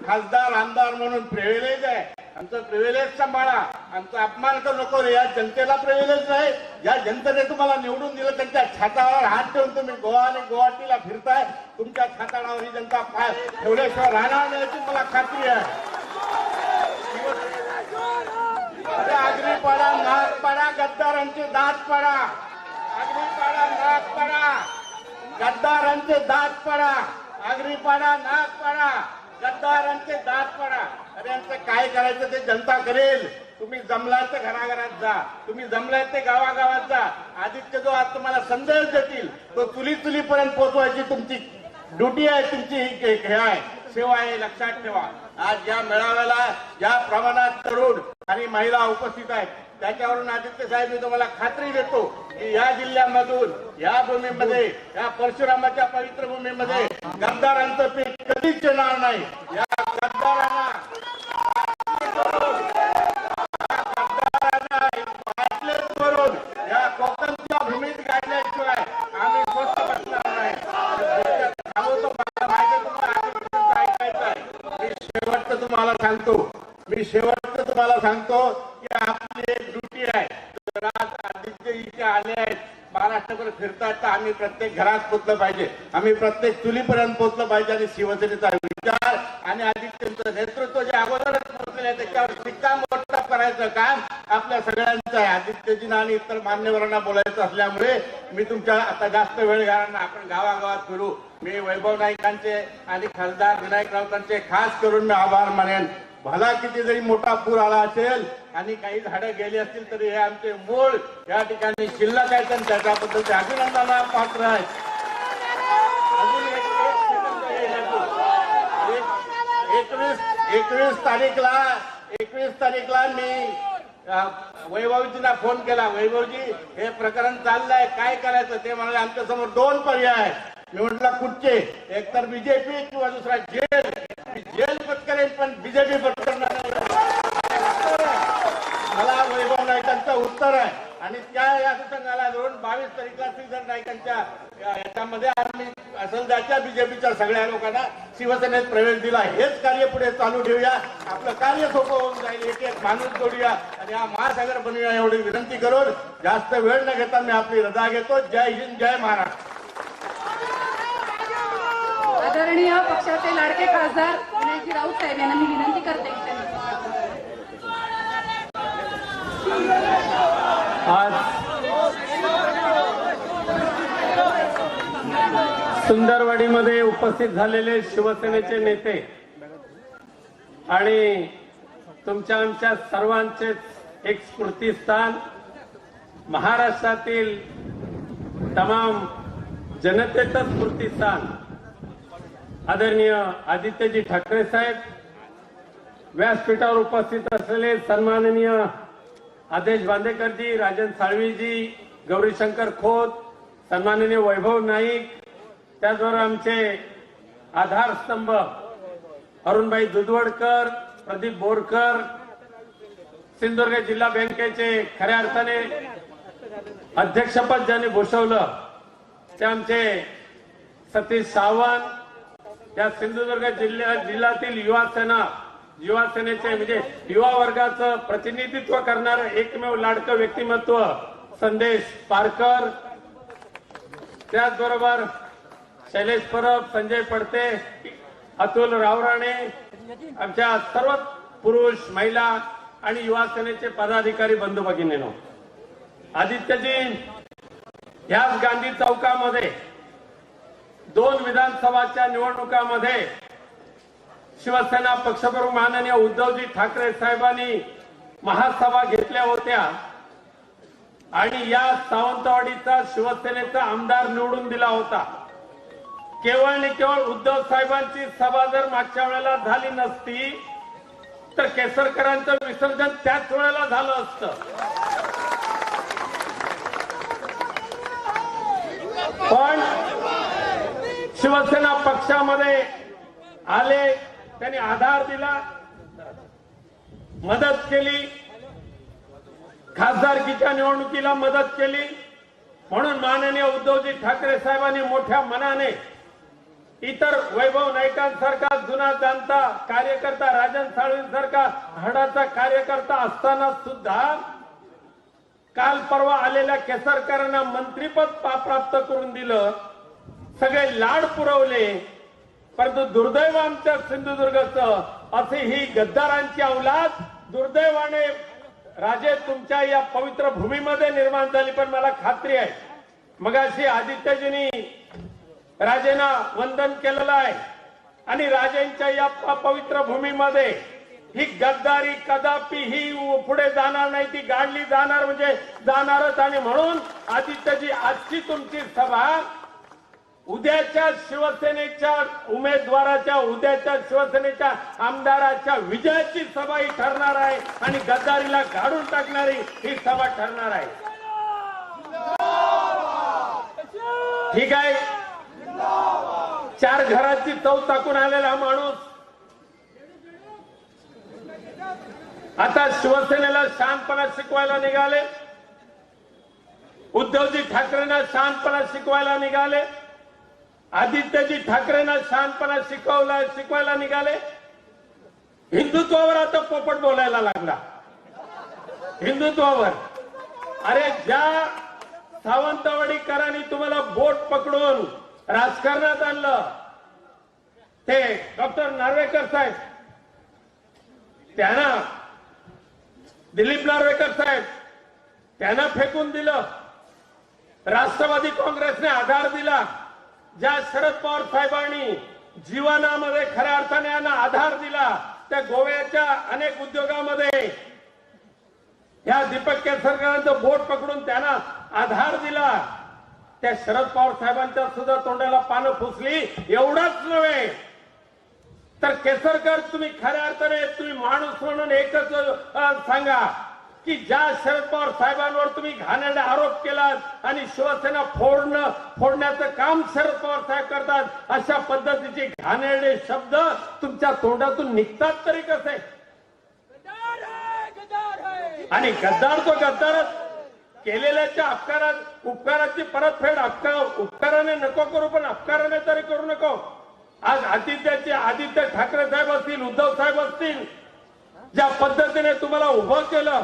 खासदार आमदार म्हणून प्रिव्हिलेज आहे, आमचं प्रिव्हिलेज सांभाळा, आमचा अपमान करू नको रे. या जनतेला प्रिव्हिलेज नाही, या जनतेने तुम्हाला निवडून दिलं त्यांच्या छातावर हात ठेवून तुम्ही गोवा आणि गुवाहाटीला फिरताय, तुमच्या छाताडावर ही जनता पाय ठेवल्याशिवाय राहणार नाही याची मला खात्री आहे. आगरी पाडा नाक पाडा, गद्दारांचे दात पाडा, आगरी पाडा नाक पाडा, गद्दारांचे दात पाडा, आगरी पाडा नाक पाडा, गद्दारांचे दात पाडा. अरे यांचं काय करायचं ते जनता करेल. तुम्ही जमलाय ते घराघरात जा, तुम्ही जमलाय ते गावागावात जा. आदित्य जो आज तुम्हाला संदेश देतील तो चुलीपर्यंत पोहोचवायची तुमची ड्युटी आहे, तुमची हे आहे, सेवा आहे, लक्षात ठेवा. आज या मेळाव्याला ज्या प्रमाणात तरुण आणि महिला उपस्थित आहेत त्याच्यावरून आदित्य साहेब मी तुम्हाला खात्री देतो की या जिल्ह्यामधून या भूमीमध्ये, या परशुरामाच्या पवित्र भूमीमध्ये गद्दारांचं पीक कधीच येणार नाही. या गद्दारांना करून या कोकणच्या भूमीत गाडल्याशिवाय आम्ही स्वस्त बसणार नाही. मी शेवटचं तुम्हाला सांगतो की आपली एक ड्युटी आहे. जर आज आदित्य इथे आले आहेत, महाराष्ट्रभर फिरतात, तर आम्ही प्रत्येक घरात पोहोचलं पाहिजे, आम्ही प्रत्येक चुलीपर्यंत पोहोचलं पाहिजे आणि शिवसेनेचा विचार आणि आदित्यचं नेतृत्व जे अगोदरच पोहोचले आहे त्याच्यावर शिक्कामोर्तब करायचं काम आपल्या सगळ्यांचं आहे. आदित्यजींना आणि इतर मान्यवरांना बोलायचं असल्यामुळे मी तुमच्या आता जास्त वेळ घालणार, आपण गावागावात फिरू. मी वैभव नाईकांचे आणि खासदार विनायक राऊतांचे खास करून मी आभार मानेन. भला किती जरी मोठा पूर आला असेल आणि काही झाडं गेली असतील तरी हे आमचे मूळ या ठिकाणी शिल्लक आहेत आणि त्याच्याबद्दल ते अभिनंदनाला पात्र आहेत. अजून एक सेकंद हे लागू. 21 तारीखला मी वैभवजींना फोन केला, वैभवजी हे प्रकरण चाललंय, काय करायचं? ते म्हणाले आमच्या समोर 2 पर्याय आहेत. मी म्हटलं कुठचे? एक तर बीजेपी किंवा दुसरा जेल. मी जेल पत्करेन पण बीजेपी पत्करणार नाही. मला वैभव नाईकांचं उत्तर आहे आणि त्या या अनुषंगाला धरून 22 तारीखला श्रीधर नाईकांच्या याच्यामध्ये आम्ही असेल त्याच्या बीजेपीच्या सगळ्या लोकांना शिवसेनेत प्रवेश दिला. हेच कार्य पुढे चालू ठेवूया, आपलं कार्य सोपं होऊन जाईल, एक माणूस जोडूया आणि हा महासागर बनवूया एवढी विनंती करून जास्त वेळ न घेता मी आपली रजा घेतो. जय हिंद, जय महाराष्ट्र. आदरणीय पक्षाचे लाडके खासदार विनायकजी राऊत साहेब यांना मी विनंती करते की आज सुंदरवाडीमध्ये उपस्थित झालेले शिवसेनेचे नेते आणि तुमच्या आमच्या सर्वांचे एक स्फूर्तीस्थान, महाराष्ट्रातील तमाम जनतेचं स्फूर्तीस्थान आदरणीय आदित्यजी ठाकरे साहेब, व्यासपीठावर उपस्थित असलेले सन्माननीय आदेश बांदेकरजी, राजन साळवीजी, गौरीशंकर खोत, सन्माननीय वैभव नाईक, त्याचबरोबर आमचे आधारस्तंभ अरुणभाई दुधवडकर, प्रदीप बोरकर, सिंधुदुर्ग जिल्हा बँकेचे खऱ्या अर्थाने अध्यक्षपद ज्यांनी भूषवलं ते आमचे सतीश सावंत, त्या सिंधुदुर्ग जिल्ह्यातील युवा सेनेचे म्हणजे युवा वर्गाचं प्रतिनिधित्व करणारं एकमेव लाडकं व्यक्तिमत्व संदेश पारकर, त्याचबरोबर शैलेश परब, संजय पडते, अतुल रावराणे, आमच्या सर्व पुरुष, महिला आणि युवा सेनेचे पदाधिकारी बंधू भगिनींनो, आदित्यजी ह्याच गांधी चौकामध्ये 2 विधानसभाच्या निवडणुकामध्ये शिवसेना पक्षप्रमुख माननीय उद्धवजी ठाकरे साहेबांनी महासभा घेतल्या होत्या आणि या सावंतवाडीचा शिवसेनेचा आमदार निवडून दिला होता. केवळ आणि केवळ उद्धव साहेबांची सभा जर मागच्या वेळेला झाली नसती तर केसरकरांचं विसर्जन त्याच वेळेला झालं असतं. पण शिवसेना पक्षामध्ये आले, त्यांनी आधार दिला, मदत केली, खासदारकीच्या निवडणुकीला मदत केली. म्हणून माननीय उद्धवजी ठाकरे साहेबांनी मोठ्या मनाने इतर वैभव नाईकांसारखा जुना जाणता कार्यकर्ता, राजन साळवींसारखा हाडाचा कार्यकर्ता असताना सुद्धा काल परवा आलेल्या केसरकरांना मंत्रीपद प्राप्त करून दिलं, सगळे लाड पुरवले. परंतु दुर्दैव आमच्या सिंधुदुर्गचं, असे ही गद्दारांची औलाद दुर्दैवाने राजे तुमच्या या पवित्र भूमीमध्ये निर्माण झाली. पण मला खात्री आहे, मगाशी आदित्यजींनी राजेंना वंदन केलेलं आहे आणि राजेंच्या या पवित्र भूमीमध्ये ही गद्दारी कदापि ही पुढे जाणार नाही, ती गाडली जाणार म्हणजे जाणारच. आणि म्हणून आदित्यजी, आजची तुमची सभा उद्याच्या शिवसेनेच्या उमेदवाराच्या, उद्याच्या शिवसेनेच्या आमदाराच्या विजयाची सभा ही ठरणार आहे आणि गद्दारीला गाडून टाकणारी ही सभा ठरणार आहे. ठीक आहे, 4 घराची चव टाकून आलेला माणूस आता शिवसेनेला शहाणपणा शिकवायला निघाले, उद्धवजी ठाकरेंना शहाणपणा शिकवायला निघाले, आदित्यजी ठाकरेंना शहाणपणा शिकवायला निघाले. हिंदुत्वावर आता पोपट बोलायला लागला, हिंदुत्वावर. अरे ज्या सावंतवाडीकरांनी तुम्हाला बोट पकडून राजकारणात आणलं, ते डॉक्टर नार्वेकर साहेब, त्यांना दिलीप नार्वेकर साहेब त्यांना फेकून दिलं. राष्ट्रवादी काँग्रेसने आधार दिला. ज्या शरद पवार साहेबांनी जीवनामध्ये खऱ्या अर्थाने यांना आधार दिला, त्या गोव्याच्या अनेक उद्योगामध्ये या दीपक केसरकरांचं बोट पकडून त्यांना आधार दिला. त्या शरद पवार साहेबांच्या सुद्धा तोंडाला पानं फुसली. एवढंच नव्हे तर केसरकर, तुम्ही खऱ्या अर्थाने तुम्ही माणूस म्हणून एकच सांगा की ज्या शरद पवार साहेबांवर तुम्ही घाणेरडा आरोप केलात आणि शिवसेना फोडण्याचं काम शरद पवार साहेब करतात, अशा पद्धतीचे घाणेरडे शब्द तुमच्या तोंडातून निघतात तरी कसे? आणि गद्दार तो गद्दारच. केलेल्याच्या उपकाराची परतफेड उपकाराने नको करू, पण अपकाराने तरी करू नको. आज आदित्य ठाकरे साहेब असतील, उद्धव साहेब असतील, ज्या पद्धतीने तुम्हाला उभं केलं,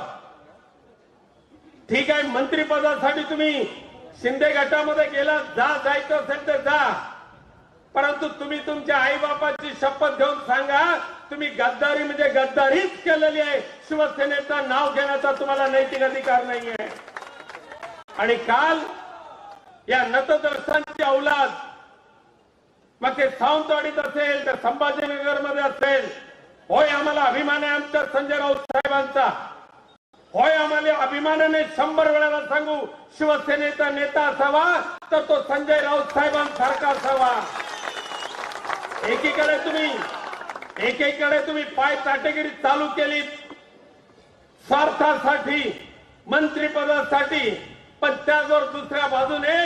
ठीक आहे, मंत्रिपदासाठी तुम्ही शिंदे गटामध्ये गेला, जायचं असेल तर जा. परंतु तुम्ही तुमच्या आई बापाची शपथ घेऊन सांगा, तुम्ही गद्दारी म्हणजे गद्दारीच केलेली आहे. शिवसेनेचं नाव घेण्याचा तुम्हाला नैतिक अधिकार नाहीये. आणि काल या नतद्रष्टांची औलाद, मग ते सावंतवाडीत असेल तर संभाजीनगरमध्ये असेल, होय आम्हाला अभिमान आहे आमच्या संजय राऊत साहेबांचा, होय आम्हाला अभिमानाने 100 वेळाला सांगू, शिवसेनेचा नेता असावा तर तो संजय राऊत साहेबांसारखा असावा. एकीकडे तुम्ही पाय चाटेगिरी चालू केली स्वार्थासाठी, मंत्रिपदासाठी, पण त्याचबरोबर दुसऱ्या बाजूने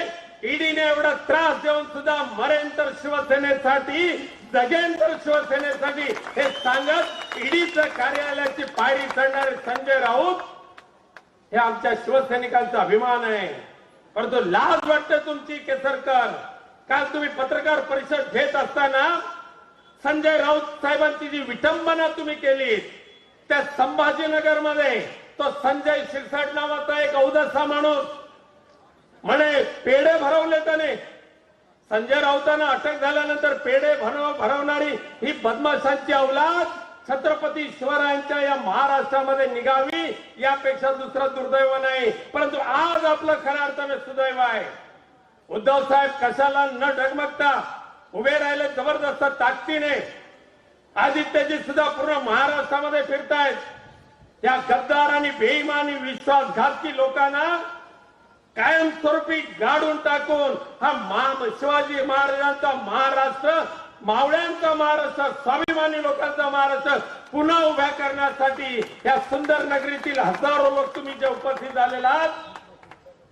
ईडीने एवढा त्रास देऊन सुद्धा मरेन तर शिवसेनेसाठी, जगेन तर शिवसेनेसाठी हे सांगत ईडीचं कार्यालयाची पायरी चढणारे संजय राऊत हे आमच्या शिवसैनिकांचा अभिमान आहे. परंतु लाज वाटते तुमची केसरकर. काल तुम्ही पत्रकार परिषद घेत असताना संजय राऊत साहेबांची जी विटंबना तुम्ही केली, त्या संभाजीनगरमध्ये तो संजय शिरसाट नावाचा एक औदसा माणूस म्हणे पेढे भरवले त्याने. संजय राऊतांना अटक झाल्यानंतर पेढे भरवणारी ही बदमाशांची औलाद छत्रपती शिवरायांच्या या महाराष्ट्रामध्ये निघावी, यापेक्षा दुसरं दुर्दैव नाही. परंतु आज आपलं खऱ्या अर्थाने सुदैव आहे. उद्धव साहेब कशाला न डगमगता उभे राहिले जबरदस्त ताकदीने. आदित्यजी सुद्धा पूर्ण महाराष्ट्रामध्ये फिरतायत. या गद्दार आणि बेईमानी विश्वासघातकी लोकांना कायमस्वरूपी गाडून टाकून हा शिवाजी महाराजांचा महाराष्ट्र, मावळ्यांचा महाराष्ट्र, स्वाभिमानी लोकांचा महाराष्ट्र पुन्हा उभ्या करण्यासाठी या सुंदर नगरीतील हजारो लोक तुम्ही जे उपस्थित झालेला आहात.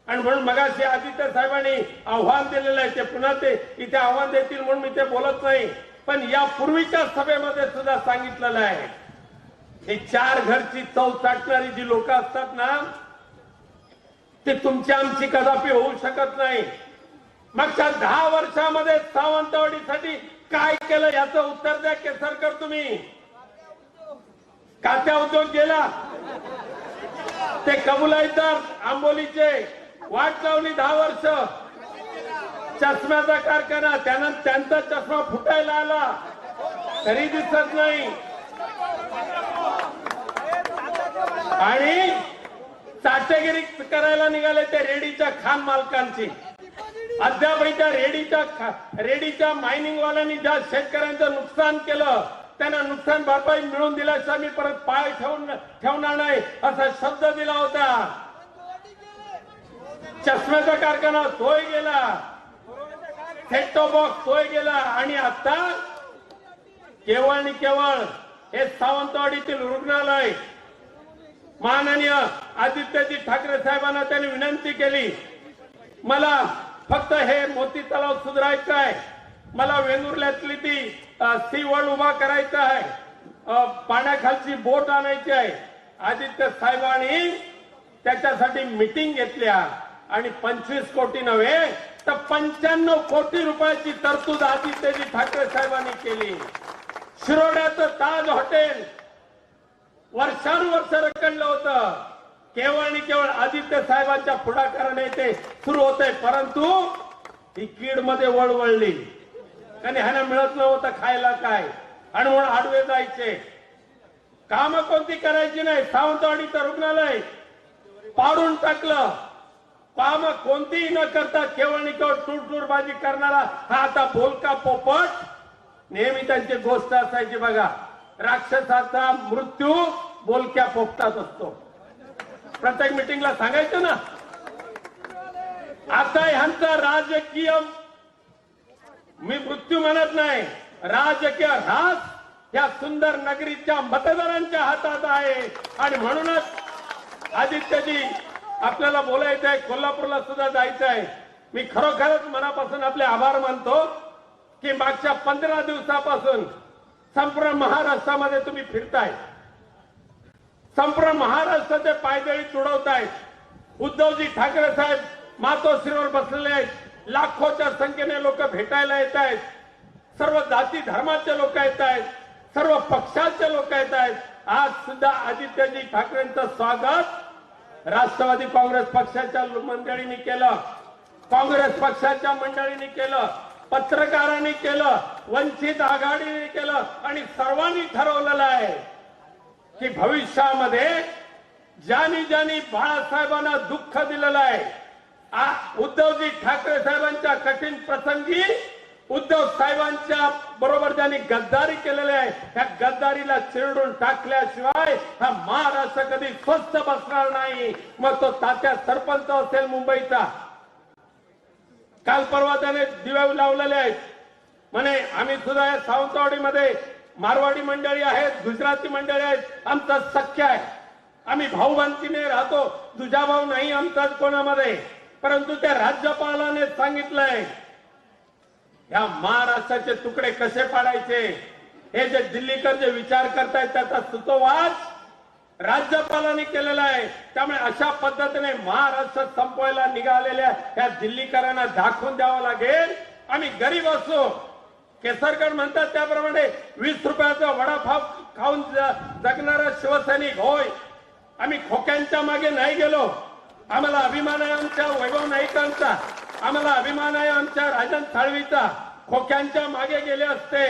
आणि म्हणून मगाशी आदित्य साहेबांनी आव्हान दिलेलं आहे, ते पुन्हा ते इथे आव्हान देतील म्हणून मी ते बोलत नाही, पण या पूर्वीच्या सभेमध्ये सुद्धा सांगितलेलं आहे हे चार घरची चव चाटणारी जी लोक असतात ना, ते तुमची आमची कदापि होऊ शकत नाही. मागच्या 10 वर्षामध्ये सावंतवाडीसाठी काय केलं याचं उत्तर द्या केसरकर तुम्ही. कात्या उद्योग गेला, ते कबुलाईदार आंबोलीचे वाट लावली 10 वर्ष. चष्म्याचा कारखाना, त्यानंतर त्यांचा चष्मा फुटायला आला तरी दिसत नाही. आणि चाटेगिरी करायला निघाले ते रेडीच्या खान मालकांची. अद्यापही त्या रेडीच्या मायनिंग वाल्यांनी ज्या शेतकऱ्यांचं नुकसान केलं त्यांना नुकसान भरपाई मिळवून दिल्याशिवाय मी परत पाय ठेवणार नाही असा शब्द दिला होता. चष्म्याचा कारखाना तोय गेला, सेट टॉप बॉक्स तोय गेला. आणि आता केवळ आणि केवळ हे सावंतवाडीतील रुग्णालय, माननीय आदित्यजी ठाकरे साहेबांना त्यांनी विनंती केली, मला फक्त हे मोती तलाव सुधारायचं आहे, मला वेंगुर्ल्यातली ती सी वर्ल्ड उभा करायचा आहे, पाण्याखालची बोट आणायची आहे. आदित्य साहेबांनी त्याच्यासाठी मीटिंग घेतल्या आणि 25 कोटी नव्हे तर 95 कोटी रुपयाची तरतूद आदित्यजी ठाकरे साहेबांनी केली. शिरोड्याचं ताज हॉटेल वर्षानुवर्ष रखडलं होतं, केवळ आणि केवळ आदित्य साहेबांच्या पुढाकाराने ते सुरू होते. परंतु ही कीड मध्ये वळवळली आणि ह्यांना मिळत नव्हतं खायला काय, आणि म्हणून आडवे जायचे. काम कोणती करायची नाही. सावंतवाडीचं रुग्णालय पाडून टाकलं. काम कोणतीही न करता केवळ आणि केवळ टूरबाजी करणारा हा आता बोलका पोपट. नेहमी त्यांची गोष्ट असायची बघा, राक्षसाचा मृत्यू बोलक्या पोपटात असतो. प्रत्येक मिटिंगला सांगायचं ना. आता ह्यांचा राजकीय, मी मृत्यू म्हणत नाही, राजकीय ऱ्हास या सुंदर नगरीच्या मतदारांच्या हातात आहे. आणि म्हणूनच आदित्यजी आपल्याला बोलायचं आहे, कोल्हापूरला सुद्धा जायचं आहे. मी खरोखरच मनापासून आपले आभार मानतो की मागच्या 15 दिवसापासून संपूर्ण महाराष्ट्रामध्ये तुम्ही फिरताय, संपूर्ण महाराष्ट्राचे पायदळी तुडवतायत. उद्धवजी ठाकरे साहेब मातोश्रीवर बसलेले आहेत, लाखोच्या संख्येने लोक भेटायला येत आहेत, सर्व जाती धर्माचे लोक येत आहेत, सर्व पक्षाचे लोक येत आहेत. आज सुद्धा आदित्यजी ठाकरेंचं स्वागत राष्ट्रवादी काँग्रेस पक्षाच्या मंडळींनी केलं, काँग्रेस पक्षाच्या मंडळींनी केलं, पत्रकारांनी केलं, वंचित आघाडीने केलं. आणि सर्वांनी ठरवलेलं आहे की भविष्यामध्ये ज्यांनी ज्यांनी बाळासाहेबांना दुःख दिलेलं आहे, उद्धवजी ठाकरे साहेबांच्या कठीण प्रसंगी उद्धव साहेबांच्या बरोबर ज्यांनी गद्दारी केलेली आहे, त्या गद्दारीला चिरडून टाकल्याशिवाय हा महाराष्ट्र कधी स्वस्थ बसणार नाही. मग तो तात्या सरपंच असेल मुंबईचा, काल परवा त्याने दिवे लावलेले आहेत म्हणे, आम्ही सुद्धा या सावंतवाडीमध्ये मारवाडी मंडळी आहेत, गुजराती मंडळी आहेत, आमचा सख्य आहे, आम्ही भाऊबंदीने राहतो, तुझा भाऊ नाही आमचाच कोणामध्ये. परंतु त्या राज्यपालाने सांगितलंय या महाराष्ट्राचे तुकडे कसे पाडायचे, हे जे दिल्लीकर जे विचार करतायत त्याचा सुतोवाच राज्यपालांनी केलेला आहे. त्यामुळे अशा पद्धतीने महाराष्ट्र संपवायला निघालेल्या या दिल्लीकरांना दाखवून द्यावं लागेल आम्ही गरीब असो. केसरकर म्हणतात त्याप्रमाणे 20 रुपयाचा वडापाव खाऊन जगणारा शिवसैनिक होय. आम्ही खोक्यांच्या मागे नाही गेलो. आम्हाला अभिमान आहे आमच्या वैभव नाईकांचा, आम्हाला अभिमान आहे आमच्या राजन साळवीचा. खोक्यांच्या मागे गेले असते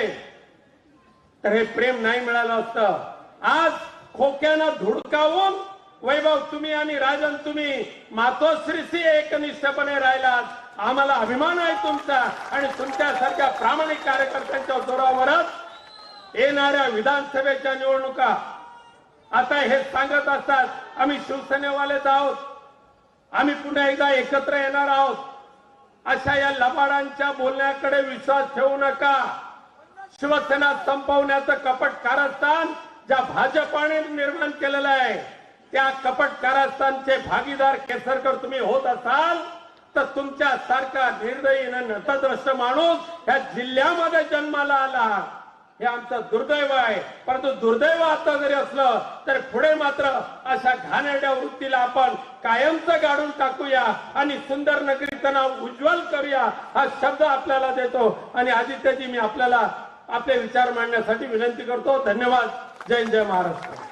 तर हे प्रेम नाही मिळालं असतं. आज खोक्यांना धुडकावून वैभव तुम्ही आणि राजन तुम्ही मातोश्रीशी एकनिष्ठपणे राहिलात. आम्हाला अभिमान आहे तुमचा आणि तुमच्यासारख्या प्रामाणिक कार्यकर्त्यांच्या जोरावरच येणाऱ्या विधानसभेच्या निवडणुका. आता हे सांगत असतात आम्ही शिवसेनेवालेच आहोत, आम्ही पुन्हा एकदा एकत्र येणार आहोत. अशा या लबाडांच्या बोलण्याकडे विश्वास ठेवू नका. शिवसेना संपवण्याचं कपट कारस्थान ज्या भाजपाने निर्माण केलेलं आहे त्या कपट कारस्थानचे भागीदार केसरकर तुम्ही होत असाल तर तुमच्या सारखा निर्दयी नतद्रष्ट माणूस या जिल्ह्यामध्ये जन्माला आला हे आमचं दुर्दैव आहे. परंतु दुर्दैव आता जरी असलं तर पुढे मात्र अशा घाणेरड्या वृत्तीला आपण कायमचं गाडून टाकूया आणि सुंदर नगरीचं नाव उज्ज्वल करूया हा शब्द आपल्याला देतो. आणि आदित्यजी, मी आपल्याला आपले विचार मांडण्यासाठी विनंती करतो. धन्यवाद. जय हिंद, जय महाराष्ट्र.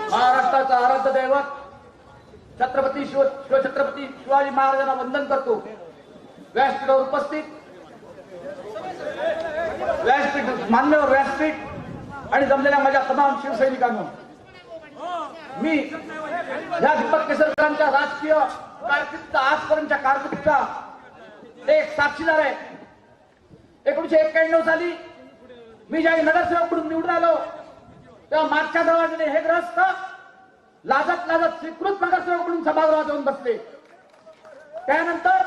महाराष्ट्राचा आराध्य दैवत छत्रपती शिवछत्रपती शिवाजी महाराजांना वंदन करतो. व्यासपीठावर उपस्थित मान्यवर व्यासपीठ आणि जमलेल्या माझ्या तमाम शिवसैनिकांनो, मी या दीपक केसरकरांच्या राजकीय कारकिर्दीचा आजपर्यंतच्या कारकिर्दीचा एक साक्षीदार आहे. 1991 साली मी ज्या नगरसेवक म्हणून निवडून आलो तेव्हा मागच्या दरवाजाने हे ग्रस्त लाजत लाजत स्वीकृत नगरसेवक म्हणून सभागृहात येऊन बसले. त्यानंतर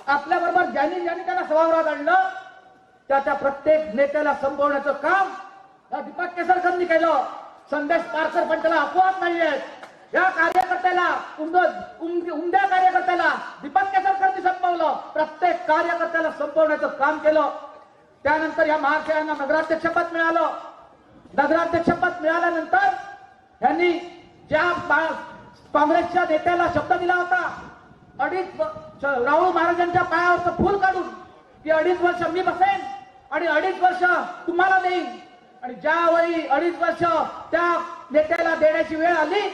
आपल्या बरोबर ज्यांनी त्यांना सभागृहात आणलं त्या प्रत्येक नेत्याला संपवण्याचं काम या दीपक केसरकरांनी केलं. संदेश पारकर पण त्याला अपवाद नाहीये. या कार्यकर्त्याला उमद्या कार्यकर्त्याला दीपक केसरकरांनी संपवलं. प्रत्येक कार्यकर्त्याला संपवण्याचं काम केलं. त्यानंतर या महाशयांना नगराध्यक्षपद मिळालं. नगराध्यक्षपद मिळाल्यानंतर यांनी ज्या काँग्रेसच्या नेत्याला शब्द दिला होता, राहुल महाराजांच्या पायावरचं फूल काढून की 2.5 वर्ष मी बसेन आणि 2.5 वर्ष तुम्हाला देईन, आणि ज्यावेळी 2.5 वर्ष त्या नेत्याला देण्याची वेळ आली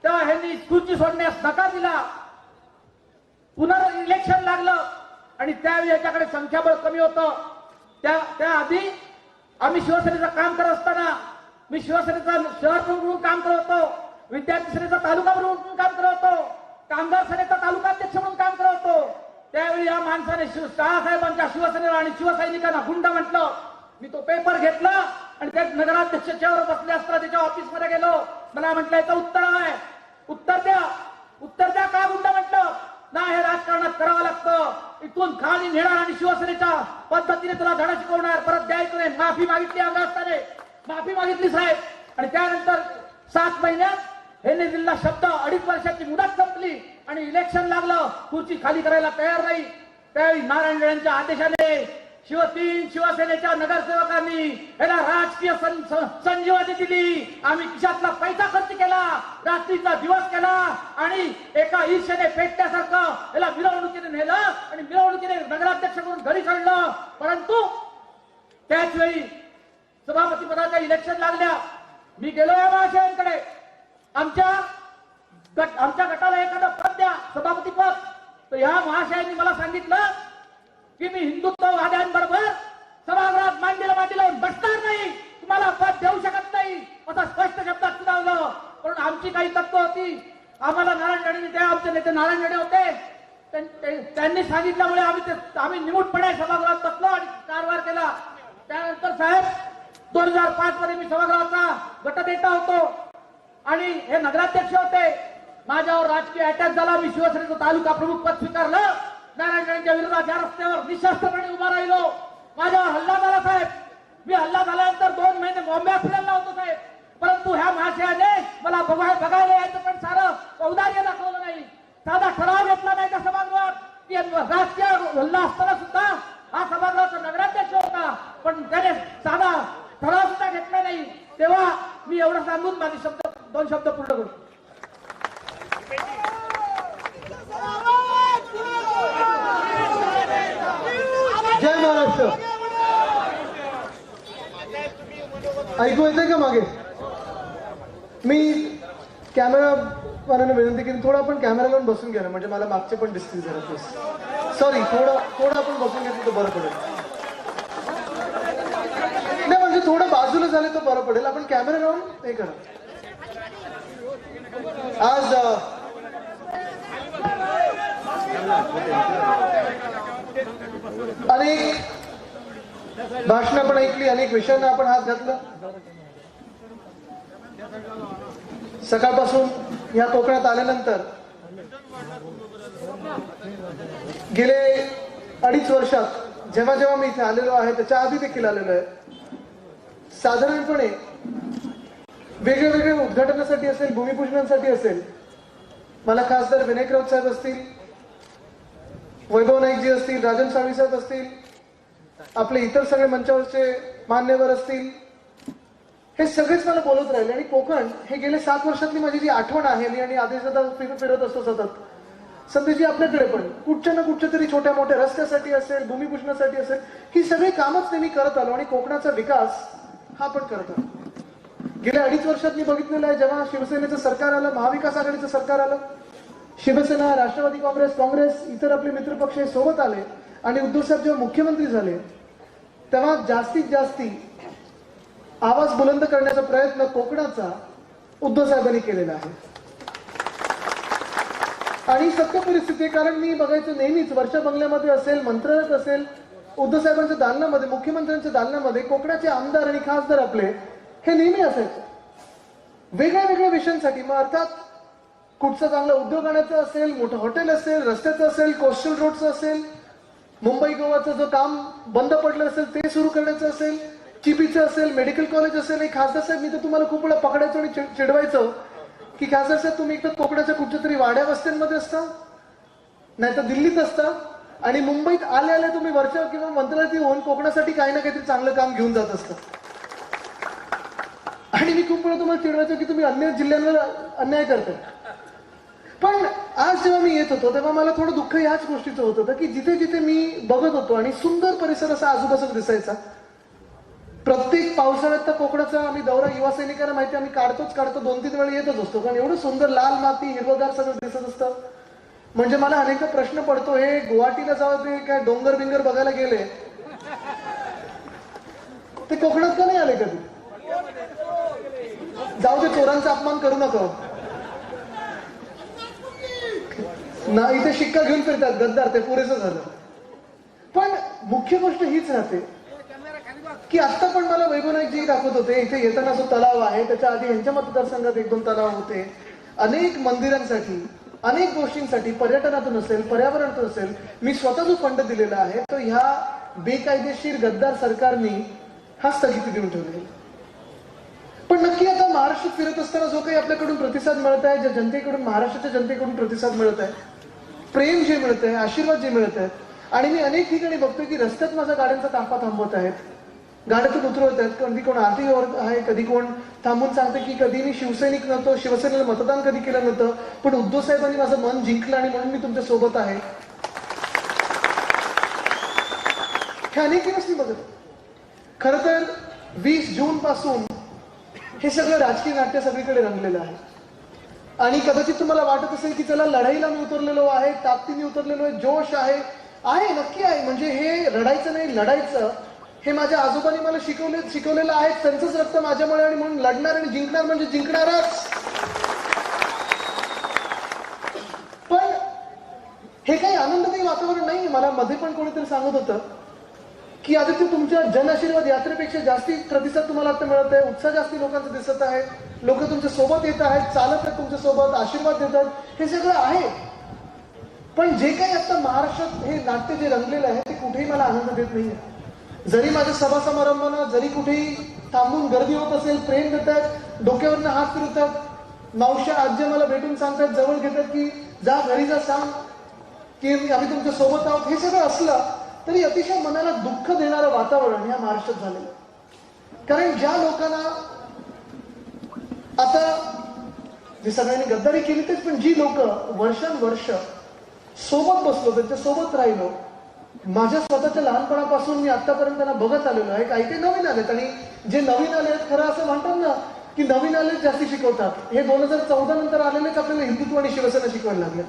तेव्हा ह्यांनी खुर्ची सोडण्यास नकार दिला. इलेक्शन लागलं आणि त्यावेळी याच्याकडे संख्याबळ कमी होतं. त्याआधी आम्ही शिवसेनेचं काम करत असताना मी शिवसेनेचा शहर प्रमुख म्हणून काम करत होतो, विद्यार्थी सेनेचा तालुका प्रमुख म्हणून काम करत होतो, कामगार सेनेचा तालुकाध्यक्ष म्हणून काम करत होतो. त्यावेळी या माणसाने शहासाहेबांच्या शिवसेनेला आणि शिवसैनिकांना गुंड म्हटलं. मी तो पेपर घेतला आणि त्या नगराध्यक्ष चेअरवर बसले असताना त्याच्या ऑफिसमध्ये गेलो. मला म्हटलं याचं उत्तर आहे, उत्तर द्या का गुंड म्हटलं. नाही, हे राजकारणात करावं लागतं. इथून खाली नेणार आणि शिवसेनेच्या पद्धतीने तुला धडा शिकवणार, परत द्यायचं नाही. माफी मागितली आमदाराने, माफी मागितली साहेब. आणि त्यानंतर 7 महिन्यात हे दिलेला शब्द 2.5 वर्षाची मुदत संपली आणि इलेक्शन लागलं. खुर्ची खाली करायला तयार नाही. त्यावेळी नारायण राणेंच्या आदेशाने शिवसेनेच्या नगरसेवकांनी याला राजकीय संजीवनी दिली. आम्ही खिशातला पैसा खर्च केला, रात्रीचा दिवस केला आणि एका ईर्षेने पेटण्यासारखं याला मिरवणुकीने नेलं आणि मिरवणुकीने नगराध्यक्ष म्हणून घरी काढलं. परंतु त्याच वेळी सभापती पदाच्या इलेक्शन लागल्या. मी गेलो या महाशयांकडे, आमच्या गटाला एखादं पद द्या, सभापती पद. तर ह्या महाशयांनी मला सांगितलं की मी हिंदुत्ववाद्यांबरोबर सभागृहात मांडीला लावून बसणार नाही, तुम्हाला पद देऊ शकत नाही, असं स्पष्ट शब्दात सुनावलं. पण आमची काही तत्व होती. आम्हाला नारायण राणे, त्या आमचे नेते नारायण राणे होते, त्यांनी सांगितल्यामुळे आम्ही निमूटपणे सभागृहात बसलो आणि कारभार केला. त्यानंतर साहेब 2005 मध्ये मी सभागृहाचा गटनेता होतो आणि हे नगराध्यक्ष होते. माझ्यावर राजकीय अटॅक झाला. मी शिवसेनेचं तालुका प्रमुख पद स्वीकारलं. नारायण राणेंच्या विरोधात या रस्त्यावर निशस्त्रपणे उभा राहिलो. माझ्यावर हल्ला झाला साहेब. मी हल्ला झाल्यानंतर 2 महिने बॉम्बे फिरायला होतो साहेब. परंतु ह्या महाशयाने मला बघायला यायचं पण सारं औदार्य दाखवलं नाही. साधा ठराव घेतला नाही त्या सभागृहात की राजकीय हल्ला असताना सुद्धा हा सभागृहाचा नगराध्यक्ष होता, पण त्याने साधा ठराव सुद्धा घेतला नाही. तेव्हा मी एवढं सांगून माझे 2 शब्द पूर्ण करतो. जय महाराष्ट्र. ऐकू येते का मागे? मी कॅमेरावाल्याने विनंती केली, थोडं आपण कॅमेरा लावून बसून घ्या ना, म्हणजे मला मागचे पण दिसतील जरा. प्लीज सॉरी, थोडं आपण बसून घेतलं तर बरं पडेल. नाही म्हणजे थोडं बाजूला झाले तर बरं पडेल. आपण कॅमेरा लावून हे करा. आज अनेक भाषणं आपण ऐकली, अनेक विषयांना आपण हात घातला. सकाळपासून या कोकणात आल्यानंतर गेले 2.5 वर्षात जेव्हा जेव्हा मी इथे आलेलो आहे, त्याच्या आधी देखील आलेलो आहे, साधारणपणे वेगवेगळ्या उद्घाटनासाठी असेल, भूमिपूजनासाठी असेल, मला खासदार विनायक राऊत साहेब असतील, वैभव नाईकजी असतील, राजन साळवी साहेब असतील, आपले इतर सगळे मंचावरचे मान्यवर असतील, हे सगळेच मला बोलत राहिले. आणि कोकण हे गेले 7 वर्षातली माझी जी आठवण आहे, मी आणि आदेशदा फिरत असतो सतत, संदेशजी आपल्याकडे पण कुठच्या ना कुठच्या तरी छोट्या मोठ्या रस्त्यासाठी असेल, भूमिपूजनासाठी असेल, ही सगळी कामच नेहमी करत आलो आणि कोकणाचा विकास हा पण करत आलो. गेल्या 2.5 वर्षात मी बघितलेलं आहे, जेव्हा शिवसेनेचं सरकार आलं, महाविकास आघाडीचं सरकार आलं, शिवसेना, राष्ट्रवादी काँग्रेस, इतर आपले मित्रपक्ष हे सोबत आले आणि उद्धव साहेब जेव्हा मुख्यमंत्री झाले, तेव्हा जास्तीत जास्ती आवाज बुलंद करण्याचा प्रयत्न कोकणाचा उद्धव साहेबांनी केलेला आहे. आणि सत्य परिस्थिती, कारण मी बघायचं नेहमीच वर्षा बंगल्यामध्ये असेल, मंत्रालयात असेल, उद्धव साहेबांच्या दालनामध्ये, मुख्यमंत्र्यांच्या दालनामध्ये कोकणाचे आमदार आणि खासदार आपले हे नेहमी असायचे वेगळ्या वेगळ्या विषयांसाठी. मग अर्थात कुठचं चांगलं उद्योग आणायचं असेल, मोठं हॉटेल असेल, रस्त्याचं असेल, कोस्टल रोडचं असेल, मुंबई गोवाचं जो काम बंद पडलं असेल ते सुरू करण्याचं असेल, चिपीचं असेल, मेडिकल कॉलेज असेल. आणि खासदार साहेब, मी तर तुम्हाला खूप वेळा पकडायचो आणि चिडवायचो की खासदार साहेब तुम्ही एकतर कोकणाच्या कुठच्या तरी वाड्या वस्त्यांमध्ये असता, नाही तर दिल्लीत असता, आणि मुंबईत आले आले तुम्ही वरच्या किंवा मंत्रालयात येऊन कोकणासाठी काही ना काहीतरी चांगलं काम घेऊन जात असता. आणि मी खूप वेळा तुम्हाला चिडवायचो की तुम्ही अन्य जिल्ह्यांवर अन्याय करताय. पण आज जेव्हा मी येत होतो तेव्हा मला थोडं दुःख याच गोष्टीचं होत होतं की जिथे जिथे मी बघत होतो आणि सुंदर परिसर असा आजूबाजूला दिसायचा. प्रत्येक पावसाळ्यात तर कोकणाचा आम्ही दौरा युवा सैनिकांना माहिती आम्ही काढतो 2-3 वेळा येतच असतो, कारण एवढं सुंदर लाल माती, हिरवगार सगळं दिसत असतं. म्हणजे मला अनेकदा प्रश्न पडतो, हे गुवाहाटीला जावं ते काय डोंगर बिंगर बघायला गेले, ते कोकणात का नाही आले कधी? जाऊ दे, चोरांचा अपमान करू नका ना, इथे शिक्का घेऊन फिरतात गद्दार, ते पुरेसं झालं. पण मुख्य गोष्ट हीच राहते की आता पण मला वैभव नाईकजी दाखवत होते, इथे येताना जो तलाव आहे त्याच्या आधी यांच्या मतदारसंघात 1-2 तलाव होते. अनेक मंदिरांसाठी, अनेक गोष्टींसाठी, पर्यटनातून असेल, पर्यावरणातून असेल, मी स्वतः जो फंड दिलेला आहे तो ह्या बेकायदेशीर गद्दार सरकारने हा स्थगिती देऊन ठेवलेला. पण नक्की आता महाराष्ट्रात फिरत असताना जो काही आपल्याकडून प्रतिसाद मिळत आहे, ज्या जनतेकडून, महाराष्ट्राच्या जनतेकडून प्रतिसाद मिळत आहे, प्रेम जे मिळत आहे, आशीर्वाद जे मिळत आहेत, आणि मी अनेक ठिकाणी बघतोय की रस्त्यात माझ्या गाड्यांचा ताफा थांबवत आहेत, गाड्यातून उतरवत आहेत. कधी कोण आरतीवर आहे, कधी कोण थांबून सांगते की कधी मी शिवसैनिक नव्हतो, शिवसेनेला मतदान कधी केलं नव्हतं, पण उद्धव साहेबांनी माझं मन जिंकलं आणि म्हणून मी तुमच्या सोबत आहे. हे अनेक दिवस मी बघत. खरं तर 20 जून पासून हे सगळं राजकीय नाट्य सगळीकडे रंगलेलं आहे. आणि कदाचित तुम्हाला वाटत असेल की चला लढाईला मी उतरलेलो आहे, ताकदीने उतरलेलो आहे, जोश आहे, नक्की आहे. म्हणजे हे रडायचं नाही, लढायचं, हे माझ्या आजोबांनी मला शिकवलेलं आहे. त्यांचंच रक्त माझ्यामुळे, आणि म्हणून लढणार आणि जिंकणार म्हणजे जिंकणारच. पण हे काही आनंददायी वातावरण नाही. मला मध्ये पण कोणीतरी सांगत होतं की आदित्य, तुमच्या जन आशीर्वाद यात्रेपेक्षा जास्ती प्रतिसाद तुम्हाला आता मिळत आहे, उत्साह जास्ती लोकांचा दिसत आहे, लोक तुमच्या सोबत येत आहेत, चालत आहेत तुमच्या सोबत, आशीर्वाद देतात, हे सगळं आहे. पण जे काही आता महाराष्ट्रात हे नाट्य जे रंगलेलं आहे ते कुठेही मला आनंद देत नाहीये. जरी माझ्या सभा समारंभांना जरी कुठेही थांबून गर्दी होत असेल, प्रेम देतात, डोक्यावरनं हात फिरवतात, मावश्या आज्या मला भेटून सांगतात, जवळ घेतात की जा घरी जा, सांग की आम्ही तुमच्या सोबत आहोत, हे सगळं असलं तरी अतिशय मनाला दुःख देणारं वातावरण या महाराष्ट्रात झालेलं. कारण ज्या लोकांना आता जे सगळ्यांनी गद्दारी केली तेच, पण जी लोक वर्षानुवर्ष सोबत बसलो, त्यांच्या सोबत राहिलो, माझ्या स्वतःच्या लहानपणापासून मी आतापर्यंत त्यांना बघत आलेलो आहे. काही काही नवीन आलेत, आणि जे नवीन आले आहेत, खरं असं म्हणतात ना की नवीन आलेच जास्ती शिकवतात. हे 2014 नंतर आलेलेच आपल्याला हिंदुत्व आणि शिवसेना शिकवायला लागले.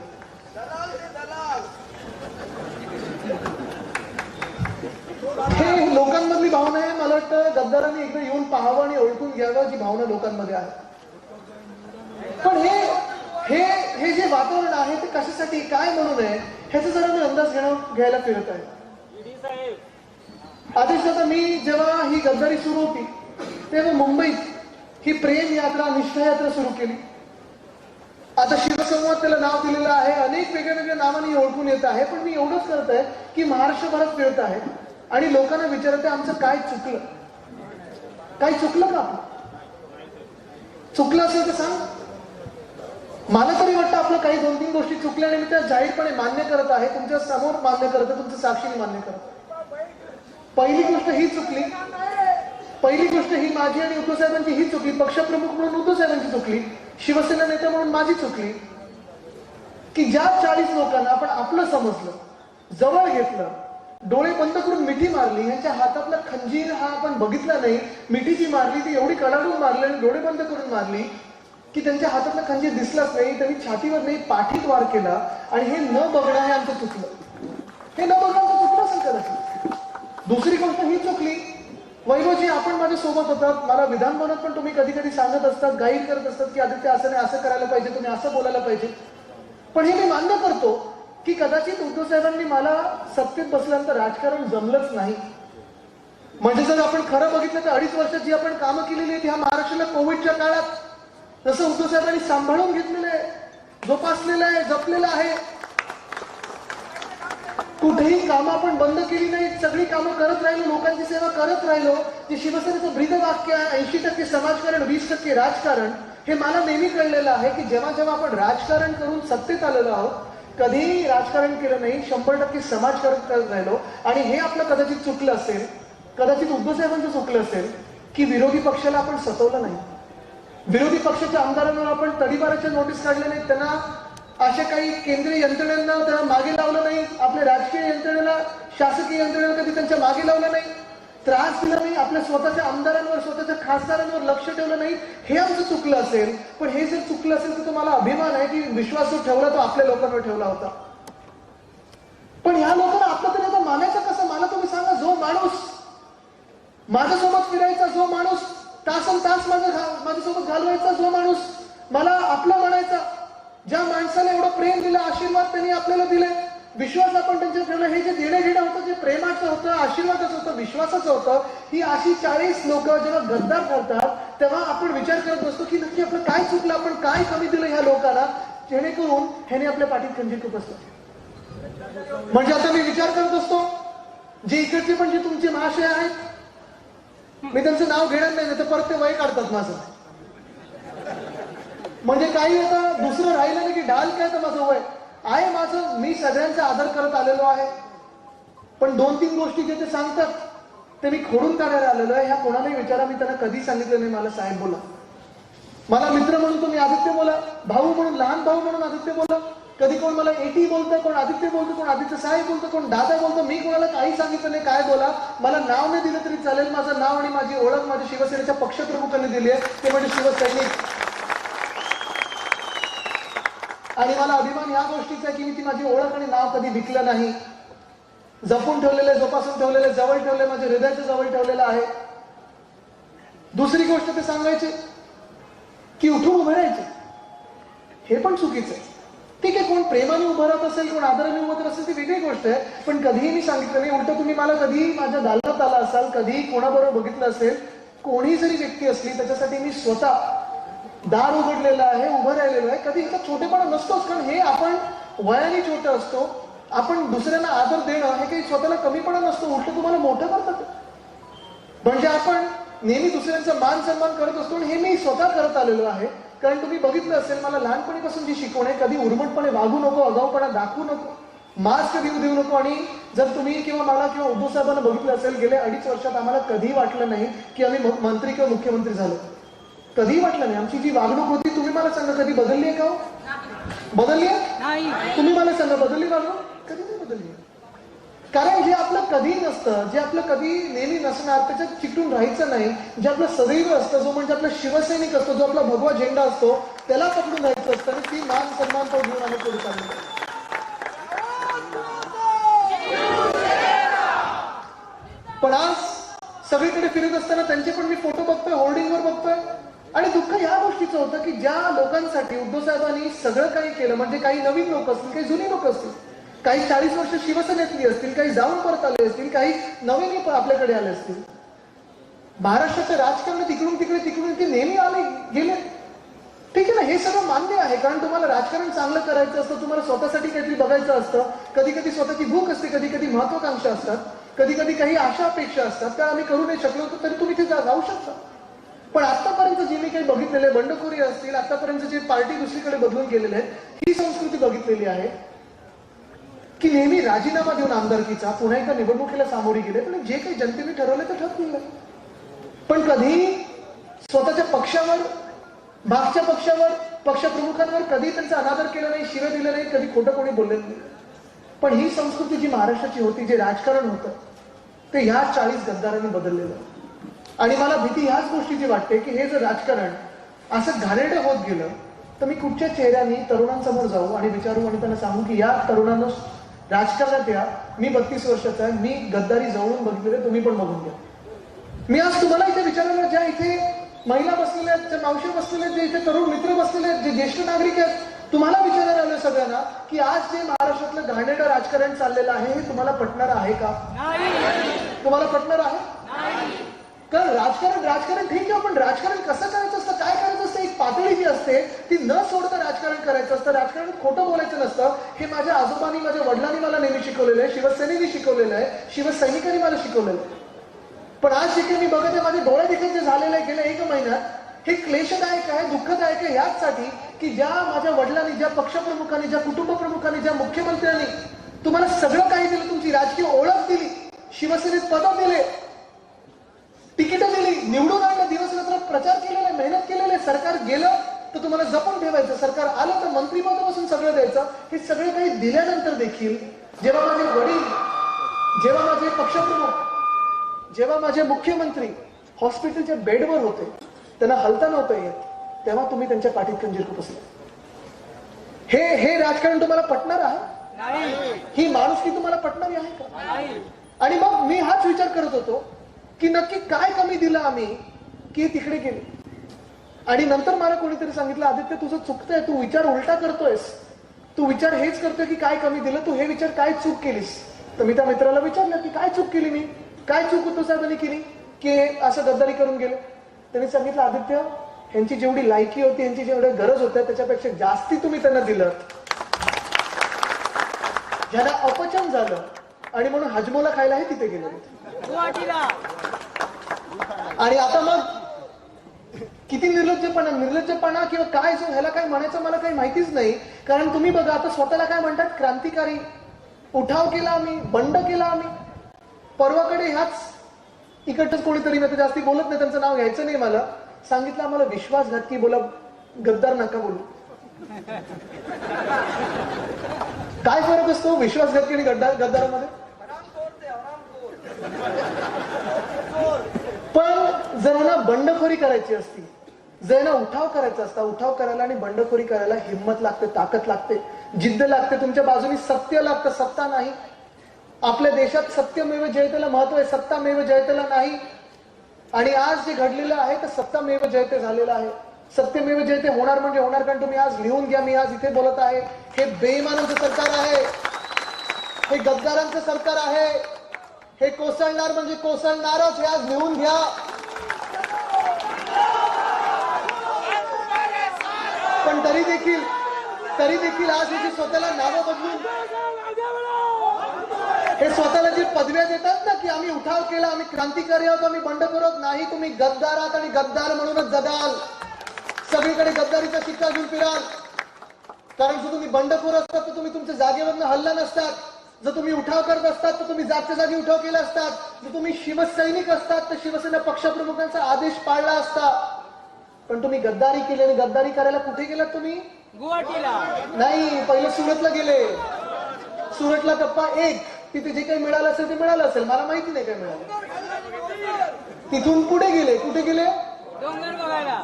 हे लोकांमधली भावना आहे. मला वाटतं गद्दारांनी एकदा येऊन पाहावं आणि ओळखून घ्यावं जी भावना लोकांमध्ये आहे. पण हे जे वातावरण आहे ते कशासाठी, काय म्हणून आहे, ह्याचा जरा मी अंदाज घ्यायला फिरत आहे. आदेशदादा, मी जेव्हा ही गद्दारी सुरू होती तेव्हा मुंबईत ही प्रेम यात्रा, निष्ठा यात्रा सुरू केली. आता शिवसंवाद त्याला नाव दिलेलं आहे, अनेक वेगळ्या वेगळ्या नावाने ओळखून येत आहे. पण मी एवढंच करत आहे की महाराष्ट्रभरात फिरत आहे आणि लोकांना विचारत आहे आमचं काय चुकलं, काय चुकलं का आपलं? चुकलं असेल तर सांग. मला तरी वाटतं आपलं काही 2-3 गोष्टी चुकल्या आणि मी त्या जाहीरपणे मान्य करत आहे, तुमच्या समोर मान्य करत आहे, तुमच्या साक्षीने मान्य करत. पहिली गोष्ट ही चुकली, पहिली गोष्ट ही माझी आणि उद्धव साहेबांची ही चुकली, पक्षप्रमुख म्हणून उद्धव साहेबांची चुकली, शिवसेना नेता म्हणून माझी चुकली, की ज्या 40 लोकांना आपण आपलं समजलं, जवळ घेतलं, डोळे बंद करून मिठी मारली, यांच्या हातातला खंजीर हा आपण बघितला नाही, मिठी जी मारली ती एवढी कडाडून मारली आणि डोळे बंद करून मारली की त्यांच्या हातातला खंजीर दिसलाच नाही, त्यांनी छातीवर नाही पाठीत वार केला आणि हे न बघणं हे आमचं चुकलं, हे न बघणं आमचं चुकलं असेल कदाचित. दुसरी गोष्ट ही चुकली, वैभवजी आपण माझ्या सोबत होतात, मला विधान भवनात पण तुम्ही कधी कधी सांगत असतात, गाईड करत असतात की आदित्य असं नाही, असं करायला पाहिजे, तुम्ही असं बोलायला पाहिजे. पण हे मी मान्य करतो की कदाचित उद्धव साहेबांनी मला सत्तेत बसल्यानंतर राजकारण जमलंच नाही. म्हणजे जर आपण खरं बघितलं तर 2.5 वर्षात जी आपण कामं केलेली आहेत ह्या महाराष्ट्राला कोविडच्या काळात जसं उद्धव साहेबांनी सांभाळून घेतलेलं आहे, जोपासलेलं आहे, जपलेलं आहे. कुठेही कामं आपण बंद केली नाही, सगळी कामं करत राहिलो, लोकांची सेवा करत राहिलो. जे शिवसेनेचं ब्रीदवाक्य आहे 80% समाजकारण 20% राजकारण, हे मला नेहमी कळलेलं आहे की जेव्हा जेव्हा आपण राजकारण करून सत्तेत आलेलो आहोत, कधीही राजकारण केलं नाही, 100% समाजकारण करत राहिलो. आणि हे आपलं कदाचित चुकलं असेल, कदाचित उद्धव साहेबांचं चुकलं असेल की विरोधी पक्षाला आपण सतवलं नाही, विरोधी पक्षाच्या आमदारांना आपण तडीपाराच्या नोटीस काढल्या नाहीत, त्यांना अशा काही केंद्रीय यंत्रणेला त्यांना मागे लावलं नाही, आपल्या राजकीय यंत्रणेला, शासकीय यंत्रणेला कधी त्यांच्या मागे लावलं नाही, त्रास दिला नाही, आपल्या स्वतःच्या आमदारांवर, स्वतःच्या खासदारांवर लक्ष ठेवलं नाही. हे आमचं चुकलं असेल. पण हे जर चुकलं असेल तर तुम्हाला अभिमान आहे की विश्वास जो ठेवला तो आपल्या लोकांवर ठेवला होता. पण ह्या लोकांना आपलं तरी आता मानायचं कसं? मला तुम्ही सांगा, जो माणूस माझ्यासोबत फिरायचा, जो माणूस तासन तास माझ्यासोबत घालवायचा, जो माणूस मला आपला म्हणायचा, ज्या माणसाला एवढं प्रेम दिलं, आशीर्वाद त्यांनी आपल्याला दिले, विश्वास आपण त्यांच्यावर ठेवला, हे जे देणं घेणं होतं, जे प्रेमाचं होतं, आशीर्वादाचं होतं, विश्वासाचं होतं, ही अशी 40 लोक जेव्हा गद्दार करतात तेव्हा आपण विचार करत बसतो की नक्की आपलं काय चुकलं, आपण काय कमी दिलं ह्या लोकांना, जेणेकरून ह्याने आपल्या पाठीत खंजीर खूप असतं. म्हणजे आता मी विचार करत असतो, जे इकडचे पण जे तुमचे महाशय आहेत, मी त्यांचं नाव घेणार नाही तर परत ते वय काढतात माझं. म्हणजे काही आता दुसरं राहिलं नाही की ढाल काय तर माझं वय आहे, माझं, मी सगळ्यांचा आदर करत आलेलो आहे. पण 2-3 गोष्टी जे ते सांगतात ते मी खोडून काढायला आलेलो आहे. ह्या कोणालाही विचारा, मी त्यांना कधी सांगितलं नाही मला साहेब बोला, मला मित्र म्हणून तुम्ही आदित्य बोला, भाऊ म्हणून, लहान भाऊ म्हणून आदित्य बोला. कधी कोण मला एटी बोलतं, कोण आदित्य बोलतो, कोण आदित्य साहेब बोलतो, कोण दादा बोलतो. मी कोणाला काही सांगितलं नाही काय बोला, मला नाव नाही दिलं तरी चालेल. माझं नाव आणि माझी ओळख माझ्या शिवसेनेच्या पक्षप्रमुखांनी दिली आहे, ते म्हणजे शिवसैनिक. आणि मला अभिमान या गोष्टीचा की मी ती माझी ओळख आणि नाव कधी विकलं नाही, जपून ठेवलेले, जोपासून ठेवलेले, जवळ ठेवले, माझ्या हृदयाच्या जवळ ठेवलेलं आहे. दुसरी गोष्ट ते सांगायचे की उठून उभे राहायचे, हे पण चुकीचं आहे. ठीक आहे, कोण प्रेमाने उभं राहत असेल, कोण आदराने उभं राहत असेल ती वेगळी गोष्ट आहे. पण कधीही मी सांगितलं नाही, उलट तुम्ही मला कधी माझ्या दालनात आला असाल, कधी कोणाबरोबर बघितलं असेल, कोणी जरी व्यक्ती असली त्याच्यासाठी मी स्वतः दार उघडलेलं आहे, उभं राहिलेलं आहे. कधी इथं छोटेपणा नसतोच, कारण हे आपण वयाने छोटं असतो, आपण दुसऱ्यांना आदर देणं हे काही स्वतःला कमीपणा नसतो, उलट तुम्हाला मोठं करतात. म्हणजे आपण नेहमी दुसऱ्यांचा मान सन्मान करत असतो आणि हे मी स्वतः करत आलेलो आहे. कारण तुम्ही बघितलं असेल, मला लहानपणीपासून जी शिकवण आहे, कधी उर्मटपणे वागू नको, आगाऊपणा दाखवू नको, मास कधी देऊ नको. आणि जर तुम्ही किंवा मला किंवा उद्धव साहेबांना बघितलं असेल, गेल्या 2.5 वर्षात आम्हाला कधीही वाटलं नाही की आम्ही मंत्री किंवा मुख्यमंत्री झालो, कधीही वाटलं नाही. आमची जी वागणूक होती, तुम्ही मला सांगा कधी बदलली आहे का? बदलली आहे? तुम्ही मला सांगा बदलली वागणूक? कधी नाही बदलली. कारण जे आपलं कधी नसतं, जे आपलं कधी नेहमी नसणार, त्याच्यात चिकटून राहायचं नाही. जे आपलं सदैव असतं, जो म्हणजे आपला शिवसैनिक असतो, जो आपला भगवा झेंडा असतो, त्याला पकडून राहायचं असतं आणि ती मान सन्मान तो घेऊन आम्ही पुढे चाललो. पण आज सगळीकडे फिरत असताना त्यांचे पण मी फोटो बघतोय, होर्डिंगवर बघतोय. आणि दुःख ह्या गोष्टीचं होतं की ज्या लोकांसाठी उद्धव साहेबांनी सगळं काही केलं, म्हणजे काही नवीन लोक असतील, काही जुनी लोक असतील, काही 40 वर्ष शिवसेनेतली असतील, काही जाऊन परत आले असतील, काही नवीन आपल्याकडे आले असतील. महाराष्ट्राच्या राजकारणात इकडून तिकडे ते नेहमी आले गेले, ठीक आहे ना, हे सगळं मान्य आहे, कारण तुम्हाला राजकारण चांगलं करायचं असतं, तुम्हाला स्वतःसाठी काहीतरी बघायचं असतं, कधी कधी स्वतःची भूक असते, कधी कधी महत्वाकांक्षा असतात, कधी कधी काही आशा अपेक्षा असतात, त्या आम्ही करू नाही शकलो तरी तुम्ही ते जाऊ शकता. पण आतापर्यंत जे मी काही बघितलेले बंडखोरी असतील, आतापर्यंत जे पार्टी दुसरीकडे बदलून गेलेले आहेत, ही संस्कृती बघितलेली आहे की नेहमी राजीनामा देऊन आमदारकीचा पुन्हा एकदा निवडणुकीला सामोरी गेले, पण जे काही जनतेने ठरवलं ते ठरवलं. पण कधी स्वतःच्या पक्षावर, मागच्या पक्षावर, पक्षप्रमुखांवर कधी त्यांचा अनादर केला नाही, शिव्या दिलं नाही, कधी खोटं कोणी बोललेलं नाही. पण ही संस्कृती जी महाराष्ट्राची होती, जे राजकारण होतं, ते ह्या 40 गद्दारांनी बदललेलं. आणि मला भीती ह्याच गोष्टीची वाटते की हे जर राजकारण असं घाणेरडं होत गेलं तर मी कुठच्या चेहऱ्यानी तरुणांसमोर जाऊ आणि विचारू आणि त्यांना सांगू की या तरुणांना राजकारणात या, मी 32 वर्षाचा आहे, मी गद्दारी जवळून बघितलेले, तुम्ही पण बघून घ्या. मी आज तुम्हाला इथे विचारायला, ज्या इथे महिला बसलेल्या आहेत, ज्या मावशी बसलेल्या आहेत, जे इथे तरुण मित्र बसलेले आहेत, जे ज्येष्ठ नागरिक आहेत, तुम्हाला विचारायला आलं सगळ्यांना की आज जे महाराष्ट्रातलं घाणेरडं राजकारण चाललेलं आहे हे तुम्हाला पटणार आहे का? तुम्हाला पटणार आहे? कारण राजकारण ठीक आहे, पण राजकारण कसं करायचं असतं, काय करायचं असतं, एक पातळी जी असते ती न सोडता राजकारण करायचं असतं. राजकारणात खोटं बोलायचं नसतं. हे माझ्या आजोबांनी, माझ्या वडिलांनी मला नेहमी शिकवलेलं आहे, शिवसेनेनी शिकवलेलं आहे, शिवसैनिकांनी मला शिकवलेलं आहे. पण आज जे काही मी बघत आहे, माझ्या डोळ्या देखील जे झालेलं आहे गेल्या 1 महिन्यात, हे क्लेशदायक आहे, दुःखदायक आहे ह्याचसाठी की ज्या माझ्या वडिलांनी, ज्या पक्षप्रमुखांनी, ज्या कुटुंब प्रमुखांनी, ज्या मुख्यमंत्र्यांनी तुम्हाला सगळं काही दिलं, तुमची राजकीय ओळख दिली, शिवसेनेत पदं दिले, तिकीटं दिली, निवडून आणलं, दिवस रात्र प्रचार केलेला आहे, मेहनत केलेली आहे, सरकार गेलं तर तुम्हाला जपून ठेवायचं, सरकार आलं तर मंत्रिपदापासून सगळं द्यायचं. हे सगळे काही दिल्यानंतर देखील जेव्हा माझे वडील, जेव्हा माझे पक्षप्रमुख, जेव्हा माझे मुख्यमंत्री हॉस्पिटलच्या बेडवर होते, त्यांना हलता नव्हतं येत, तेव्हा तुम्ही त्यांच्या पाठीत खंजीर खुपसले. हे राजकारण तुम्हाला पटणार आहे? ही माणुसकी तुम्हाला पटणारी आहे का? आणि मग मी हाच विचार करत होतो की नक्की काय कमी दिलं आम्ही की तिकडे गेले. आणि नंतर मला कोणीतरी सांगितलं, आदित्य तुझं चुकतंय, तू विचार उलटा करतोयस, तू विचार हेच करतोय की काय कमी दिलं, तू हे विचार काय चूक केलीस. तर मी त्या मित्राला विचारलं की काय चूक केली, मी काय चूक होतो साहेबांनी केली की असं गद्दारी करून गेले. त्यांनी सांगितलं, आदित्य यांची जेवढी लायकी होती, यांची जेवढी गरज होत्या त्याच्यापेक्षा जास्ती तुम्ही त्यांना दिलं, ज्यांना अपचन झालं आणि म्हणून हजमोला खायला हे तिथे गेले. आणि आता मग किती निर्लज्जपणा किंवा काय, जो ह्याला काय म्हणायचं मला काही माहितीच नाही. कारण तुम्ही बघा आता स्वतःला काय म्हणतात, क्रांतिकारी, उठाव केला आम्ही, बंड केला आम्ही. परवाकडे ह्याच इकडचंच कोणीतरी, मी जास्ती बोलत नाही, त्यांचं नाव घ्यायचं नाही, मला सांगितलं आम्हाला विश्वासघातकी बोला, गद्दार नका बोलू. काय फरक असतो विश्वासघातकी आणि गद्दारामध्ये? पण जर ना बंडखोरी करायची असती, जर ना उठाव करायचा असता, उठाव करायला आणि बंडखोरी करायला हिंमत लागते, ताकद लागते, जिद्द लागते, तुमच्या बाजूनी सत्य लागतं, सत्ता नाही. आपल्या देशात सत्यमेव जयतेला महत्व आहे, सत्तामेव जयतेला नाही. आणि आज जे घडलेलं आहे तर सत्तामेव जयते झालेलं आहे. सत्यमेव जयते होणार म्हणजे होणार, कारण तुम्ही आज लिहून घ्या, मी आज इथे बोलत आहे, हे बेईमानांचं सरकार आहे, हे गद्दारांचं सरकार आहे, हे कोसळणार म्हणजे कोसळणारच, हे आज लिहून घ्या. पण तरी देखील आज हे स्वतःला नावं बदलून, हे स्वतःला जी पदव्या देतात ना की आम्ही उठाव केला, आम्ही क्रांतिकारी आहोत, आम्ही बंडखोर आहोत, नाही, तुम्ही गद्दार आहात आणि गद्दार म्हणूनच जगाल, सगळीकडे गद्दारीचा शिक्का घेऊन फिराल. कारण जर तुम्ही बंडखोर असतात तर तुम्ही तुमच्या जागेवरनं हल्ला नसतात, जर तुम्ही उठाव करत असतात तर तुम्ही जागच्या जागी उठाव केला असतात, जर तुम्ही शिवसैनिक असतात तर शिवसेना पक्षप्रमुखांचा आदेश पाळला असता. पण तुम्ही गद्दारी केली, आणि गद्दारी करायला कुठे गेलात तुम्ही? गुवाहाटीला नाही, पहिले सुरतला गेले. सुरतला टप्पा 1, तिथे जे काही मिळालं असेल ते मिळालं असेल, मला माहिती नाही काय मिळालं. तिथून पुढे गेले, कुठे गेले?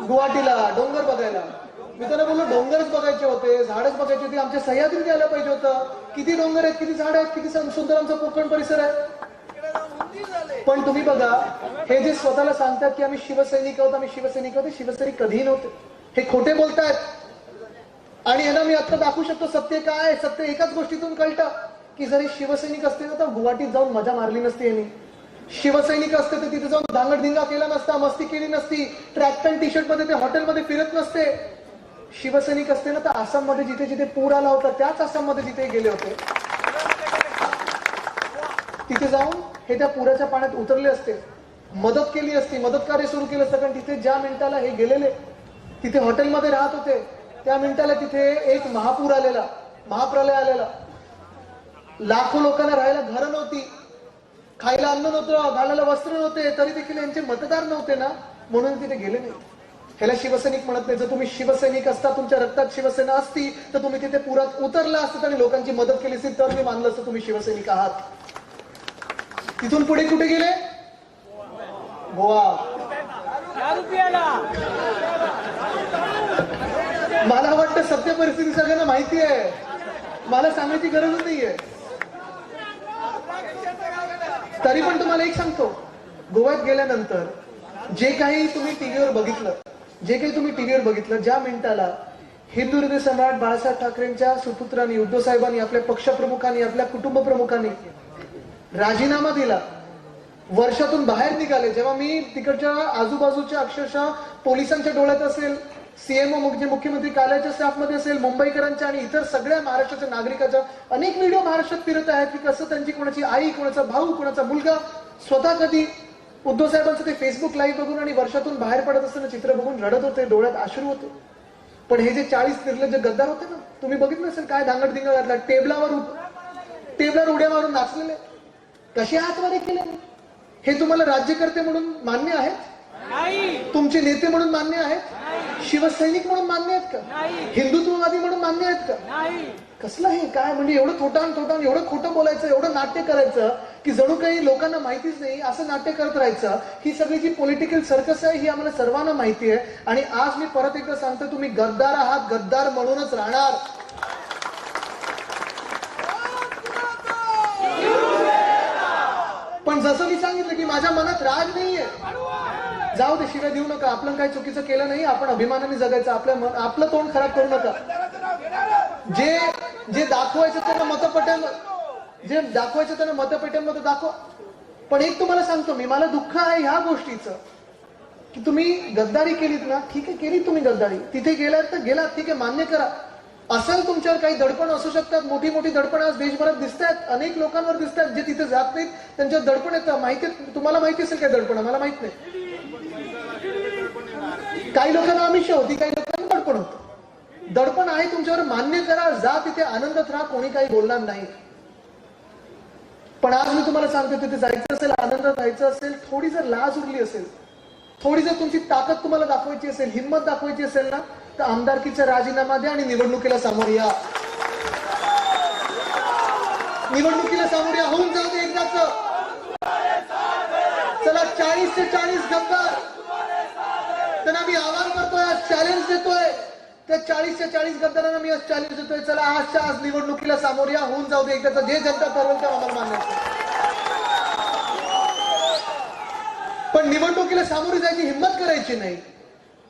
गुवाहाटीला डोंगर बघायला. मी त्यांना बोललो डोंगरच बघायचे होते, झाडच बघायची होती, आमच्या सह्याद्रीत यायला पाहिजे होतं. किती डोंगर आहेत, किती झाड आहेत, किती सुंदर आमचा कोकण परिसर आहे. पण तुम्ही बघा, हे जे स्वतःला सांगतात की आम्ही शिवसैनिक आहोत, आम्ही शिवसैनिक आहोत, शिवसैनिक कधीही नव्हते, हे खोटे बोलतायत. आणि यांना मी आता दाखवू शकतो सत्य काय. सत्य एकाच गोष्टीतून कळतं की जरी शिवसैनिक असते ना तर गुवाहाटीत जाऊन मजा मारली नसती यांनी. शिवसैनिक असते तर तिथे जाऊन दांगडधिंगा केला नसता, मस्ती केली नसती, ट्रॅक पॅन्ट टी शर्ट मध्ये ते हॉटेलमध्ये फिरत नसते. शिवसैनिक असते ना तर आसाममध्ये जिथे जिथे पूर आला होता त्याच आसाममध्ये जिथे गेले होते तिथे जाऊन हे त्या पुराच्या पाण्यात उतरले असते, मदत केली असती, मदत कार्य सुरू केलं असतं. कारण तिथे ज्या मिनिटाला हे गेलेले तिथे हॉटेलमध्ये राहत होते त्या मिनिटाला तिथे एक महापूर आलेला, महाप्रलय आलेला, लाखो लोकांना राहायला घरं नव्हती, खायला अन्न नव्हतं, घालायला वस्त्र नव्हते, तरी देखील यांचे मतदार नव्हते ना म्हणून तिथे गेले नाही. ह्याला शिवसैनिक म्हणत नाही. जर तुम्ही शिवसैनिक असता, तुमच्या रक्तात शिवसेना असती तर तुम्ही तिथे पुरात उतरला असतात आणि लोकांची मदत केली असती तर मी मानलं असतं तुम्ही शिवसैनिक आहात. तिथून पुढे कुठे गेले? गोवा. मला वाटतं सत्य परिस्थिती सगळ्यांना माहिती आहे, मला सांगायची गरजच नाहीये. तरी पण तुम्हाला एक सांगतो, गोव्यात गेल्यानंतर जे काही तुम्ही टीव्हीवर बघितलं, ज्या मिनिटाला हिंदू हृदय सम्राट बाळासाहेब ठाकरेंच्या सुपुत्रांनी, उद्धव साहेबांनी, आपल्या पक्षप्रमुखांनी, आपल्या कुटुंब प्रमुखांनी राजीनामा दिला, वर्षातून बाहेर निघाले, जेव्हा मी तिकडच्या आजूबाजूच्या अक्षरशः पोलिसांच्या डोळ्यात असेल, सीएमओ म्हणजे मुख्यमंत्री कार्यालयाच्या स्टाफमध्ये असेल, मुंबईकरांच्या आणि इतर सगळ्या महाराष्ट्राच्या नागरिकांच्या अनेक व्हिडिओ महाराष्ट्रात फिरत आहेत की कसं त्यांची कोणाची आई, कोणाचा भाऊ, कोणाचा मुलगा स्वतः कधी उद्धव साहेबांचं ते फेसबुक लाईव्ह बघून आणि वर्षातून बाहेर पडत असताना चित्र बघून रडत होते, डोळ्यात अश्रू होते. पण हे जे 40 निर्लज्ज गद्दार होते ना, तुम्ही बघितलं असेल काय धांगडधिंगा घातला, टेबलावर उड्या मारून नाचलेले, कसे हातवारे केले. हे तुम्हाला राज्यकर्ते म्हणून मान्य आहेत? तुमचे नेते म्हणून मान्य आहेत? शिवसैनिक म्हणून मान्य आहेत का? हिंदुत्ववादी म्हणून मान्य आहेत का? कसलं हे काय म्हणजे एवढं थोटान एवढं खोटं बोलायचं, एवढं नाट्य करायचं की जणू काही लोकांना माहितीच नाही असं नाट्य करत राहायचं. ही सगळी जी पॉलिटिकल सर्कस आहे ही आम्हाला सर्वांना माहिती आहे. आणि आज मी परत एकदा सांगतो, तुम्ही गद्दार आहात, गद्दार म्हणूनच राहणार. पण जसं मी सांगितलं की माझ्या मनात राग नाहीये, जाऊ दे, शिवाय देऊ नका, आपण काही चुकीचं केलं नाही, आपण अभिमानाने जगायचं, आपलं तोंड खराब करू नका. जे दाखवायचं त्यांना मतपेट्यांमध्ये दाखवा. पण एक तुम्हाला सांगतो मी, मला दुःख आहे ह्या गोष्टीचं की तुम्ही गद्दारी केलीत ना, ठीक आहे केलीत तुम्ही गद्दारी, तिथे गेलात तर गेलात, ठीक आहे मान्य करा. असेल तुमच्यावर काही दडपण असू शकतात, मोठी मोठी दडपण आज देशभरात दिसत आहेत, अनेक लोकांवर दिसत आहेत जे तिथे जात नाहीत त्यांच्यावर दडपण येतं. माहिती, तुम्हाला माहिती असेल काय दडपण, मला माहित नाही. काही लोकांना आमिष होती, काही लोकांना दडपण होतं. दडपण आहे तुमच्यावर, मान्य करा, जा तिथे आनंदात राहा, कोणी काही बोलणार नाही. पण आज मी तुम्हाला सांगतो, तिथे जायचं असेल, आनंदात राहायचं असेल, थोडी जर लाज उरली असेल, थोडी जर तुमची ताकद तुम्हाला दाखवायची असेल, हिंमत दाखवायची असेल ना, तर आमदारकीचा राजीनामा द्या आणि निवडणुकीला सामोरे या. निवडणुकीला सामोरे या, होऊन जाऊ दे एकदाच. चला 40 ते 40 गद्दार, त्यांना मी आवाहन करतोय, आज चॅलेंज देतोय, त्या 40 ते 40 गद्दारांना मी आज चॅलेंज देतोय, चला आजच्या आज निवडणुकीला सामोरे या, होऊन जाऊ दे एकदाच. जे जनता ठरवेल ते आम्हाला मान्य आहे. पण निवडणुकीला सामोरे जायची हिंमत करायची नाही,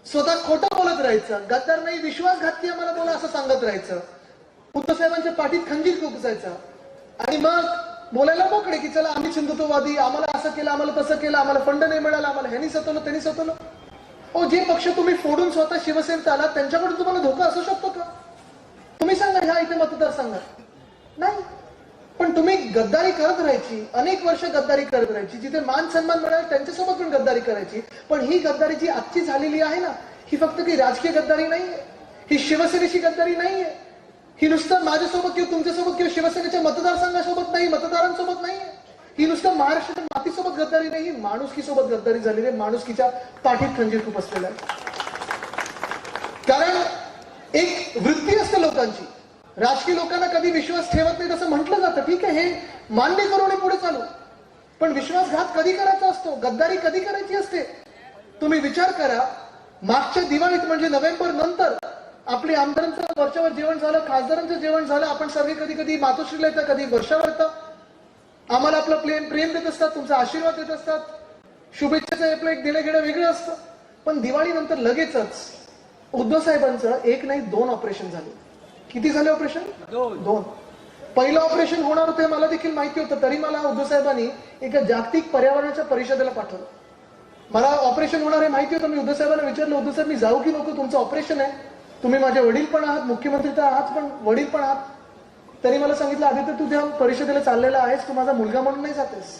स्वतः खोटं बोलत राहायचं, गद्दार नाही, विश्वासघाती आम्हाला बोला असं सांगत राहायचं, उद्धव साहेबांच्या पाठीत खंजीर खुपसायचा आणि मग बोलायला मोकळे की चला आम्ही हिंदुत्ववादी, आम्हाला असं केलं, आम्हाला तसं केलं, आम्हाला फंड नाही मिळाला, आम्हाला ह्यांनी सतवलं त्यांनी सतवलं. ओ, जे पक्ष तुम्ही फोडून स्वतः शिवसेनेत आलात त्यांच्याकडून तुम्हाला धोका असू शकतो का? तुम्ही सांगा, ह्या इथे मतदारसंघात नाही. पण तुम्ही गद्दारी करत राहायची, अनेक वर्ष गद्दारी करत राहायची, जिथे मान सन्मान मिळाला त्यांच्यासोबत पण गद्दारी करायची. पण ही गद्दारी जी आजची झालेली आहे ना, ही फक्त काही राजकीय गद्दारी नाहीये, ही शिवसेनेची गद्दारी नाहीये, ही नुसतं माझ्यासोबत किंवा तुमच्यासोबत किंवा शिवसेनेच्या मतदारसंघासोबत नाही, मतदारांसोबत नाहीये, ही नुसतं महाराष्ट्राच्या मातीसोबत गद्दारी नाही, माणुसकीसोबत गद्दारी झालेली आहे, माणुसकीच्या पाठीत खंजीर खुपसलेला आहे. कारण एक वृत्ती असते लोकांची, राजकीय लोकांना कधी विश्वास ठेवत नाही असं म्हटलं जातं, ठीक आहे, हे मान्य करू आणि पुढे चालू. पण विश्वासघात कधी करायचा असतो, गद्दारी कधी करायची असते? तुम्ही विचार करा, मागच्या दिवाळीत म्हणजे नोव्हेंबर नंतर आपले आमदारांचं वरच्यावर जेवण झालं, खासदारांचं जेवण झालं, आपण सर्व कधी कधी मातोश्रीला येतं, कधी वर्षावर येतं, आम्हाला आपलं प्रेम देत असतात, तुमचा आशीर्वाद देत असतात, शुभेच्छाचं आपलं एक देणं घेणं वेगळं असतं. पण दिवाळीनंतर लगेचच उद्धव साहेबांचं एक नाही 2 ऑपरेशन झाले. किती झाले ऑपरेशन? 2. पहिलं ऑपरेशन होणार होते मला देखील माहिती होतं, तरी मला उद्धव साहेबांनी एका जागतिक पर्यावरणाच्या परिषदेला पाठवलं. मला ऑपरेशन होणार हे माहिती होतं. मी उद्धव साहेबांना विचारलं, उद्धव साहेब मी जाऊ की नको, तुमचं ऑपरेशन आहे. तुम्ही माझे वडील पण आहात, मुख्यमंत्री तर आहात, पण वडील पण आहात. तरी मला सांगितलं, आदित्य तू त्या परिषदेला चाललेला आहेस, तू माझा मुलगा म्हणून नाही जातेस,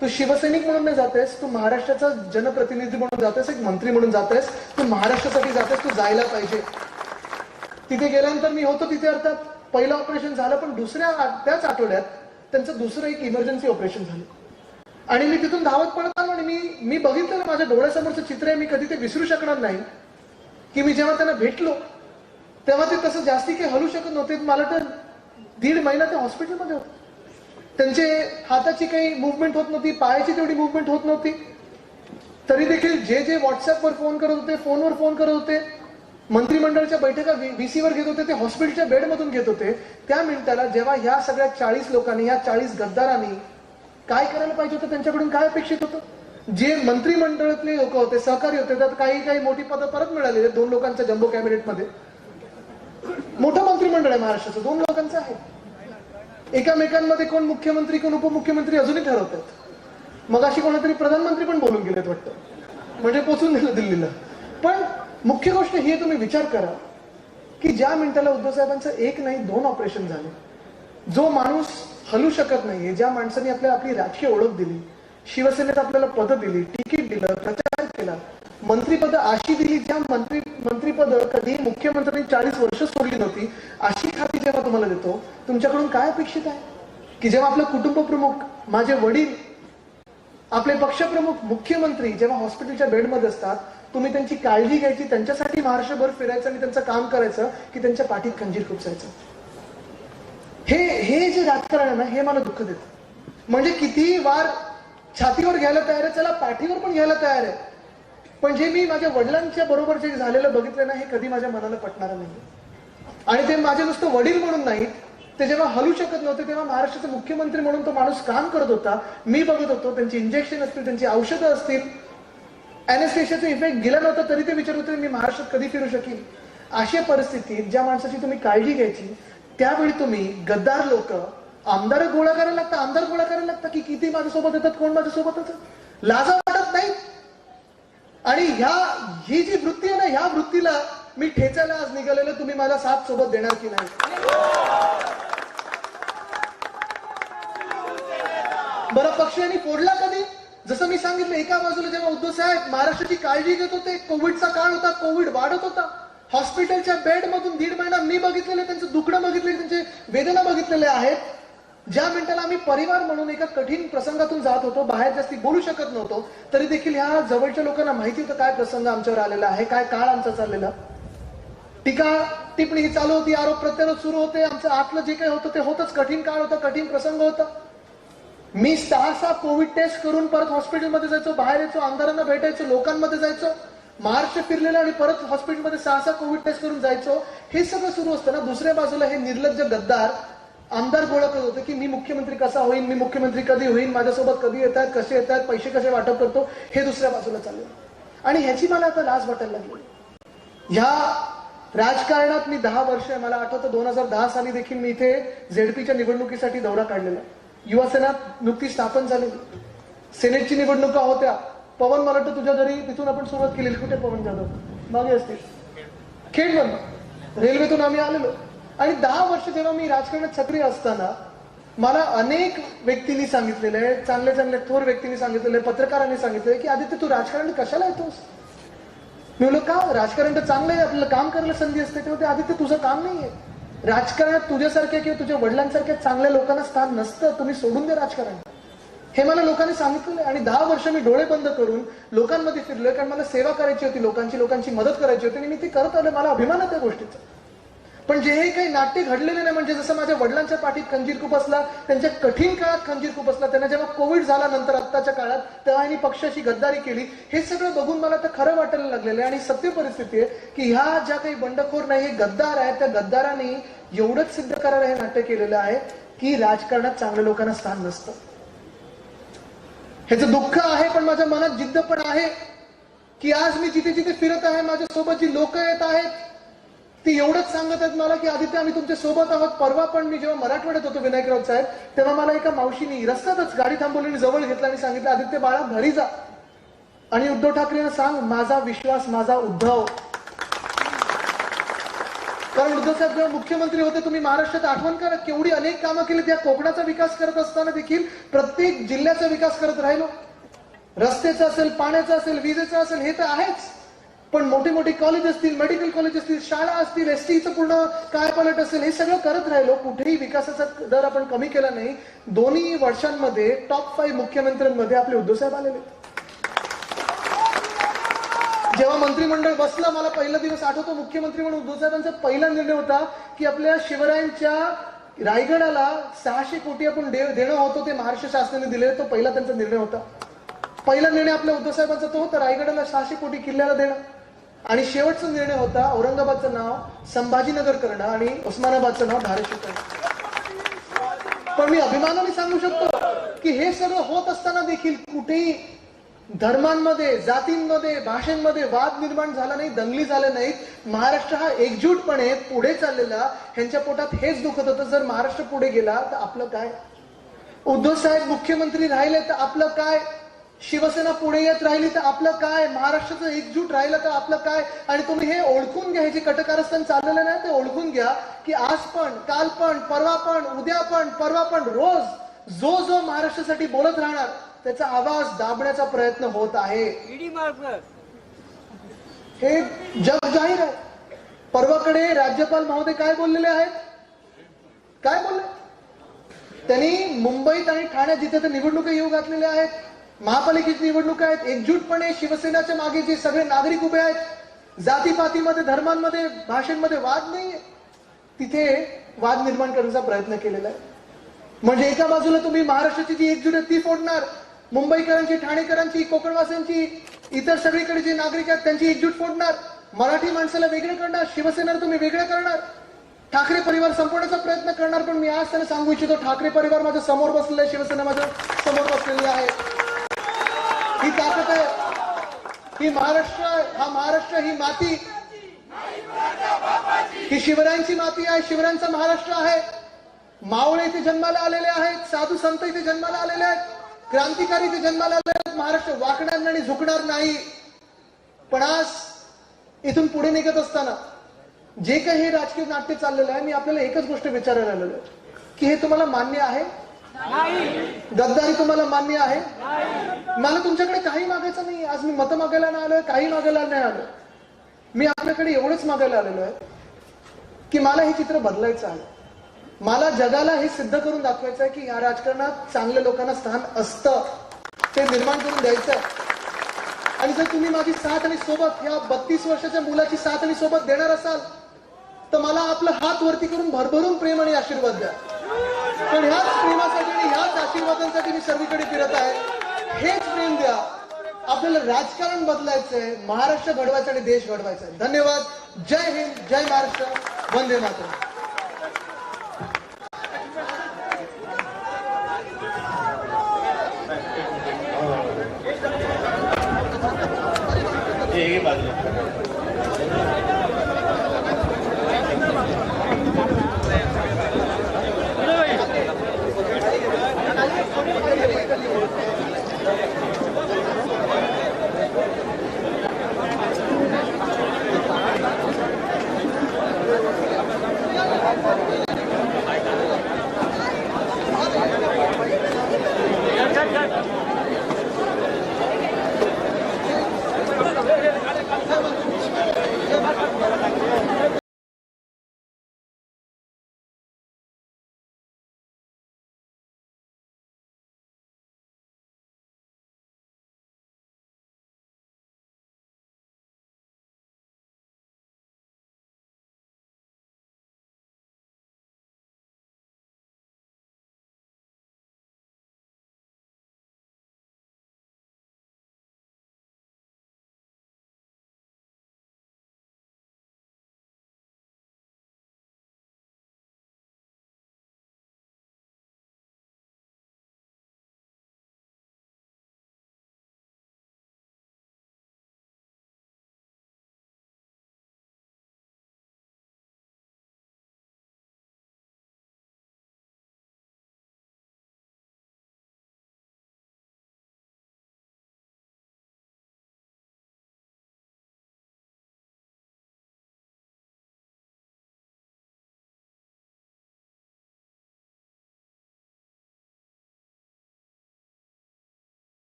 तू शिवसैनिक म्हणून नाही जातेस, तू महाराष्ट्राचा जनप्रतिनिधी म्हणून जातेस, एक मंत्री म्हणून जातेस, तू महाराष्ट्रासाठी जातेस, तू जायला पाहिजे. तिथे गेल्यानंतर मी होतो तिथे, अर्थात पहिलं ऑपरेशन झालं, पण त्याच आठवड्यात त्यांचं दुसरं एक इमर्जन्सी ऑपरेशन झालं. आणि मी तिथून धावत पडत आलो आणि मी बघितलं, माझ्या डोळ्यासमोरचं चित्र आहे, मी कधी ते विसरू शकणार नाही की मी जेव्हा त्यांना भेटलो तेव्हा ते तसं जास्ती काही हलू शकत नव्हते. मला तर 1.5 महिना ते हॉस्पिटलमध्ये होते. त्यांचे हाताची काही मुवमेंट होत नव्हती, पायाची तेवढी मुवमेंट होत नव्हती. तरी देखील जे व्हॉट्सअपवर फोन करत होते, फोनवर फोन करत होते, मंत्रिमंडळाच्या बैठका VC वर घेत होते, ते हॉस्पिटलच्या बेडमधून घेत होते. त्या मिनिटाला जेव्हा ह्या सगळ्या 40 लोकांनी, ह्या 40 गद्दारांनी काय करायला पाहिजे होतं, त्यांच्याकडून काय अपेक्षित होतं, जे मंत्रिमंडळातले लोक होते, सहकारी होते, त्यात काही मोठी पदं परत मिळालेली, 2 लोकांच्या जम्बो कॅबिनेटमध्ये. मोठं मंत्रिमंडळ आहे महाराष्ट्राचं, 2 लोकांचं आहे. एकामेकांमध्ये कोण मुख्यमंत्री कोण उपमुख्यमंत्री अजूनही ठरवतात. मग अशी कोणतरी प्रधानमंत्री पण बोलून गेलेत वाटतं, म्हणजे पोचून दिलं दिल्लीला. पण मुख्य गोष्ट ही, तुम्ही विचार करा की ज्या मिनिटाला उद्धव साहेबांचं 1 नाही 2 ऑपरेशन झाले, जो माणूस हलू शकत नाहीये, ज्या माणसाने आपली राजकीय ओळख दिली, शिवसेनेत आपल्याला पद दिली, तिकीट दिलं, प्रचार केला, मंत्रीपद अशी दिली ज्या मंत्रीपद कधी मुख्यमंत्र्यांनी 40 वर्ष सोडली नव्हती, अशी खाती जेव्हा तुम्हाला देतो, तुमच्याकडून काय अपेक्षित आहे की जेव्हा आपलं कुटुंब प्रमुख, माझे वडील, आपले पक्षप्रमुख, मुख्यमंत्री जेव्हा हॉस्पिटलच्या बेडमध्ये असतात, तुम्ही त्यांची काळजी घ्यायची, त्यांच्यासाठी महाराष्ट्रभर फिरायचं आणि त्यांचं काम करायचं की त्यांच्या पाठीत खंजीर खुपसायचं. हे जे राजकारण आहे ना, हे मला दुःख देतं. म्हणजे किती वार छातीवर घ्यायला तयार आहे, चला पाठीवर पण घ्यायला तयार आहे, पण जे मी माझ्या वडिलांच्या बरोबर जे झालेलं बघितलं ना, हे कधी माझ्या मनाला पटणार नाही. आणि ते माझे नुसतं वडील म्हणून नाही, ते जेव्हा हलू शकत नव्हते तेव्हा महाराष्ट्राचे मुख्यमंत्री म्हणून तो माणूस काम करत होता. मी बघत होतो, त्यांची इंजेक्शन असतील, त्यांची औषधं असतील, अॅनेस्थेशियाचा इफेक्ट गेला नव्हता, तरी ते विचारत होते मी महाराष्ट्रात कधी फिरू शकेल. अशा परिस्थितीत ज्या माणसाची तुम्ही काळजी घ्यायची, त्यावेळी तुम्ही गद्दार लोक आमदार गोळा करायला लागता की किती माझ्यासोबत येतात, कोण माझ्यासोबत येतात, लाजा वाटत नाही. आणि ही जी वृत्ती आहे ना, ह्या वृत्तीला मी ठेचायला आज निघालेलं, तुम्ही माझा साथ सोबत देणार की नाही. बरं, पक्ष यांनी फोडला कधी? जसं मी सांगितलं, एका बाजूला जेव्हा उद्धव साहेब महाराष्ट्राची काळजी घेत होते, कोविडचा काळ होता, कोविड वाढत होता, हॉस्पिटलच्या बेडमधून 1.5 महिना मी बघितलेले, त्यांचं दुखणं बघितले, त्यांचे वेदना बघितलेले आहेत. ज्या मिनिटाला आम्ही परिवार म्हणून एका कठीण प्रसंगातून जात होतो, बाहेर जास्ती बोलू शकत नव्हतो, तरी देखील ह्या जवळच्या लोकांना माहिती होतं काय प्रसंग आमच्यावर आलेला आहे, काय काळ आमचा चाललेला. टीका टिप्पणी ही चालू होती, आरोप प्रत्यारोप सुरू होते, आमचं आतलं जे काही होतं ते होतच. कठीण काळ होता, कठीण प्रसंग होता. मी 6 कोविड टेस्ट करून परत हॉस्पिटलमध्ये जायचो, बाहेर यायचो, आमदारांना भेटायचो, लोकांमध्ये जायचो, महाराष्ट्र फिरलेलं आणि परत हॉस्पिटलमध्ये 6 कोविड टेस्ट करून जायचो. हे सगळं सुरू असतं ना, दुसऱ्या बाजूला हे निर्लज्ज गद्दार आमदार गोळा करत होते की मी मुख्यमंत्री कसा होईन, मी मुख्यमंत्री कधी होईन, माझ्यासोबत कधी येतात, कसे येतात, पैसे कसे वाटप करतो, हे दुसऱ्या बाजूला चाललं. आणि ह्याची मला आता लाज वाटायला लागली. ह्या राजकारणात मी 10 वर्ष, मला आठवतं 2010 साली देखील मी इथे ZP च्या निवडणुकीसाठी दौरा काढलेला. युवासेना नुकतीच स्थापन झालेली, सेनेटची निवडणुका होत्या. पवन, मला वाटतं तुझ्या घरी तिथून आपण सुरुवात केली. कुठे पवन जाधव? मागे असतील, खेडमधून, रेल्वेतून आम्ही आलेलो. आणि 10 वर्ष जेव्हा मी राजकारणात सक्रिय असताना मला अनेक व्यक्तींनी सांगितलेलं आहे, चांगले थोर व्यक्तींनी सांगितलेलं आहे, पत्रकारांनी सांगितलंय की आदित्य तू राजकारण कशाला येतोस? मी बोललो का, राजकारण तर चांगलं आहे, आपल्याला काम करायला संधी असते. तेव्हा ते आदित्य तुझं काम नाहीये राजकारणात, तुझ्यासारख्या किंवा तुझ्या वडिलांसारख्या चांगल्या लोकांना स्थान नसतं, तुम्ही सोडून द्या राजकारण. हे मला लोकांनी सांगितलेलं. आणि 10 वर्ष मी डोळे बंद करून लोकांमध्ये फिरलोय, कारण मला सेवा करायची होती, लोकांची मदत करायची होती, आणि मी ती करत आलोय. मला अभिमान आहे त्या गोष्टीचा. पण जे हे काही नाट्य घडलेले नाही, म्हणजे जसं माझ्या वडिलांच्या पाठीत खंजीर खुपसला, त्यांच्या कठीण काळात खंजीर खुपसला, त्यांना जेव्हा कोविड झाला नंतर आत्ताच्या काळात, तेव्हा यांनी पक्षाची गद्दारी केली, हे सगळं बघून मला तर खरं वाटायला लागलेलं आहे. आणि सत्य परिस्थिती आहे की ह्या ज्या काही बंडखोर नाही, हे गद्दार आहेत, त्या गद्दारांनी एवढंच सिद्ध करायला हे नाट्य केलेलं आहे की राजकारणात चांगल्या लोकांना स्थान नसतं. ह्याचं दुःख आहे, पण माझ्या मनात जिद्द पण आहे की आज मी जिथे जिथे फिरत आहे, माझ्यासोबत जी लोक येत आहेत ती एवढंच सांगत आहेत मला की आदित्य आम्ही तुमच्या सोबत आहोत. परवा पण मी जेव्हा मराठवाड्यात होतो विनायकराव साहेब, तेव्हा मला एका मावशीनी रस्त्यातच गाडी थांबवली, जवळ घेतला आणि सांगितलं आदित्य बाळा घरी जा आणि उद्धव ठाकरेंना सांग माझा विश्वास, माझा उद्धव. कारण उद्धव साहेब जेव्हा मुख्यमंत्री होते तुम्ही महाराष्ट्रात आठवण करा केवढी अनेक कामं केली. त्या कोकणाचा विकास करत असताना देखील प्रत्येक जिल्ह्याचा विकास करत राहिलो. रस्त्याचा असेल, पाण्याचा असेल, विजेचा असेल, हे तर आहेच. पण मोठे मोठे कॉलेज असतील, मेडिकल कॉलेज असतील, शाळा असतील, एसटीचं पूर्ण कायापालट असेल, हे सगळं करत राहिलो. कुठेही विकासाचा दर आपण कमी केला नाही. दोन्ही वर्षांमध्ये टॉप 5 मुख्यमंत्र्यांमध्ये आपले उद्धव साहेब आलेले. जेव्हा मंत्रिमंडळ बसलं, मला पहिला दिवस आठवतो, मुख्यमंत्री म्हणून उद्धव साहेबांचा पहिला निर्णय होता की आपल्या शिवरायांच्या रायगडाला 600 कोटी आपण देणं होतं, ते महाराष्ट्र शासनाने दिले. तो पहिला त्यांचा निर्णय होता. पहिला निर्णय आपल्या उद्धव साहेबांचा तो होता, रायगडाला 600 कोटी किल्ल्याला देणं. आणि शेवटचा निर्णय होता औरंगाबादचं नाव संभाजीनगर करणं आणि उस्मानाबादचं नाव धाराशिव करणं. पण मी अभिमानाने सांगू शकतो की हे सगळं होत असताना देखील कुठेही धर्मांमध्ये, जातींमध्ये, भाषांमध्ये वाद निर्माण झाला नाही, दंगली झाल्या नाहीत. महाराष्ट्र हा एकजूटपणे पुढे चाललेला. ह्यांच्या पोटात हेच दुखत होतं, जर महाराष्ट्र पुढे गेला तर आपलं काय, उद्धव साहेब मुख्यमंत्री राहिले तर आपलं काय, शिवसेना पुढे येत राहिली तर आपलं काय, महाराष्ट्राचं एकजूट राहिलं तर आपलं काय. आणि तुम्ही हे ओळखून घ्या, हे जे कटकारस्थान चाललेलं नाही ते ओळखून घ्या की आज पण, काल पण, परवा पण, उद्या पण, परवा पण, रोज जो जो महाराष्ट्रासाठी बोलत राहणार त्याचा आवाज दाबण्याचा प्रयत्न होत आहे. हे जग जाहीर आहे. परवाकडे राज्यपाल महोदय काय बोललेले आहेत, काय बोलले त्यांनी, मुंबईत आणि ठाण्यात जिथे निवडणुका येऊ घातलेल्या आहेत, महापालिकेची निवडणूक आहेत, एकजूटपणे शिवसेनेच्या मागे जे सगळे नागरिक उभे आहेत, जातीपातीमध्ये, धर्मांमध्ये, भाषेमध्ये वाद नाहीये, तिथे वाद निर्माण करण्याचा प्रयत्न केलेला आहे. म्हणजे एका बाजूला तुम्ही महाराष्ट्राची जी एकजूट आहे ती फोडणार, मुंबईकरांची, ठाणेकरांची, कोकणवासियांची, इतर सगळीकडे जे नागरिक आहेत त्यांची एकजूट फोडणार, मराठी माणसाला वेगळे करणार, शिवसेनेला तुम्ही वेगळे करणार, ठाकरे परिवार संपवण्याचा प्रयत्न करणार. पण मी आज त्यांना सांगू इच्छितो, ठाकरे परिवार माझ्या समोर बसलेला आहे, शिवसेना माझ्या समोर बसलेली आहे. ही ताकद आहे, ही महाराष्ट्र, हा महाराष्ट्र, ही माती, ही शिवरायांची माती आहे, शिवरायांचा महाराष्ट्र आहे. मावळे इथे जन्माला आलेले आहेत, साधू संत इथे जन्माला आलेले आहेत, क्रांतिकारी इथे जन्माला आलेले आहेत. महाराष्ट्र वाकणार नाही आणि झुकणार नाही. पण आज इथून पुढे निघत असताना जे काही हे राजकीय नाट्य चाललेलं आहे, मी आपल्याला एकच गोष्ट विचारायला आलेलो आहे की हे तुम्हाला मान्य आहे, गद्दारी तुम्हाला मान्य आहे. मला तुमच्याकडे काही मागायचं नाही. आज मी मतं मागायला नाही आलोय, काही मागायला नाही आलोय. मी आपल्याकडे एवढंच मागायला आलेलो आहे की मला हे चित्र बदलायचं आहे. मला जगाला हे सिद्ध करून दाखवायचं आहे की या राजकारणात चांगल्या लोकांना स्थान असतं, ते निर्माण करून द्यायचं आहे. आणि जर तुम्ही माझी साथ आणि सोबत, या 32 वर्षाच्या मुलाची साथ आणि सोबत देणार असाल तर मला आपलं हात वरती करून भरभरून प्रेम आणि आशीर्वाद द्या. पण ह्याच प्रेमासाठी आणि ह्याच आशीर्वादांसाठी मी सर्वीकडे फिरत आहे. हेच प्रेम द्या. आपल्याला राजकारण बदलायचंय, महाराष्ट्र घडवायचं आणि देश घडवायचा आहे. धन्यवाद. जय हिंद, जय महाराष्ट्र, वंदे मातरम.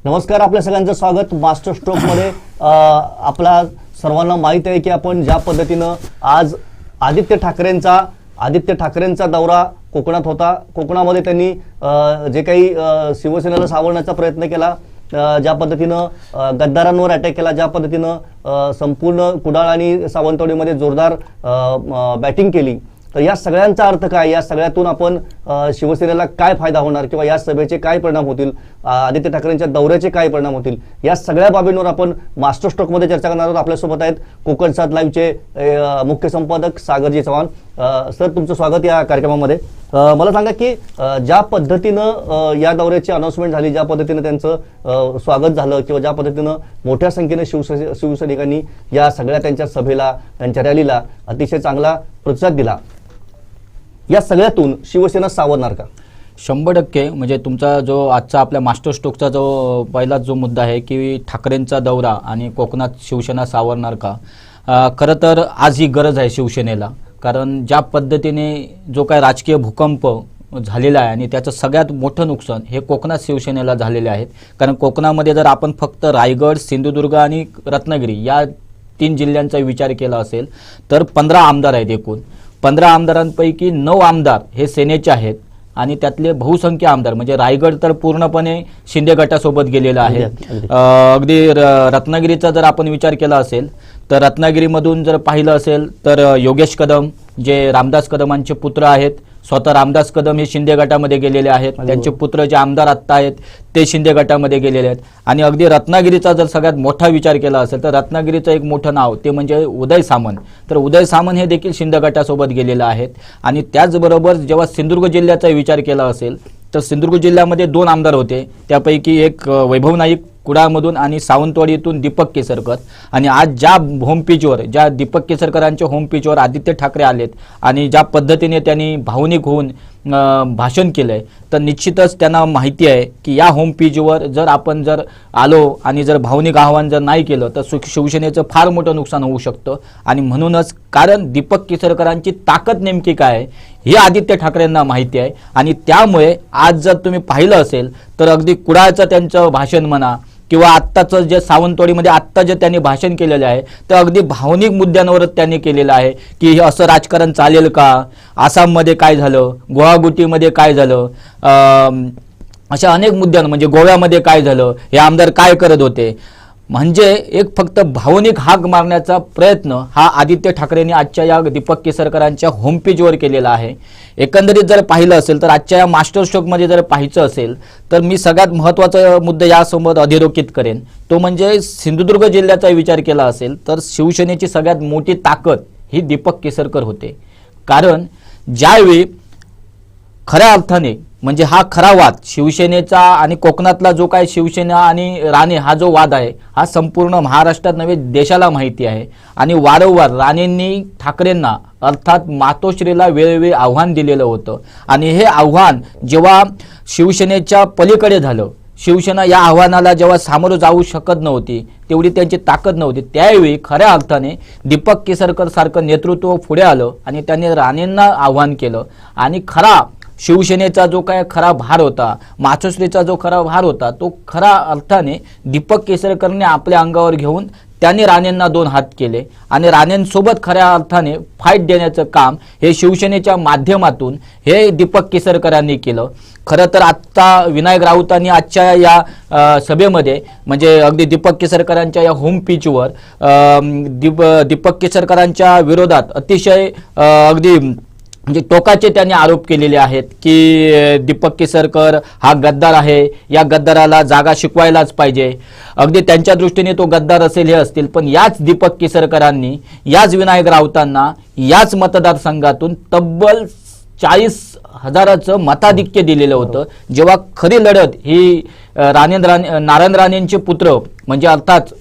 नमस्कार, आपल्या सगळ्यांचं स्वागत मास्टर स्ट्रोकमध्ये. आपला सर्वांना माहीत आहे की आपण ज्या पद्धतीनं आज आदित्य ठाकरेंचा दौरा कोकणात होता. कोकणामध्ये त्यांनी जे काही शिवसेनेला सावरण्याचा प्रयत्न केला, ज्या पद्धतीनं गद्दारांवर अटॅक केला, ज्या पद्धतीनं संपूर्ण कुडाळ आणि सावंतवाडीमध्ये जोरदार बॅटिंग केली, तर या सगळ्यांचा अर्थ काय, या सगळ्यातून आपण शिवसेनेला काय फायदा होणार किंवा या सभेचे काय परिणाम होतील, आदित्य ठाकरेंच्या दौऱ्याचे काय परिणाम होतील, या सगळ्या बाबींवर आपण मास्टर स्ट्रोकमध्ये चर्चा करणार आहोत. आपल्यासोबत आहेत कोकण 7 लाईव्हचे मुख्य संपादक सागरजी चव्हाण. सर, तुमचं स्वागत या कार्यक्रमामध्ये. मला सांगा की ज्या पद्धतीनं या दौऱ्याची अनाउन्समेंट झाली, ज्या पद्धतीनं त्यांचं स्वागत झालं किंवा ज्या पद्धतीनं मोठ्या संख्येने शिवसैनिकांनी या सगळ्या त्यांच्या सभेला, त्यांच्या रॅलीला अतिशय चांगला प्रतिसाद दिला, या सगळ्यातून शिवसेना सावरणार का? 100% म्हणजे तुमचा जो आजचा आपल्या मास्टर स्ट्रोकचा जो पहिला जो मुद्दा आहे की ठाकरेंचा दौरा आणि कोकणात शिवसेना सावरणार का, खरं तर आज ही गरज आहे शिवसेनेला. कारण ज्या पद्धतीने जो काय राजकीय भूकंप झालेला आहे आणि त्याचं सगळ्यात मोठं नुकसान हे कोकणात शिवसेनेला झालेले आहेत. कारण कोकणामध्ये जर आपण फक्त रायगड, सिंधुदुर्ग आणि रत्नागिरी या 3 जिल्ह्यांचा विचार केला असेल तर 15 आमदार आहेत. एकूण 15 आमदारांपैकी 9 आमदार हे सेनेचे आहेत आणि त्यातले बहुसंख्य आमदार म्हणजे रायगड तर पूर्णपणे शिंदे गटासोबत गेलेला आहे. अगदी रत्नागिरीचा जर आपण विचार केला असेल तर रत्नागिरीमधून जर पाहिलं असेल तर योगेश कदम जे रामदास कदमांचे पुत्र आहेत, स्वतः रामदास कदम हे शिंदे गटामध्ये गेलेले आहेत, त्यांचे पुत्र जे आमदार आत्ता आहेत ते शिंदे गटामध्ये गेलेले आहेत. आणि अगदी रत्नागिरीचा जर सगळ्यात मोठा विचार केला असेल तर रत्नागिरीचं एक मोठं नाव ते म्हणजे उदय सामंत. तर उदय सामंत हे देखील शिंदे गटासोबत गेलेले आहेत. आणि त्याचबरोबर जेव्हा सिंधुदुर्ग जिल्ह्याचा विचार केला असेल तर सिंधुदुर्ग जिल्ह्यामध्ये 2 आमदार होते, त्यापैकी एक वैभव नाईक कुडाळमधून आणि सावंतवाडीतून दीपक केसरकर. आणि आज ज्या होम पिचवर, ज्या दीपक केसरकरांच्या होम पिचवर आदित्य ठाकरे आलेत आणि ज्या पद्धतीने त्यांनी भावनिक होऊन भाषण केलंय, तर निश्चितच त्यांना माहिती आहे की या होम पिचवर जर आपण जर आलो आणि जर भावनिक आव्हान जर नाही केलं तर शिवसेनेचं फार मोठं नुकसान होऊ शकतं. आणि म्हणूनच कारण दीपक केसरकरांची ताकद नेमकी काय आहे हे आदित्य ठाकरेंना माहिती आहे. आणि त्यामुळे आज जर तुम्ही पाहिलं असेल तर अगदी कुडाळचं त्यांचं भाषण म्हणा किंवा आत्ताचं जे सावंतवाडीमध्ये आत्ता जे त्यांनी भाषण केलेलं आहे तर अगदी भावनिक मुद्द्यांवरच त्यांनी केलेलं आहे की हे असं राजकारण चालेल का, आसाममध्ये काय झालं, गुवाहाटीमध्ये काय झालं, अशा अनेक मुद्द्यांवर म्हणजे गोव्यामध्ये काय झालं, हे आमदार काय करत होते. म्हणजे एक फक्त भावनिक हाक मारण्याचा प्रयत्न हा आदित्य ठाकरेंनी आजच्या या दीपक केसरकरांच्या होम पेजवर केलेला आहे. एकंदरीत जर पाहिलं असेल तर आजच्या या मास्टर स्ट्रोकमध्ये जर पाहायचं असेल तर मी सगळ्यात महत्त्वाचा मुद्दा यासमोर अधोरेखित करेन, तो म्हणजे सिंधुदुर्ग जिल्ह्याचा विचार केला असेल तर शिवसेनेची सगळ्यात मोठी ताकद ही दीपक केसरकर होते. कारण ज्यावेळी खऱ्या अर्थाने म्हणजे हा खरा वाद शिवसेनेचा आणि कोकणातला जो काय शिवसेना आणि राणे हा जो वाद आहे हा संपूर्ण महाराष्ट्रात नव्हे देशाला माहिती आहे. आणि वारंवार राणेंनी ठाकरेंना अर्थात मातोश्रीला वेळोवेळी आव्हान दिलेलं होतं. आणि हे आव्हान जेव्हा शिवसेनेच्या पलीकडे झालं, शिवसेना या आव्हानाला जेव्हा सामोरं जाऊ शकत नव्हती, तेवढी त्यांची ताकद नव्हती, त्यावेळी खऱ्या अर्थाने दीपक केसरकर सारखं नेतृत्व पुढे आलं आणि त्यांनी राणेंना आव्हान केलं. आणि खरा शिवसेनेचा जो काय खरा भार होता, मातोश्रीचा जो खरा भार होता, तो खऱ्या अर्थाने दीपक केसरकरने आपल्या अंगावर घेऊन त्यांनी राणेंना 2 हात केले आणि राणेंसोबत खऱ्या अर्थाने फाईट देण्याचं काम हे शिवसेनेच्या माध्यमातून हे दीपक केसरकरांनी केलं. खरं तर आत्ता विनायक राऊतांनी आजच्या या सभेमध्ये म्हणजे अगदी दीपक केसरकरांच्या या होम पिचवर दीपक केसरकरांच्या विरोधात अतिशय अगदी म्हणजे टोकाचे त्यांनी आरोप केलेले आहेत की दीपक केसरकर हा गद्दार आहे, या गद्दाराला जागा शिकवायलाच पाहिजे. अगदी त्यांच्या दृष्टीने तो गद्दार असेल हे असतील, पण याच दीपक केसरकरांनी याच विनायक राऊतांना याच मतदारसंघातून तब्बल 40,000चं मताधिक्य दिलेलं होतं. जेव्हा खरी लढत ही नारायण राणेंचे पुत्र म्हणजे अर्थात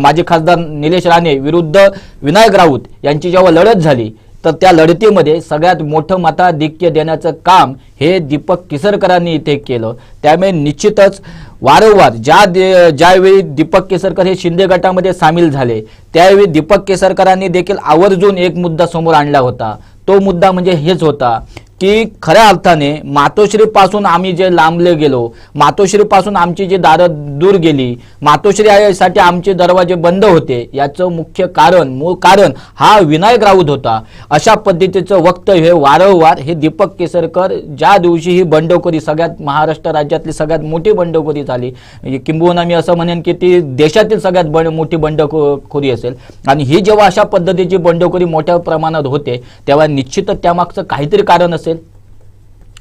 माजी खासदार निलेश राणे विरुद्ध विनायक राऊत यांची जेव्हा लढत झाली तर त्या लढतीमध्ये सगळ्यात मोठं मताधिक्य देण्याचं काम हे दीपक केसरकरांनी इथे केलं. त्यामुळे निश्चितच वारंवार ज्यावेळी दीपक केसरकर हे शिंदे गटामध्ये सामील झाले त्यावेळी दीपक केसरकरांनी देखील आवर्जून एक मुद्दा समोर आणला होता. तो मुद्दा म्हणजे हेच होता की खऱ्या अर्थाने मातोश्रीपासून आम्ही जे लांबले गेलो, मातोश्रीपासून आमची जी दारं दूर गेली, मातोश्रीसाठी आमचे दरवाजे बंद होते, याचं मुख्य मूळ कारण हा विनायक राऊत होता. अशा पद्धतीचं वक्तव्य हे वारंवार हे दीपक केसरकर ज्या दिवशी ही बंडखोरी सगळ्यात महाराष्ट्र राज्यातली सगळ्यात मोठी बंडखोरी झाली, किंबहुना मी असं म्हणेन की ती देशातील सगळ्यात मोठी बंडखोरी असेल, आणि ही जेव्हा अशा पद्धतीची बंडखोरी मोठ्या प्रमाणात होते तेव्हा निश्चितच त्यामागचं काहीतरी कारण असेल.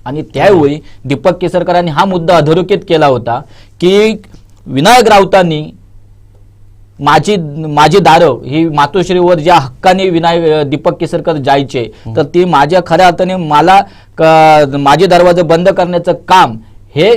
आणि त्यावेळी दीपक केसरकरांनी हा मुद्दा अधोरेखित केला होता की विनायक राऊतांनी माझी दारं ही मातोश्रीवर ज्या हक्काने दीपक केसरकर जायचे, तर ती माझ्या खऱ्या अर्थाने माझे दरवाजे बंद करण्याचं काम हे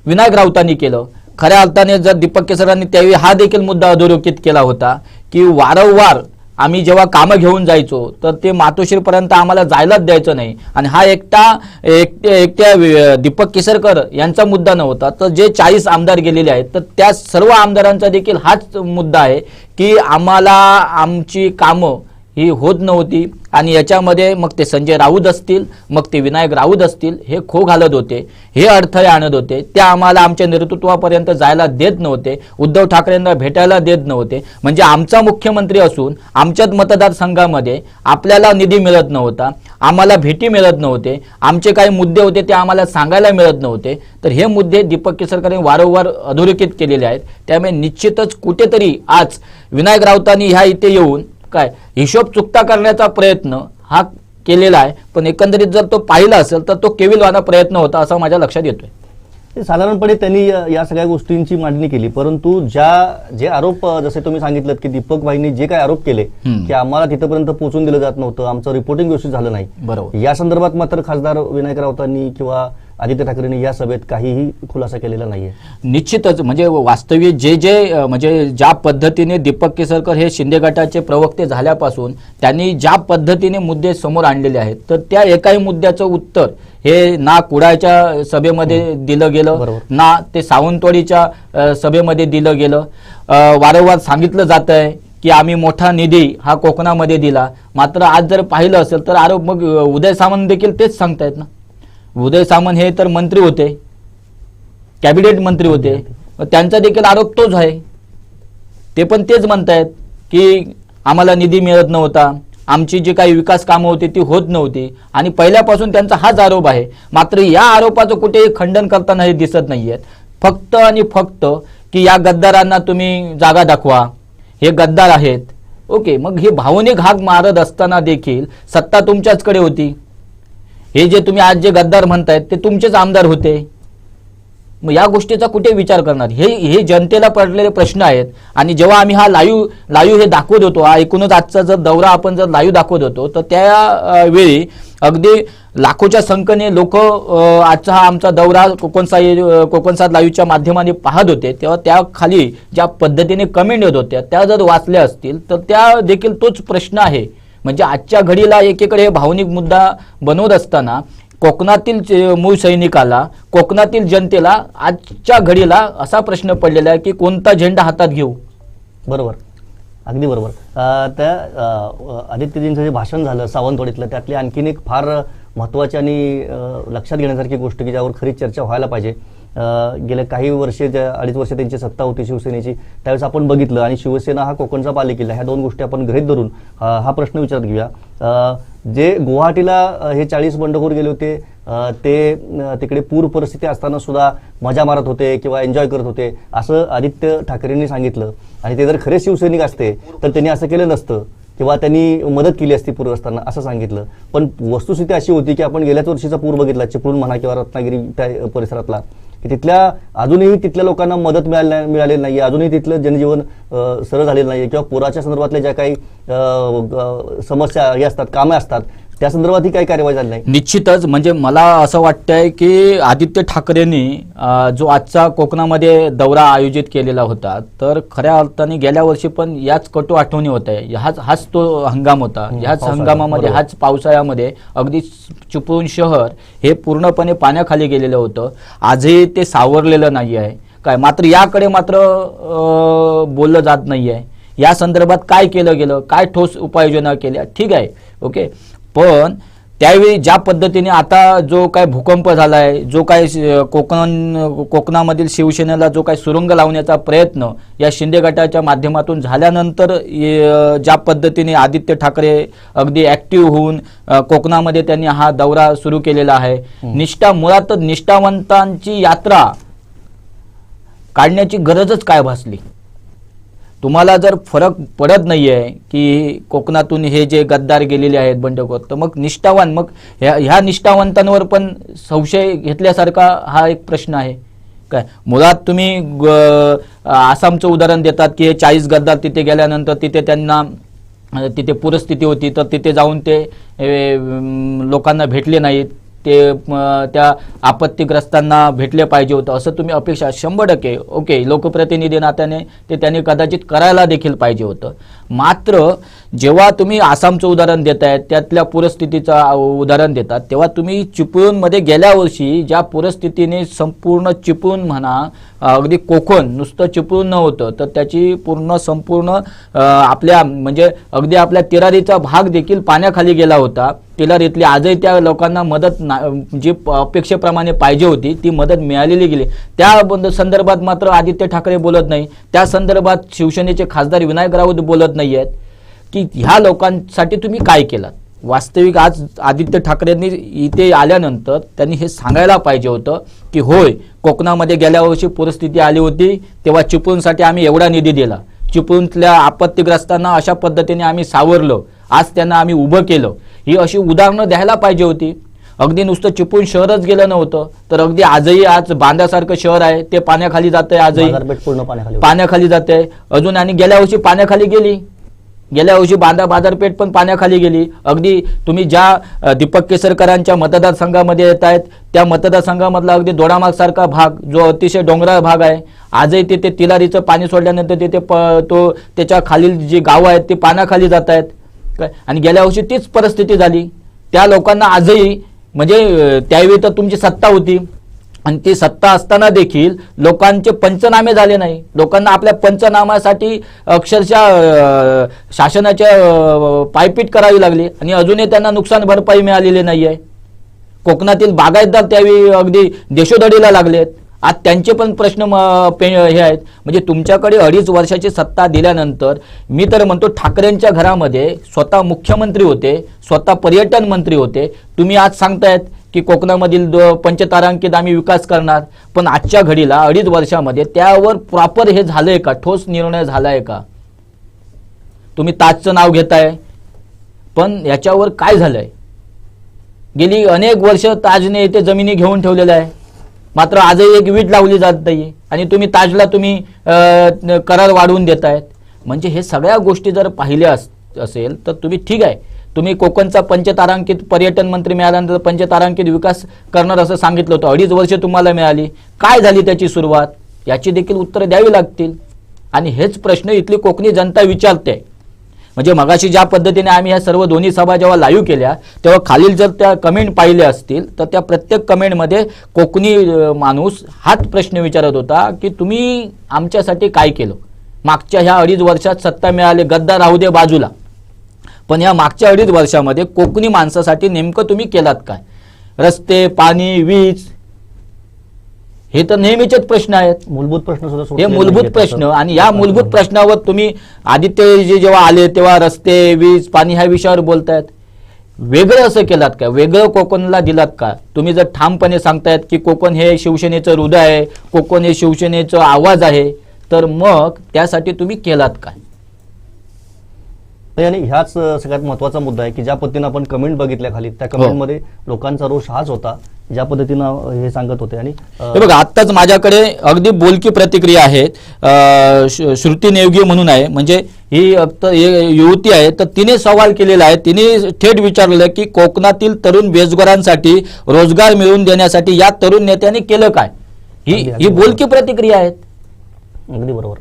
विनायक राऊतांनी केलं. खऱ्या अर्थाने जर दीपक केसरकरांनी त्यावेळी हा देखील मुद्दा अधोरेखित केला होता की वारंवार आम्ही जेव्हा कामं घेऊन जायचो तर ते मातोश्रीपर्यंत आम्हाला जायलाच द्यायचं नाही, आणि हा एकट्या दीपक केसरकर यांचा मुद्दा नव्हता, तर जे 40 आमदार गेलेले आहेत तर त्या सर्व आमदारांचा देखील हाच मुद्दा आहे की आम्हाला आमची कामं ही होत नव्हती, आणि याच्यामध्ये मग ते संजय राऊत असतील, मग ते विनायक राऊत असतील, हे खो घालत होते, हे अडथळे आणत होते, ते आम्हाला आमच्या नेतृत्वापर्यंत जायला देत नव्हते, उद्धव ठाकरेंना भेटायला देत नव्हते. म्हणजे आमचा मुख्यमंत्री असून आमच्याच मतदारसंघामध्ये आपल्याला निधी मिळत नव्हता, आम्हाला भेटी मिळत नव्हते, आमचे काही मुद्दे होते ते आम्हाला सांगायला मिळत नव्हते. तर हे मुद्दे दीपक केसरकरांनी वारंवार अधोरेखित केलेले आहेत. त्यामुळे निश्चितच कुठेतरी आज विनायक राऊतांनी ह्या इथे येऊन काय हिशोब चुकता करण्याचा प्रयत्न हा केलेला आहे, पण एकंदरीत जर तो पाहिला असेल तर तो केविलवाना प्रयत्न होता असं माझ्या लक्षात येतोय. साधारणपणे त्यांनी या सगळ्या गोष्टींची मांडणी केली, परंतु जे आरोप जसे तुम्ही सांगितलं की दीपक भाईंनी जे काही आरोप केले की आम्हाला तिथपर्यंत पोहोचून दिलं जात नव्हतं, आमचं रिपोर्टिंग व्यवस्थित झालं नाही, बरोबर, या संदर्भात मात्र खासदार विनायक राऊतांनी किंवा आदित्य ठाकरेंनी या सभेत काहीही खुलासा केलेला नाहीये. निश्चितच म्हणजे वास्तविक जे म्हणजे ज्या पद्धतीने दीपक केसरकर हे शिंदे गटाचे प्रवक्ते झाल्यापासून त्यांनी ज्या पद्धतीने मुद्दे समोर आणलेले आहेत, तर त्या एकाही मुद्द्याचं उत्तर हे ना कुडाळच्या सभेमध्ये दिलं गेलं, ना ते सावंतवाडीच्या सभेमध्ये दिलं गेलं. वारंवार सांगितलं जात आहे की आम्ही मोठा निधी हा कोकणामध्ये दिला, मात्र आज जर पाहिलं असेल तर आरोप मग उदय सामंत देखील तेच सांगतायत ना. उदय सामंत हे तर मंत्री होते, कॅबिनेट मंत्री होते, त्यांचा देखील आरोप तोच आहे. ते पण तेच म्हणतायत की आम्हाला निधी मिळत नव्हता, आमची जी काही विकास कामं होती ती होत नव्हती, आणि पहिल्यापासून त्यांचा हाच आरोप आहे. मात्र या आरोपाचं कुठेही खंडन करताना हे दिसत नाहीयेत. फक्त आणि फक्त की या गद्दारांना तुम्ही जागा दाखवा, हे गद्दार आहेत. ओके, मग हे भावनिक हाक मारत असताना देखील सत्ता तुमच्याचकडे होती. हे जे तुम्ही आज जे गद्दार म्हणतायत ते तुमचेच आमदार होते. मग या गोष्टीचा कुठे विचार करणार, हे जनतेला पडलेले प्रश्न आहेत. आणि जेव्हा आम्ही हा लाईव्ह हे दाखवत होतो, हा एकूणच आजचा जर दौरा आपण जर लाईव्ह दाखवत होतो, तर त्यावेळी अगदी लाखोच्या संख्येने लोक आजचा हा आमचा दौरा कोकणसाद लाईव्हच्या माध्यमाने पाहत होते. तेव्हा त्या खाली ज्या पद्धतीने कमेंट येत होत्या त्या जर वाचल्या असतील तर त्या देखील तोच प्रश्न आहे. म्हणजे आजच्या घडीला एकीकडे हे भावनिक मुद्दा बनवत असताना कोकणातील मूळ सैनिकाला, कोकणातील जनतेला आजच्या घडीला असा प्रश्न पडलेला आहे की कोणता झेंडा हातात घेऊ. बरोबर, अगदी बरोबर. त्या आदित्यजींचं जे भाषण झालं सावंतवाडीतलं, त्यातली आणखीन एक फार महत्त्वाची आणि लक्षात घेण्यासारखी गोष्ट की ज्यावर खरी चर्चा व्हायला पाहिजे. गेल्या काही वर्षे 2.5 वर्ष त्यांची सत्ता होती शिवसेनेची, त्यावेळेस आपण बघितलं, आणि शिवसेना हा कोकणचा बालेकिल्ला, ह्या दोन गोष्टी आपण गृहीत धरून हा प्रश्न विचारत घेऊया. जे गुवाहाटीला हे 40 बंडखोर गेले होते, ते तिकडे पूर परिस्थिती असताना सुद्धा मजा मारत होते किंवा एन्जॉय करत होते असं आदित्य ठाकरेंनी सांगितलं. आणि ते जर खरे शिवसैनिक असते तर त्यांनी असं केलं नसतं किंवा त्यांनी मदत केली असती पूर असताना असं सांगितलं. पण वस्तुस्थिती अशी होती की आपण गेल्याच वर्षीचा पूर बघितला, चिपळूण म्हणा किंवा रत्नागिरी त्या परिसरातला, की तिथल्या अजूनही तिथल्या लोकांना मदत मिळालेली नाही, अजूनही तिथलं जनजीवन सरळ झालेलं नाही, किंवा पुराच्या संदर्भातल्या ज्या काही समस्या हे असतात, कामं असतात, त्या संदर्भातही काही कार्यवाही झाली नाही. निश्चितच म्हणजे मला असं वाटतंय की आदित्य ठाकरेंनी जो आजचा कोकणामध्ये दौरा आयोजित केलेला होता, तर खऱ्या अर्थाने गेल्या वर्षी पण याच कटू आठवणी होत्या. हाच तो हंगाम होता. ह्याच हंगामामध्ये, हाच पावसाळ्यामध्ये अगदी चिपळूण शहर हे पूर्णपणे पाण्याखाली गेलेलं होतं. आजही ते सावरलेलं नाही आहे काय. मात्र याकडे मात्र बोललं जात नाही आहे. या संदर्भात काय केलं गेलं, काय ठोस उपाययोजना केल्या, ठीक आहे, ओके, पण त्यावेळी ज्या पद्धतीने आता जो काय भूकंप झालाय, जो काय कोकणामधील शिवसेनेला जो काय सुरुंग लावण्याचा प्रयत्न या शिंदे गटाच्या माध्यमातून झाल्यानंतर ज्या पद्धतीने आदित्य ठाकरे अगदी ऍक्टिव्ह होऊन कोकणामध्ये त्यांनी हा दौरा सुरू केलेला आहे. मुळात निष्ठावंतांची यात्रा काढण्याची गरजच काय भासली? तुम्हाला जर फरक पडत नाहीये की कोकणातून हे जे गद्दार गेलेले आहेत बंडखोर, तर मग निष्ठावान, मग ह्या निष्ठावंतांवर पण संशय घेतल्यासारखा हा एक प्रश्न आहे काय? मुळात तुम्ही आसामचं उदाहरण देतात की हे 40 गद्दार तिथे गेल्यानंतर तिथे पूरस्थिती होती, तर तिथे जाऊन ते लोकांना भेटले नाहीत, ते त्या आपत्तीग्रस्तांना भेटले पाहिजे होतं असं तुम्ही अपेक्षा 100% ओके, लोकप्रतिनिधी नात्याने ते त्यांनी कदाचित करायला देखील पाहिजे होतं. मात्र जेव्हा तुम्ही आसामचं उदाहरण देतायत, त्यातल्या पूरस्थितीचं उदाहरण देतात, तेव्हा तुम्ही चिपळूणमध्ये गेल्या वर्षी ज्या पूरस्थितीने संपूर्ण चिपळूण म्हणा, अगदी कोकण नुसतं चिपळूण नव्हतं तर त्याची संपूर्ण आपल्या म्हणजे अगदी आपल्या तिरारीचा भाग देखील पाण्याखाली गेला होता. तिलारीतली आजही त्या लोकांना मदत जी अपेक्षेप्रमाणे पाहिजे होती ती मदत मिळालेली गेली. त्या संदर्भात मात्र आदित्य ठाकरे बोलत नाही. त्या संदर्भात शिवसेनेचे खासदार विनायक राऊत बोलत नाही आहेत की ह्या लोकांसाठी तुम्ही काय केलं. वास्तविक आज आदित्य ठाकरेंनी इथे आल्यानंतर त्यांनी हे सांगायला पाहिजे होतं की होय, कोकणामध्ये गेल्या वर्षी परिस्थिती आली होती तेव्हा चिपळूणसाठी आम्ही एवढा निधी दिला, चिपळूणतल्या आपत्तीग्रस्तांना अशा पद्धतीने आम्ही सावरलं, आज त्यांना आम्ही उभं केलं, ही अशी उदाहरणं द्यायला पाहिजे होती. अगदी नुसतं चिपळूण शहरच गेलं नव्हतं तर अगदी आजही आज बांद्यासारखं शहर आहे ते पाण्याखाली जातंय, आजही पाण्याखाली जाते अजून. आणि गेल्या वर्षी पाण्याखाली गेली, गेल्या वर्षी बाजारपेठ पण पाण्याखाली गेली. अगदी तुम्ही ज्या दीपक केसरकरांच्या मतदारसंघामध्ये येत आहेत त्या मतदारसंघामधला अगदी दोडामार्ग सारखा भाग जो अतिशय डोंगराळ भाग आहे, आजही तिथे तिलारीचं पाणी सोडल्यानंतर तिथे त्याच्या खालील जी गावं आहेत ती पाण्याखाली जात आहेत काय. आणि गेल्या वर्षी तीच परिस्थिती झाली. त्या लोकांना आजही म्हणजे त्यावेळी तर तुमची सत्ता होती आणि ती सत्ता असताना देखील लोकांचे पंचनामे झाले नाही. लोकांना आपल्या पंचनाम्यासाठी अक्षरशः शासनाच्या पायपीट करावी लागली आणि अजूनही त्यांना नुकसान भरपाई मिळालेली नाही आहे. कोकणातील बागायतदार त्यावेळी अगदी देशोधडीला लागलेत. आज त्यांचे पण प्रश्न हे आहेत. म्हणजे तुमच्याकडे 2.5 वर्षाची सत्ता दिल्यानंतर मी तर म्हणतो ठाकरेंच्या घरामध्ये स्वतः मुख्यमंत्री होते, स्वतः पर्यटन मंत्री होते. तुम्ही आज सांगतायत की कोकणामधील पंचतारांकित आम्ही विकास करणार, पण आजच्या घडीला 2.5 वर्षामध्ये त्यावर प्रॉपर हे झालंय का, ठोस निर्णय झालाय का? तुम्ही ताजचं नाव घेताय पण याच्यावर काय झालंय? गेली अनेक वर्ष ताजने इथे जमिनी घेऊन ठेवलेल्या आहे, मात्र आजही एक वीट लावली जात नाही आणि तुम्ही ताजला तुम्ही करार वाढवून देतायत. म्हणजे हे सगळ्या गोष्टी जर पाहिल्या असेल तर तुम्ही ठीक आहे, तुम्ही कोकणचा पंचतारांकित पर्यटन मंत्री मिळाल्यानंतर पंचतारांकित विकास करणार असं सांगितलं होतं. 2.5 वर्ष तुम्हाला मिळाली, काय झाली त्याची सुरुवात याची देखील उत्तरं द्यावी लागतील. आणि हेच प्रश्न इथली कोकणी जनता विचारते. म्हणजे मगाशी ज्या पद्धतीने आम्ही ह्या सर्व दोन्ही सभा जेव्हा लाईव्ह केल्या तेव्हा खालील जर त्या कमेंट पाहिल्या असतील तर त्या प्रत्येक कमेंटमध्ये कोकणी माणूस हाच प्रश्न विचारत होता की तुम्ही आमच्यासाठी काय केलं. मागच्या ह्या 2.5 वर्षात सत्ता मिळाली, गद्दार राहू दे बाजूला, पण या मागच्या 2.5 वर्षामध्ये कोकणी माणसासाठी नेमकं तुम्ही केलात काय? रस्ते, पाणी, वीज, हे तर नेहमीचेच प्रश्न आहेत, मूलभूत प्रश्न सुद्धा हे मूलभूत प्रश्न. आणि या मूलभूत प्रश्नावर तुम्ही आदित्यजी जेव्हा आले तेव्हा रस्ते, वीज, पाणी ह्या विषयावर बोलतायत. वेगळं असं केलात का? वेगळं कोकणला दिलात का? तुम्ही जर ठामपणे सांगतायत की कोकण हे शिवसेनेचं हृदय आहे, कोकण हे शिवसेनेचं आवाज आहे, तर मग त्यासाठी तुम्ही केलात काय? आणि ह्याच सगळ्यात महत्त्वाचा मुद्दा आहे की ज्या पद्धतीनं आपण कमेंट बघितल्या खाली त्या कमेंटमध्ये लोकांचा रोष हाच होता, ज्या पद्धतीनं हे सांगत होते. आणि हे बघा, आत्ताच माझ्याकडे अगदी बोलकी प्रतिक्रिया आहेत. श्रुती नेवगी म्हणून आहे, म्हणजे ही युवती आहे, तर तिने सवाल केलेला आहे. तिने थेट विचारलेलं की कोकणातील तरुण बेरोजगारांसाठी रोजगार मिळवून देण्यासाठी या तरुण नेत्यांनी केलं काय? ही बोलकी प्रतिक्रिया आहेत. अगदी बरोबर,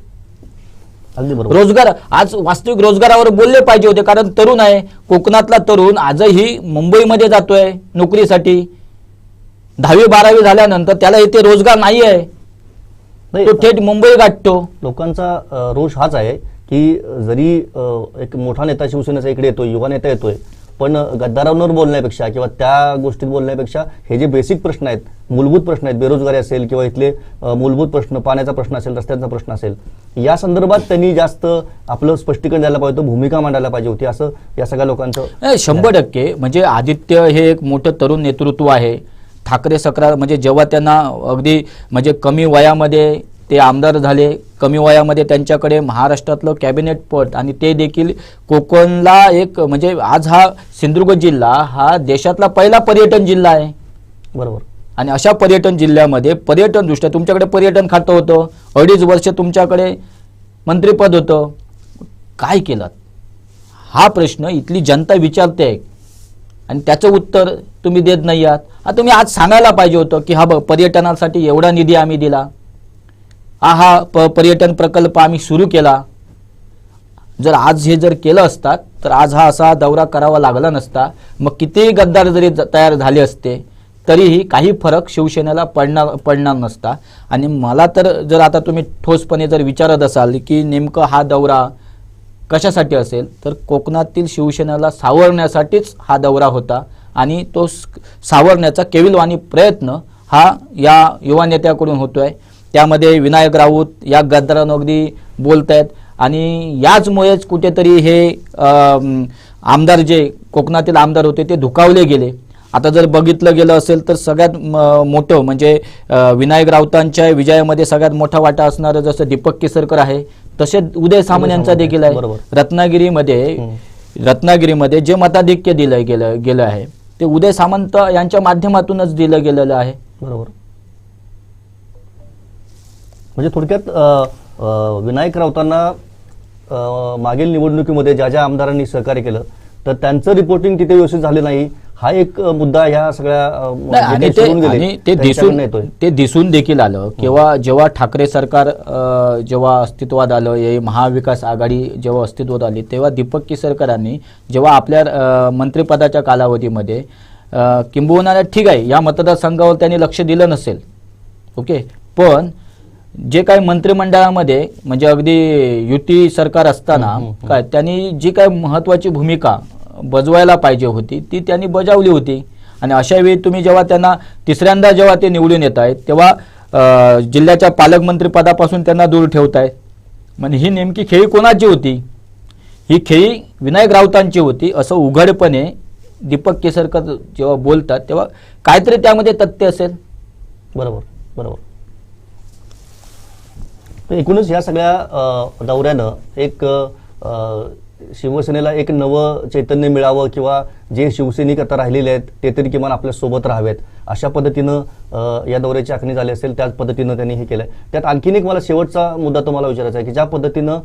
अगदी बरोबर. रोजगार, आज वास्तविक रोजगारावर बोलले पाहिजे होते, कारण तरुण आहे. कोकणातला तरुण आजही मुंबईमध्ये जातोय नोकरीसाठी. 10वी-12वी झाल्यानंतर त्याला इथे रोजगार नाही आहे, तो थेट मुंबई गाठतो. लोकांचा रोष हाच आहे की जरी एक मोठा नेता शिवसेनेचा इकडे येतोय, युवा नेता येतोय, पण गद्दारांवर बोलण्यापेक्षा किंवा त्या गोष्टीत बोलण्यापेक्षा हे जे बेसिक प्रश्न आहेत, मूलभूत प्रश्न आहेत, बेरोजगारी असेल किंवा इथले मूलभूत प्रश्न, पाण्याचा प्रश्न असेल, रस्त्यांचा प्रश्न असेल, या संदर्भात त्यांनी जास्त आपलं स्पष्टीकरण द्यायला पाहिजे होतं, भूमिका मांडायला पाहिजे होती, असं या सगळ्या लोकांचं 100%. म्हणजे आदित्य हे एक मोठं तरुण नेतृत्व आहे. ठाकरे सरकार म्हणजे जेव्हा त्यांना अगदी म्हणजे कमी वयामध्ये ते आमदार झाले, कमी वयामध्ये त्यांच्याकडे महाराष्ट्रातलं कॅबिनेट पद आणि ते देखील कोकणला एक म्हणजे आज हा सिंधुदुर्ग जिल्हा हा देशातला पहिला पर्यटन जिल्हा आहे. बरोबर. आणि अशा पर्यटन जिल्ह्यामध्ये पर्यटन दृष्ट्या तुमच्याकडे पर्यटन खातं होतं, 2.5 वर्ष तुमच्याकडे मंत्रिपद होतं, काय केलं हा प्रश्न इथली जनता विचारते आहे आणि त्याचं उत्तर तुम्ही देत नाही आहात. तुम्ही आज सांगायला पाहिजे होतं की हा पर्यटनासाठी एवढा निधी आम्ही दिला, हा पर्यटन प्रकल्प आम्ही सुरू केला. जर आज हे जर केलं असतात तर आज हा असा दौरा करावा लागला नसता. मग कितीही गद्दार जरी तयार झाले असते तरीही काही फरक शिवसेनेला पडणार नसता. आणि मला तर जर आता तुम्ही ठोसपणे जर विचारत असाल की नेमकं हा दौरा कशासाठी असेल, तर कोकणातील शिवसेनेला सावरण्यासाठीच हा दौरा होता आणि तो सावरण्याचा केविलवाणी प्रयत्न हा या युवा नेत्याकडून होतोय. त्यामध्ये विनायक राऊत या गद्दारांना अगदी बोलत आहेत आणि याचमुळेच कुठेतरी हे आमदार जे कोकणातील आमदार होते ते धुकावले गेले. आता जर बघितलं गेलं असेल तर सगळ्यात मोठं म्हणजे विनायक राऊतांच्या विजयामध्ये सगळ्यात मोठा वाटा असणारं जसं दीपक केसरकर आहे, तसेच उदय सामंत यांचा देखील आहे. रत्नागिरीमध्ये जे मताधिक्य दिलं गेलं आहे ते उदय सामंत यांच्या माध्यमातूनच दिलं गेलेलं आहे. बरोबर. म्हणजे थोडक्यात विनायक राऊतांना मागील निवडणुकीमध्ये ज्या ज्या आमदारांनी सहकार्य केलं तर त्यांचं रिपोर्टिंग तिथे व्यवस्थित झालं नाही, हा एक मुद्दा ह्या सगळ्या ते दिसून देखील आलं किंवा जेव्हा ठाकरे सरकार जेव्हा अस्तित्वात आलं, हे महाविकास आघाडी जेव्हा अस्तित्वात आली तेव्हा दीपक केसरकरांनी जेव्हा आपल्या मंत्रिपदाच्या कालावधीमध्ये किंबहुना ठीक आहे या मतदारसंघावर त्यांनी लक्ष दिलं नसेल, ओके, पण जे काही मंत्रिमंडळामध्ये म्हणजे अगदी युती सरकार असताना काय त्यांनी जी काही महत्वाची भूमिका बजवायला पाहिजे होती ती त्यांनी बजावली होती. आणि अशा वेळी तुम्ही जेव्हा त्यांना तिसऱ्यांदा जेव्हा ते निवडून येत आहेत तेव्हा जिल्ह्याच्या पालकमंत्री पदापासून त्यांना दूर ठेवतायत. म्हणजे ही नेमकी खेळी कोणाची होती? ही खेळी विनायक राऊतांची होती असं उघडपणे दीपक केसरकर जेव्हा बोलतात तेव्हा काहीतरी त्यामध्ये तथ्य असेल. बरोबर बरोबर. एकूणच या सगळ्या दौऱ्यानं एक शिवसेनेला एक नवं चैतन्य मिळावं किंवा जे शिवसैनिक आता राहिलेले आहेत ते तरी किमान आपल्या सोबत राहावेत अशा पद्धतीनं या दौऱ्याची आखणी झाली असेल, त्याच पद्धतीनं त्यांनी हे केलंय. त्यात आणखीन एक मला शेवटचा मुद्दा तुम्हाला विचारायचा आहे की ज्या पद्धतीनं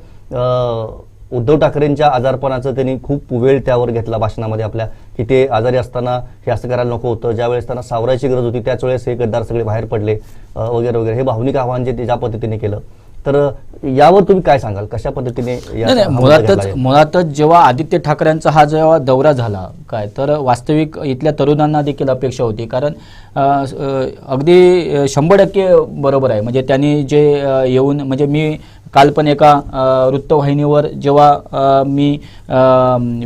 उद्धव ठाकरेंच्या आजारपणाचं त्यांनी खूप वेळ त्यावर घेतला भाषणामध्ये आपल्या, की ते आजारी असताना हे असं करायला नको होतं, ज्यावेळेस त्यांना सावरायची गरज होती त्याच वेळेस हे गद्दार सगळे बाहेर पडले वगैरे वगैरे, हे भावनिक आव्हान जे ते ज्या पद्धतीने केलं, तर यावर तुम्ही काय सांगाल, कशा पद्धतीने? मुळातच जेव्हा आदित्य ठाकरेंचा हा जेव्हा दौरा झाला काय तर वास्तविक इथल्या तरुणांना देखील अपेक्षा होती, कारण अगदी 100% बरोबर आहे. म्हणजे त्यांनी जे येऊन म्हणजे मी काल पण एका वृत्तवाहिनीवर जेव्हा मी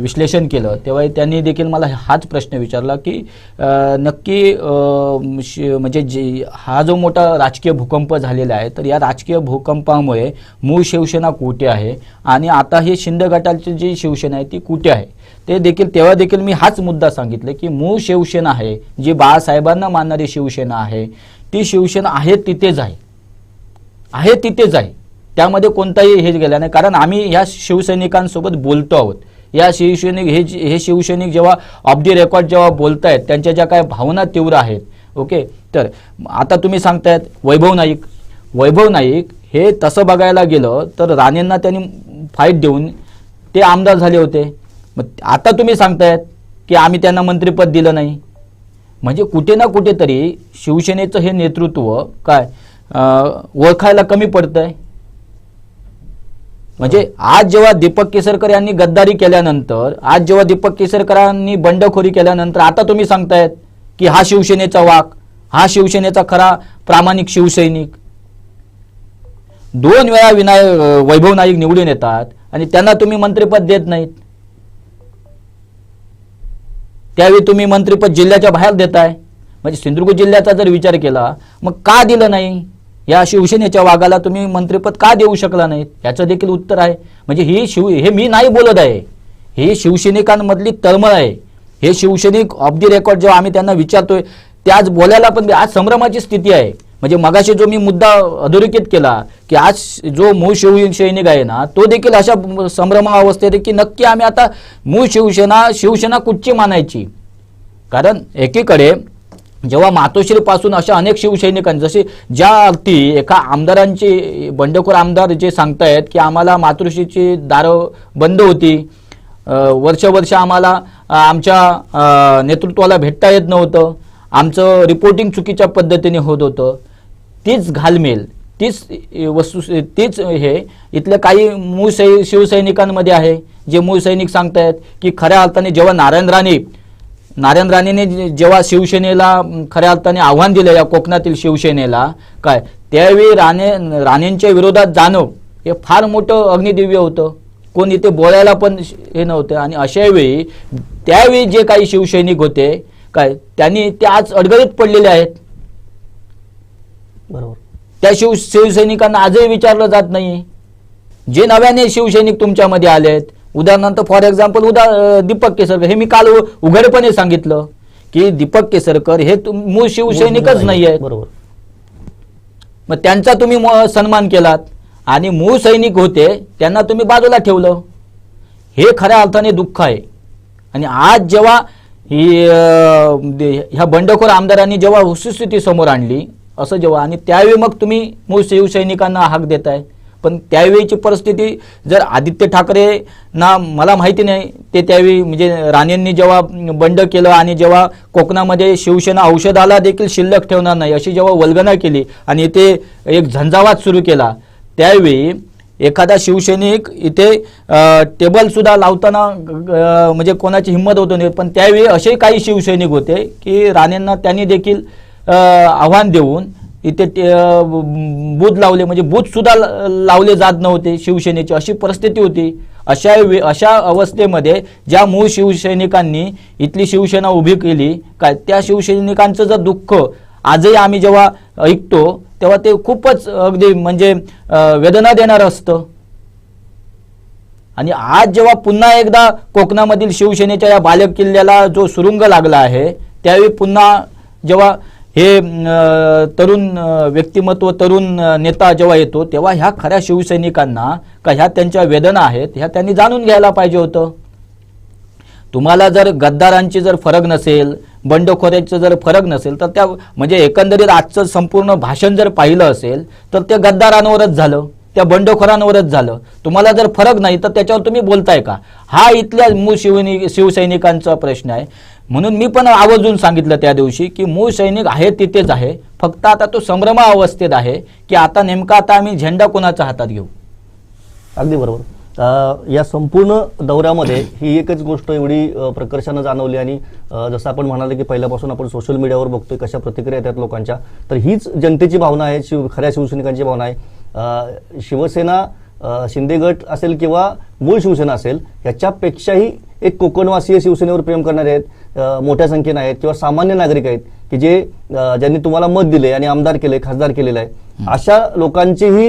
विश्लेषण केलं तेव्हा त्यांनी देखील मला हाच प्रश्न विचारला की नक्की म्हणजे हा जो मोठा राजकीय भूकंप झालेला आहे तर या राजकीय भूकंपामुळे मूळ शिवसेना कुठे आहे आणि आता ही शिंदे गटाची जी शिवसेना आहे ती कुठे आहे. ते देखील तेव्हा देखील मी हाच मुद्दा सांगितलं की मूळ शिवसेना आहे जी बाळासाहेबांना मानणारी शिवसेना आहे ती शिवसेना आहे तिथेच आहे तिथेच आहे. त्यामध्ये कोणताही हे गेला नाही, कारण आम्ही या शिवसैनिकांसोबत बोलतो आहोत. या शिवसैनिक हे शिवसैनिक जेव्हा ऑफ द रेकॉर्ड जेव्हा बोलतायत त्यांच्या ज्या काही भावना तीव्र आहेत, ओके, तर आता तुम्ही सांगतायत वैभव नाईक हे तसं बघायला गेलं तर राणेंना त्यांनी फाईट देऊन ते आमदार झाले होते. मग आता तुम्ही सांगतायत की आम्ही त्यांना मंत्रिपद दिलं नाही. म्हणजे कुठे ना कुठेतरी शिवसेनेचं हे नेतृत्व काय ओळखायला कमी पडतंय. म्हणजे आज जेव्हा दीपक केसरकर यांनी गद्दारी केल्यानंतर, आज जेव्हा दीपक केसरकरांनी बंडखोरी केल्यानंतर आता तुम्ही सांगतायत की हा शिवसेनेचा वाक, हा शिवसेनेचा खरा प्रामाणिक शिवसैनिक. 2 वेळा वैभव नाईक निवडून येतात आणि त्यांना तुम्ही मंत्रिपद देत नाहीत. त्यावेळी तुम्ही मंत्रिपद जिल्ह्याच्या बाहेर देताय. म्हणजे सिंधुदुर्ग जिल्ह्याचा जर विचार केला मग का दिलं नाही? या शिवसेनेच्या वाघाला तुम्ही मंत्रिपद का देऊ शकला नाहीत? याचं देखील उत्तर आहे. म्हणजे हे मी नाही बोलत आहे, ही शिवसैनिकांमधली तळमळ आहे. हे शिवसैनिक ऑफ दी रेकॉर्ड जेव्हा आम्ही त्यांना विचारतोय त्याच बोलायला पण आज संभ्रमाची स्थिती आहे. म्हणजे मगाशी जो मी मुद्दा अधोरेखित केला की आज जो मूळ शिवसैनिक आहे ना तो देखील अशा संभ्रमा अवस्थेत की नक्की आम्ही आता मूळ शिवसेना कुठची मानायची. कारण एकीकडे जेव्हा मातोश्रीपासून अशा अनेक शिवसैनिकांनी जसे ज्या अर्थी एका आमदारांची बंडखोर आमदार जे सांगतायत की आम्हाला मातोश्रीची दारं बंद होती, वर्ष आम्हाला आमच्या नेतृत्वाला भेटता येत नव्हतं, आमचं रिपोर्टिंग चुकीच्या पद्धतीने होत होतं, तीच घालमेल तीच हे इथल्या काही मूळ शिवसैनिकांमध्ये आहे. जे मूळ सैनिक सांगतायत की खऱ्या अर्थाने जेव्हा नारायण राणेने जेव्हा शिवसेनेला खऱ्या अर्थाने आव्हान दिलं या कोकणातील शिवसेनेला काय त्यावेळी राणेंच्या विरोधात जाणं हे फार मोठं अग्निदिव्य होतं. कोण इथे बोलायला पण हे नव्हतं. आणि अशा वेळी त्यावेळी जे काही शिवसैनिक होते काय त्यांनी ते आज अडगळीत पडलेले आहेत. बरोबर. त्या शिवसैनिकांना आजही विचारलं जात नाही. जे नव्याने शिवसैनिक तुमच्यामध्ये आलेत उदाहरणार्थ फॉर एक्झाम्पल दीपक केसरकर हे मी काल उघडपणे सांगितलं की दीपक केसरकर हे मूळ शिवसैनिकच नाही आहेत. बरोबर. मग त्यांचा तुम्ही सन्मान केलात आणि मूळ सैनिक होते त्यांना तुम्ही बाजूला ठेवलं. हे खऱ्या अर्थाने दुःख आहे. आणि आज जेव्हा ह्या बंडखोर आमदारांनी जेव्हा वस्तुस्थिती समोर आणली असं जेव्हा आणि त्यावेळी मग तुम्ही मूळ शिवसैनिकांना हाक देताय. पण त्यावेळीची परिस्थिती जर आदित्य ठाकरेंना मला माहिती नाही ते त्यावेळी म्हणजे राणेंनी जेव्हा बंड केलं आणि जेव्हा कोकणामध्ये शिवसेना औषधाला देखील शिल्लक ठेवणार नाही अशी जेव्हा वल्गना केली आणि इथे एक झंझावात सुरू केला त्यावेळी एखादा शिवसैनिक इथे टेबल सुद्धा लावताना म्हणजे कोणाची हिंमत होत नाही. पण त्यावेळी असे काही शिवसैनिक होते की राणेंना त्यांनी देखील आव्हान देऊन इथे बूथ लावले. म्हणजे बूथ सुद्धा लावले जात नव्हते शिवसेनेची अशी परिस्थिती होती. अशा अवस्थेमध्ये ज्या मूळ शिवसैनिकांनी इथली शिवसेना उभी केली काय त्या शिवसैनिकांचं जर दुःख आजही आम्ही जेव्हा ऐकतो तेव्हा ते खूपच अगदी म्हणजे वेदना देणारं असतं. आणि आज जेव्हा पुन्हा एकदा कोकणामधील शिवसेनेच्या या बालेकिल्ल्याला जो सुरुंग लागला आहे त्यावेळी पुन्हा जेव्हा हे तरुण व्यक्तिमत्व तरुण नेता जेव्हा येतो तेव्हा ह्या खऱ्या शिवसैनिकांना का ह्या त्यांच्या वेदना आहेत ह्या त्यांनी जाणून घ्यायला पाहिजे होतं. तुम्हाला जर गद्दारांची जर फरक नसेल बंडखोऱ्यांचं जर फरक नसेल तर त्या म्हणजे एकंदरीत आजचं संपूर्ण भाषण जर पाहिलं असेल तर ते गद्दारांवरच झालं, त्या बंडखोरांवरच झालं. तुम्हाला जर फरक नाही तर त्याच्यावर तुम्ही बोलताय का? हा इथल्या मूळ शिवसैनिकांचा प्रश्न आहे. म्हणून मी पण आवर्जून सांगितलं त्या दिवशी की मूळ सैनिक आहे तिथेच आहे, फक्त आता तो संभ्रमा अवस्थेत आहे की आता नेमका आता आम्ही झेंडा कोणाच्या हातात घेऊ. अगदी बरोबर. या संपूर्ण दौऱ्यामध्ये ही एकच गोष्ट एवढी प्रकर्षानं जाणवली आणि जसं आपण म्हणाले की पहिल्यापासून आपण सोशल मीडियावर बघतोय कशा प्रतिक्रिया येतात लोकांच्या, तर हीच जनतेची भावना आहे, खऱ्या शिवसैनिकांची भावना आहे. शिवसेना शिंदे गट असेल किंवा मूळ शिवसेना असेल याच्यापेक्षाही एक कोकणवासीय शिवसेनेवर प्रेम करणारे आहेत मोठ्या संख्येने आहेत किंवा सामान्य नागरिक आहेत की जे ज्यांनी तुम्हाला मत दिले आणि आमदार केले खासदार केलेलं आहे. अशा लोकांचीही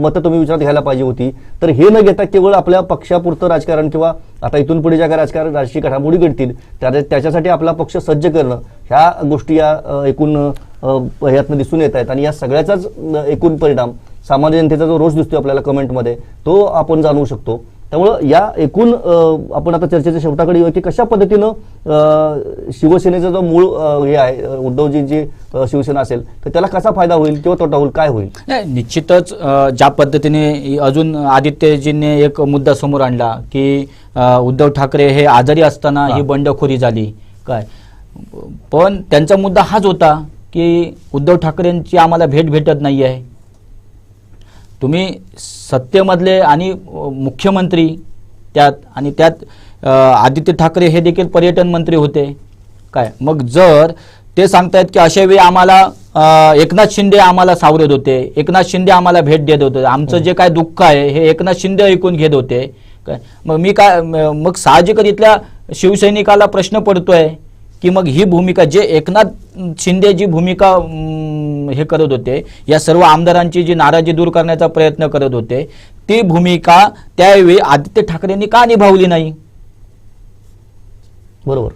मतं तुम्ही विचारात घ्यायला पाहिजे होती. तर हे न घेता केवळ आपल्या पक्षापुरतं राजकारण किंवा आता इथून पुढे ज्या काही राजकीय घडामोडी घडतील त्याच्यासाठी आपला पक्ष सज्ज करणं ह्या गोष्टी या एकूण ह्यातनं दिसून येत आहेत. आणि या सगळ्याचाच एकूण परिणाम सामान्य जनतेचा जो रोष दिसतोय आपल्याला कमेंटमध्ये तो आपण जाणवू शकतो. त्यामुळं या एकूण आपण आता चर्चेच्या शेवटाकडे येऊ की कशा पद्धतीनं शिवसेनेचा जो मूळ हे आहे उद्धवजींची शिवसेना असेल तर त्याला कसा फायदा होईल किंवा तोटा होईल, काय होईल? निश्चितच ज्या पद्धतीने अजून आदित्यजींनी एक मुद्दा समोर आणला की उद्धव ठाकरे हे आजारी असताना ही बंडखोरी झाली काय, पण त्यांचा मुद्दा हाच होता की उद्धव ठाकरेंची आम्हाला भेटत नाही आहे. तुम्ही सत्तेमधले आणि मुख्यमंत्री त्यात आदित्य ठाकरे हे देखील पर्यटन मंत्री होते काय. मग जर ते सांगतायत की अशा वेळी आम्हाला एकनाथ शिंदे आम्हाला सावरत होते, एकनाथ शिंदे आम्हाला भेट देत होते, आमचं जे काय दुःख आहे हे एकनाथ शिंदे ऐकून घेत होते काय, मग साहजिकच इथल्या शिवसैनिकाला प्रश्न पडतोय की मग ही भूमिका जे एकनाथ शिंदे जी भूमिका हे करत होते, या सर्व आमदारांची जी नाराजी दूर करण्याचा प्रयत्न करत होते, ती भूमिका त्यावेळी आदित्य ठाकरेंनी का निभावली नाही? बरोबर,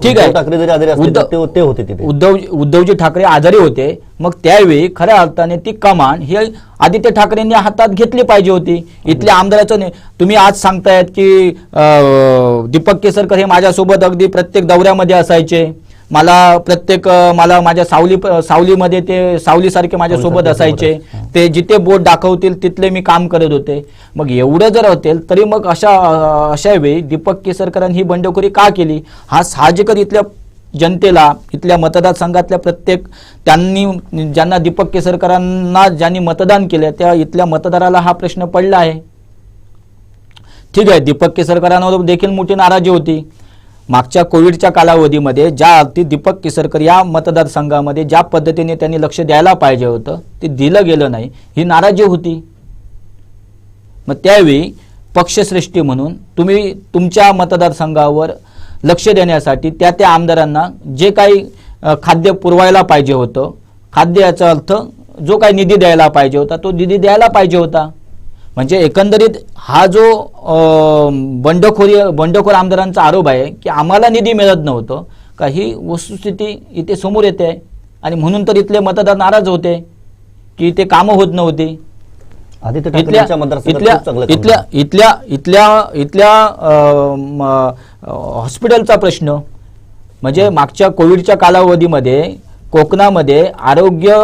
ठीक आहे, ठाकरे जरी आजारी असले तर ते होते तिथे, उद्धवजी ठाकरे आजारी होते, मग त्यावेळी खऱ्या अर्थाने ती कमान ही आदित्य ठाकरेंनी हातात घेतली पाहिजे होती. इथल्या आमदाराचं नाही. तुम्ही आज सांगतायत की दीपक केसरकर हे माझ्यासोबत अगदी प्रत्येक दौऱ्यामध्ये असायचे, मला माझ्या सावलीमध्ये ते सावलीसारखे माझ्यासोबत असायचे, ते जिथे बोट दाखवतील तिथले मी काम करत होते. मग एवढं जर होतील तरी मग अशा वेळी दीपक केसरकरांनी ही बंडखोरी का केली? हा साहजिकच इथल्या जनतेला, इथल्या मतदारसंघातल्या प्रत्येक ज्यांना दीपक केसरकरांना ज्यांनी मतदान केलं त्या इथल्या मतदाराला हा प्रश्न पडला आहे. ठीक आहे, दीपक केसरकरांवर देखील मोठी नाराजी होती. मागच्या कोविडच्या कालावधीमध्ये ज्या अर्थी दीपक केसरकर या मतदारसंघामध्ये ज्या पद्धतीने त्यांनी लक्ष द्यायला पाहिजे होतं ते दिलं गेलं नाही, ही नाराजी होती. मग त्यावेळी पक्षश्रेष्ठी म्हणून तुम्ही तुमच्या मतदारसंघावर लक्ष देण्यासाठी त्या आमदारांना जे काही खाद्य पुरवायला पाहिजे होतं, खाद्य याचा अर्थ जो काही निधी द्यायला पाहिजे होता तो निधी द्यायला पाहिजे होता. म्हणजे एकंदरीत हा जो बंडखोर आमदारांचा आरोप आहे की आम्हाला निधी मिळत नव्हतं का, ही वस्तुस्थिती इथे समोर येते आणि म्हणून तर इथले मतदार नाराज होते की इथे कामं होत नव्हती. इथल्या हॉस्पिटलचा प्रश्न म्हणजे मागच्या कोविडच्या कालावधीमध्ये कोकणामध्ये आरोग्य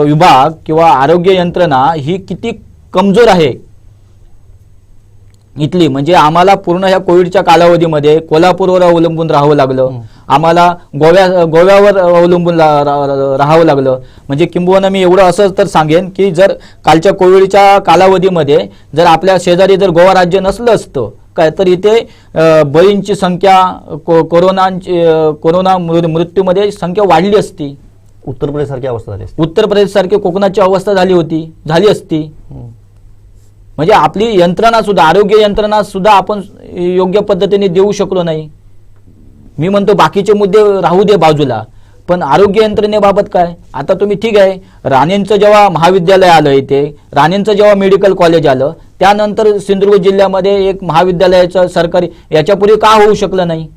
विभाग किंवा आरोग्य यंत्रणा ही किती कमजोर आहे इथली. म्हणजे आम्हाला पूर्ण ह्या कोविडच्या कालावधीमध्ये कोल्हापूरवर अवलंबून राहावं लागलं, आम्हाला गोव्यावर अवलंबून राहावं लागलं. म्हणजे किंबहुना मी एवढं असं तर सांगेन की जर कालच्या कोविडच्या कालावधीमध्ये जर आपल्या शेजारी जर गोवा राज्य नसलं असतं काय तर इथे बळींची संख्या कोरोना मृत्यूमध्ये संख्या वाढली असती. उत्तर प्रदेश सारखी अवस्था झाली, उत्तर प्रदेश सारखी कोकणाची अवस्था झाली असती. म्हणजे आपली यंत्रणा सुद्धा, आरोग्य यंत्रणा सुद्धा आपण योग्य पद्धतीने देऊ शकलो नाही. मी म्हणतो बाकीचे मुद्दे राहू दे बाजूला, पण आरोग्य यंत्रणेबाबत काय? आता तुम्ही ठीक आहे, राणेंचं जेव्हा महाविद्यालय आलं इथे, राणेंचं जेव्हा मेडिकल कॉलेज आलं, त्यानंतर सिंधुदुर्ग जिल्ह्यामध्ये एक महाविद्यालयाचं सरकारी याच्यापूर्वी का होऊ शकलं नाही?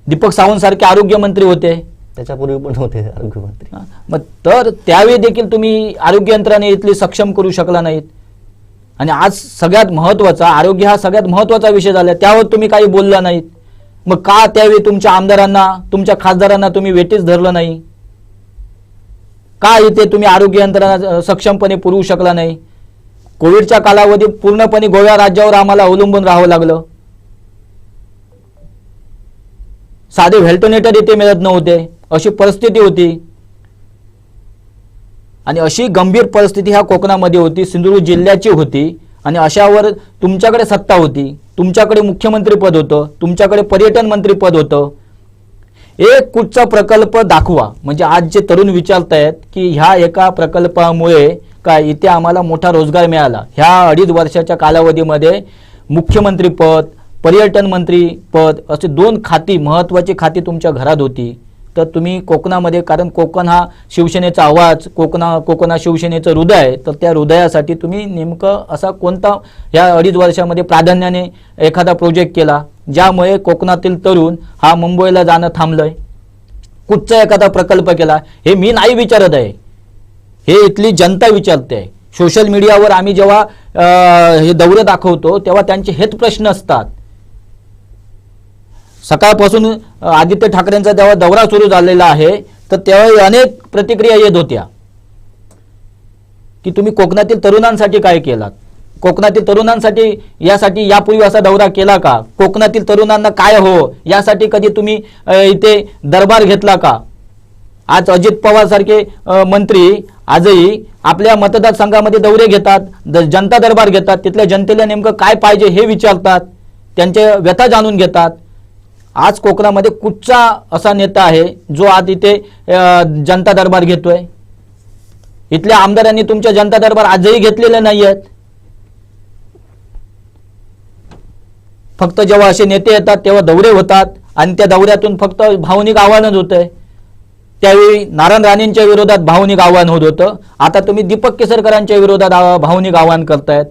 दीपक सावंत सारखे आरोग्यमंत्री होते, त्याच्यापूर्वी पण होते आरोग्यमंत्री. मग तर त्यावेळी देखील तुम्ही आरोग्य यंत्रणा इथली सक्षम करू शकला नाहीत. आणि आज सगळ्यात महत्वाचा, आरोग्य हा सगळ्यात महत्वाचा विषय झाला, त्यावर तुम्ही काही बोलला नाहीत. मग का त्यावेळी तुमच्या आमदारांना, तुमच्या खासदारांना तुम्ही वेटीस धरलं नाही? का इथे तुम्ही आरोग्य यंत्रणा सक्षमपणे पुरवू शकला नाही? कोविडच्या कालावधीत पूर्णपणे गोव्या राज्यावर आम्हाला अवलंबून राहावं लागलं. साधे व्हेंटिलेटर इथे मिळत नव्हते, अशी परिस्थिती होती. आणि अशी गंभीर परिस्थिती ह्या कोकणामध्ये होती, सिंधुदुर्ग जिल्ह्याची होती. आणि अशावर तुमच्याकडे सत्ता होती, तुमच्याकडे मुख्यमंत्री पद होतं, तुमच्याकडे पर्यटन मंत्री पद होतं. एक कुठचा प्रकल्प दाखवा. म्हणजे आज जे तरुण विचारतायत की ह्या एका प्रकल्पामुळे काय इथे आम्हाला मोठा रोजगार मिळाला. ह्या 2.5 वर्षाच्या कालावधीमध्ये मुख्यमंत्री पद, पर्यटन मंत्री पद असे 2 खाती, महत्वाची खाती तुमच्या घरात होती. तर तुम्ही कोकणामध्ये, कारण कोकण हा शिवसेनेचा आवाज, कोकण हा शिवसेनेचं हृदय आहे, तर त्या हृदयासाठी तुम्ही नेमकं असा कोणता या 2.5 वर्षामध्ये प्राधान्याने एखादा प्रोजेक्ट केला ज्यामुळे कोकणातील तरुण हा मुंबईला जाणं थांबलंय? कुठचा एखादा प्रकल्प केला? हे मी नाही विचारत आहे, हे इथली जनता विचारते आहे. सोशल मीडियावर आम्ही जेव्हा हे दौरे दाखवतो तेव्हा त्यांचे हेच प्रश्न असतात. सकाळपासून आदित्य ठाकरेंचा जेव्हा दौरा सुरू झालेला आहे तर तेव्हा अनेक प्रतिक्रिया येत होत्या की तुम्ही कोकणातील तरुणांसाठी काय केलात, कोकणातील तरुणांसाठी यासाठी यापूर्वी असा दौरा केला का, कोकणातील तरुणांना काय हो यासाठी कधी तुम्ही इथे दरबार घेतला का? आज अजित पवार सारखे मंत्री आजही आपल्या मतदारसंघामध्ये दौरे घेतात, जनता दरबार घेतात, तिथल्या जनतेला नेमकं काय पाहिजे हे विचारतात, त्यांच्या व्यथा जाणून घेतात. आज कोकणामध्ये कुठचा असा नेता आहे जो आज इथे जनता दरबार घेतोय? इथल्या आमदारांनी तुमच्या जनता दरबार आजही घेतलेले नाही आहेत. फक्त जेव्हा असे नेते येतात तेव्हा दौरे होतात आणि त्या दौऱ्यातून फक्त भावनिक आव्हानच होतंय. त्यावेळी नारायण राणेंच्या विरोधात भावनिक आव्हान होत होतं, आता तुम्ही दीपक केसरकरांच्या विरोधात भावनिक आव्हान करतायत.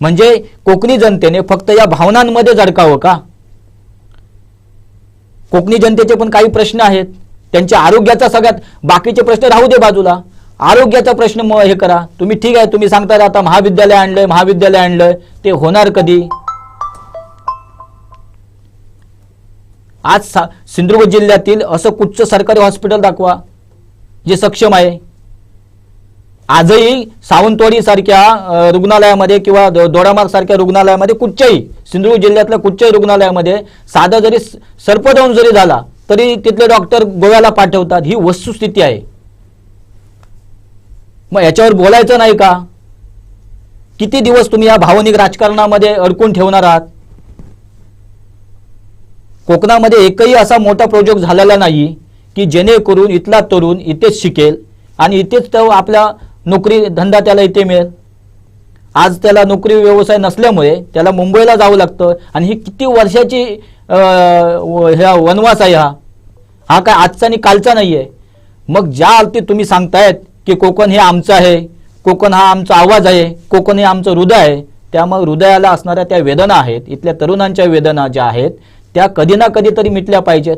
म्हणजे कोकणी जनतेने फक्त या भावनांमध्ये अडकावं का? कोकणी जनतेचे पण काही प्रश्न आहेत, त्यांच्या आरोग्याचा सगळ्यात, बाकीचे प्रश्न राहू दे बाजूला, आरोग्याचा प्रश्न हे करा तुम्ही. ठीक आहे, तुम्ही सांगताय आता महाविद्यालय आणलंय, ते होणार कधी? आज सिंधुदुर्ग जिल्ह्यातील असं कुठचं सरकारी हॉस्पिटल दाखवा जे सक्षम आहे. आजही सावंतवाडी सारख्या रुग्णालयामध्ये किंवा दोडामार्ग सारख्या रुग्णालयामध्ये, कुठच्याही सिंधुदुर्ग जिल्ह्यातल्या कुठच्याही रुग्णालयामध्ये साधा जरी सर्पदंश जरी झाला तरी तिथले डॉक्टर गोव्याला पाठवतात. ही वस्तुस्थिती आहे. मग याच्यावर बोलायचं नाही का? किती दिवस तुम्ही या भावनिक राजकारणामध्ये अडकून ठेवणार आहात? कोकणामध्ये एकही असा मोठा प्रोजेक्ट झालेला नाही की जेणेकरून इथला तरुण इथेच शिकेल आणि इथेच तो आपल्या नोकरी धंदा त्याला इथे मिळेल. आज त्याला नोकरी व्यवसाय नसल्यामुळे त्याला मुंबईला जावं लागतं आणि ही किती वर्षाची ह्या वनवास आहे. हा काय आजचा आणि कालचा नाही आहे. मग ज्या अर्थी तुम्ही सांगतायत की कोकण हे आमचं आहे, कोकण हा आमचा आवाज आहे, कोकण हे आमचं हृदय आहे, त्यामुळे हृदयाला असणाऱ्या त्या वेदना आहेत, इथल्या तरुणांच्या वेदना ज्या आहेत त्या कधी ना कधी तरी मिटल्या पाहिजेत.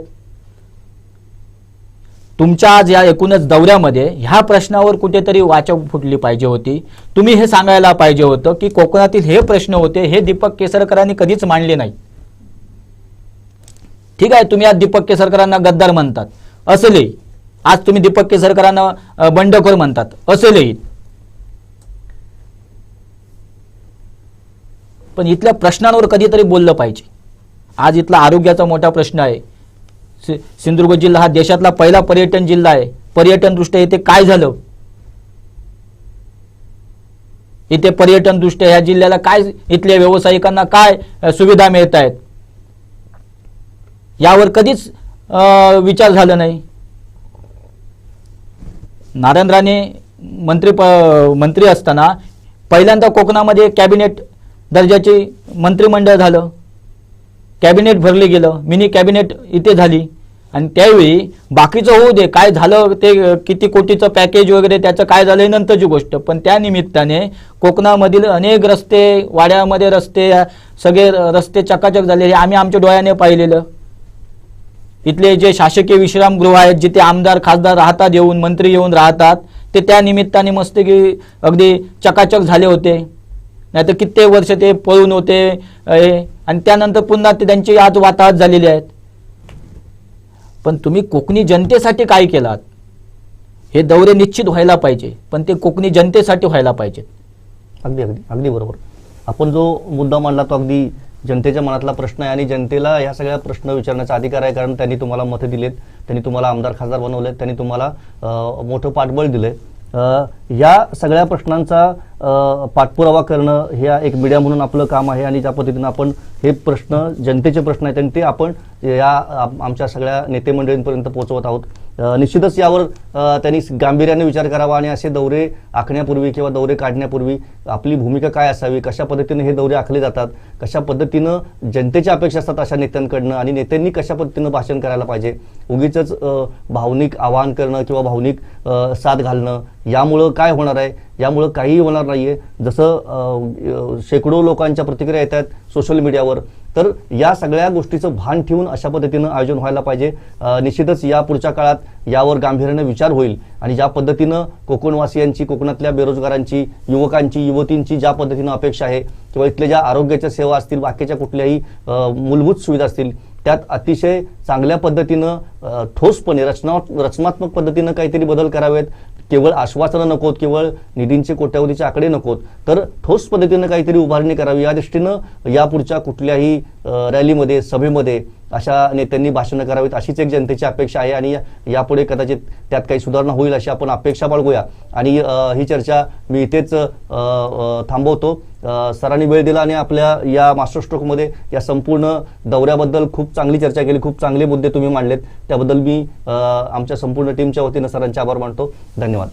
तुमच्या आज या एकूणच दौऱ्यामध्ये ह्या प्रश्नावर कुठेतरी वाचा फुटली पाहिजे होती. तुम्ही हे सांगायला पाहिजे होतं की कोकणातील हे प्रश्न होते, हे दीपक केसरकरांनी कधीच मांडले नाही. ठीक आहे, तुम्ही आज दीपक केसरकरांना गद्दार म्हणतात, असेलही. आज तुम्ही दीपक केसरकरांना बंडखोर म्हणतात, असेलही. पण इथल्या प्रश्नांवर कधीतरी बोललं पाहिजे. आज इथला आरोग्याचा मोठा प्रश्न आहे. सिंधुदुर्ग जिल्हा हा देशातला पहिला पर्यटन जिल्हा आहे. पर्यटन दृष्ट्या इथे काय झालं? इथे पर्यटन दृष्ट्या ह्या जिल्ह्याला काय, इथल्या व्यावसायिकांना काय सुविधा मिळत आहेत? यावर कधीच विचार झाला नाही. नारायण राणे मंत्री असताना पहिल्यांदा कोकणामध्ये कॅबिनेट दर्जाचे मंत्रिमंडळ झालं, कॅबिनेट भरले गेलं, मिनी कॅबिनेट इथे झाली. आणि त्यावेळी बाकीचं होऊ दे, काय झालं ते किती कोटीचं पॅकेज वगैरे त्याचं काय झालं नंतरची गोष्ट. पण त्या निमित्ताने कोकणामधील अनेक रस्ते, वाड्यामध्ये रस्ते, सगळे रस्ते चकाचक झाले, हे आम्ही आमच्या डोळ्याने पाहिलेलं. इथले जे शासकीय विश्रामगृह आहेत, जिथे आमदार खासदार राहतात, येऊन मंत्री येऊन राहतात, ते त्या निमित्ताने मस्त की अगदी चकाचक झाले होते. नाहीतर कित्येक वर्ष ते पळून होते आणि त्यानंतर पुन्हा ते त्यांची आज वाताहत झालेली आहेत. पण तुम्ही कोकणी जनतेसाठी काय केलात? हे दौरे निश्चित व्हायला पाहिजे, पण ते कोकणी जनतेसाठी व्हायला पाहिजेत. अगदी बरोबर. आपण जो मुद्दा मांडला तो अगदी जनतेच्या मनातला प्रश्न आहे आणि जनतेला ह्या सगळ्या प्रश्न विचारण्याचा अधिकार आहे. कारण त्यांनी तुम्हाला मतं दिलेत, त्यांनी तुम्हाला आमदार खासदार बनवलेत, त्यांनी तुम्हाला मोठं पाठबळ दिलंय. या सगळ्या प्रश्नांचा पाठपुरावा करणं हे एक मीडिया म्हणून आपलं काम आहे आणि ज्या पद्धतीनं आपण हे प्रश्न, जनतेचे प्रश्न आहेत आणि ते आपण या आमच्या सगळ्या नेते मंडळींपर्यंत पोहोचवत आहोत. निश्चितच यावर त्यांनी गांभीर्याने विचार करावा आणि असे दौरे आखण्यापूर्वी किंवा दौरे काढण्यापूर्वी आपली भूमिका काय असावी, कशा पद्धतीने हे दौरे आखले जातात, कशा पद्धतीनं जनतेच्या अपेक्षा असतात अशा नेत्यांकडनं आणि नेत्यांनी कशा पद्धतीनं भाषण करायला पाहिजे. उगीच भावनिक आवाहन करणं किंवा भावनिक साथ घालणं यामुळं काय होणार आहे? यामुळं काहीही होणार नाहीये. जसं शेकडो लोकांच्या प्रतिक्रिया येत आहेत सोशल मीडियावर, तर या सगळ्या गोष्टीचं भान ठेवून अशा पद्धतीनं आयोजन व्हायला पाहिजे. निश्चितच या पुढच्या काळात यावर गांभीर्याने विचार होईल आणि ज्या पद्धतीनं कोकणवासियांची, कोकणातल्या बेरोजगारांची, युवकांची, युवतींची ज्या पद्धतीनं अपेक्षा आहे किंवा इथल्या ज्या आरोग्याच्या सेवा असतील, बाकीच्या कुठल्याही मूलभूत सुविधा असतील, त्यात अतिशय चांगल्या पद्धतीनं ठोसपणे रचनात्मक पद्धतीनं काहीतरी बदल करावेत. केवळ आश्वासनं नकोत, केवळ निधींचे कोट्यावधीचे आकडे नकोत, तर ठोस पद्धतीनं काहीतरी उभारणी करावी. या दृष्टीनं यापुढच्या कुठल्याही रॅलीमध्ये, सभेमध्ये अशा नेत्यांनी भाषणं करावीत अशीच एक जनतेची अपेक्षा आहे आणि यापुढे कदाचित त्यात काही सुधारणा होईल अशी आपण अपेक्षा बाळगूया. आणि ही चर्चा मी इथेच थांबवतो. सरांनी वेळ दिला आणि आपल्या या मास्टरस्ट्रोकमध्ये या संपूर्ण दौऱ्याबद्दल खूप चांगली चर्चा केली, खूप चांगले मुद्दे तुम्ही मांडलेत, त्याबद्दल मी आमच्या संपूर्ण टीमच्या वतीनं सरांचे आभार मानतो. धन्यवाद.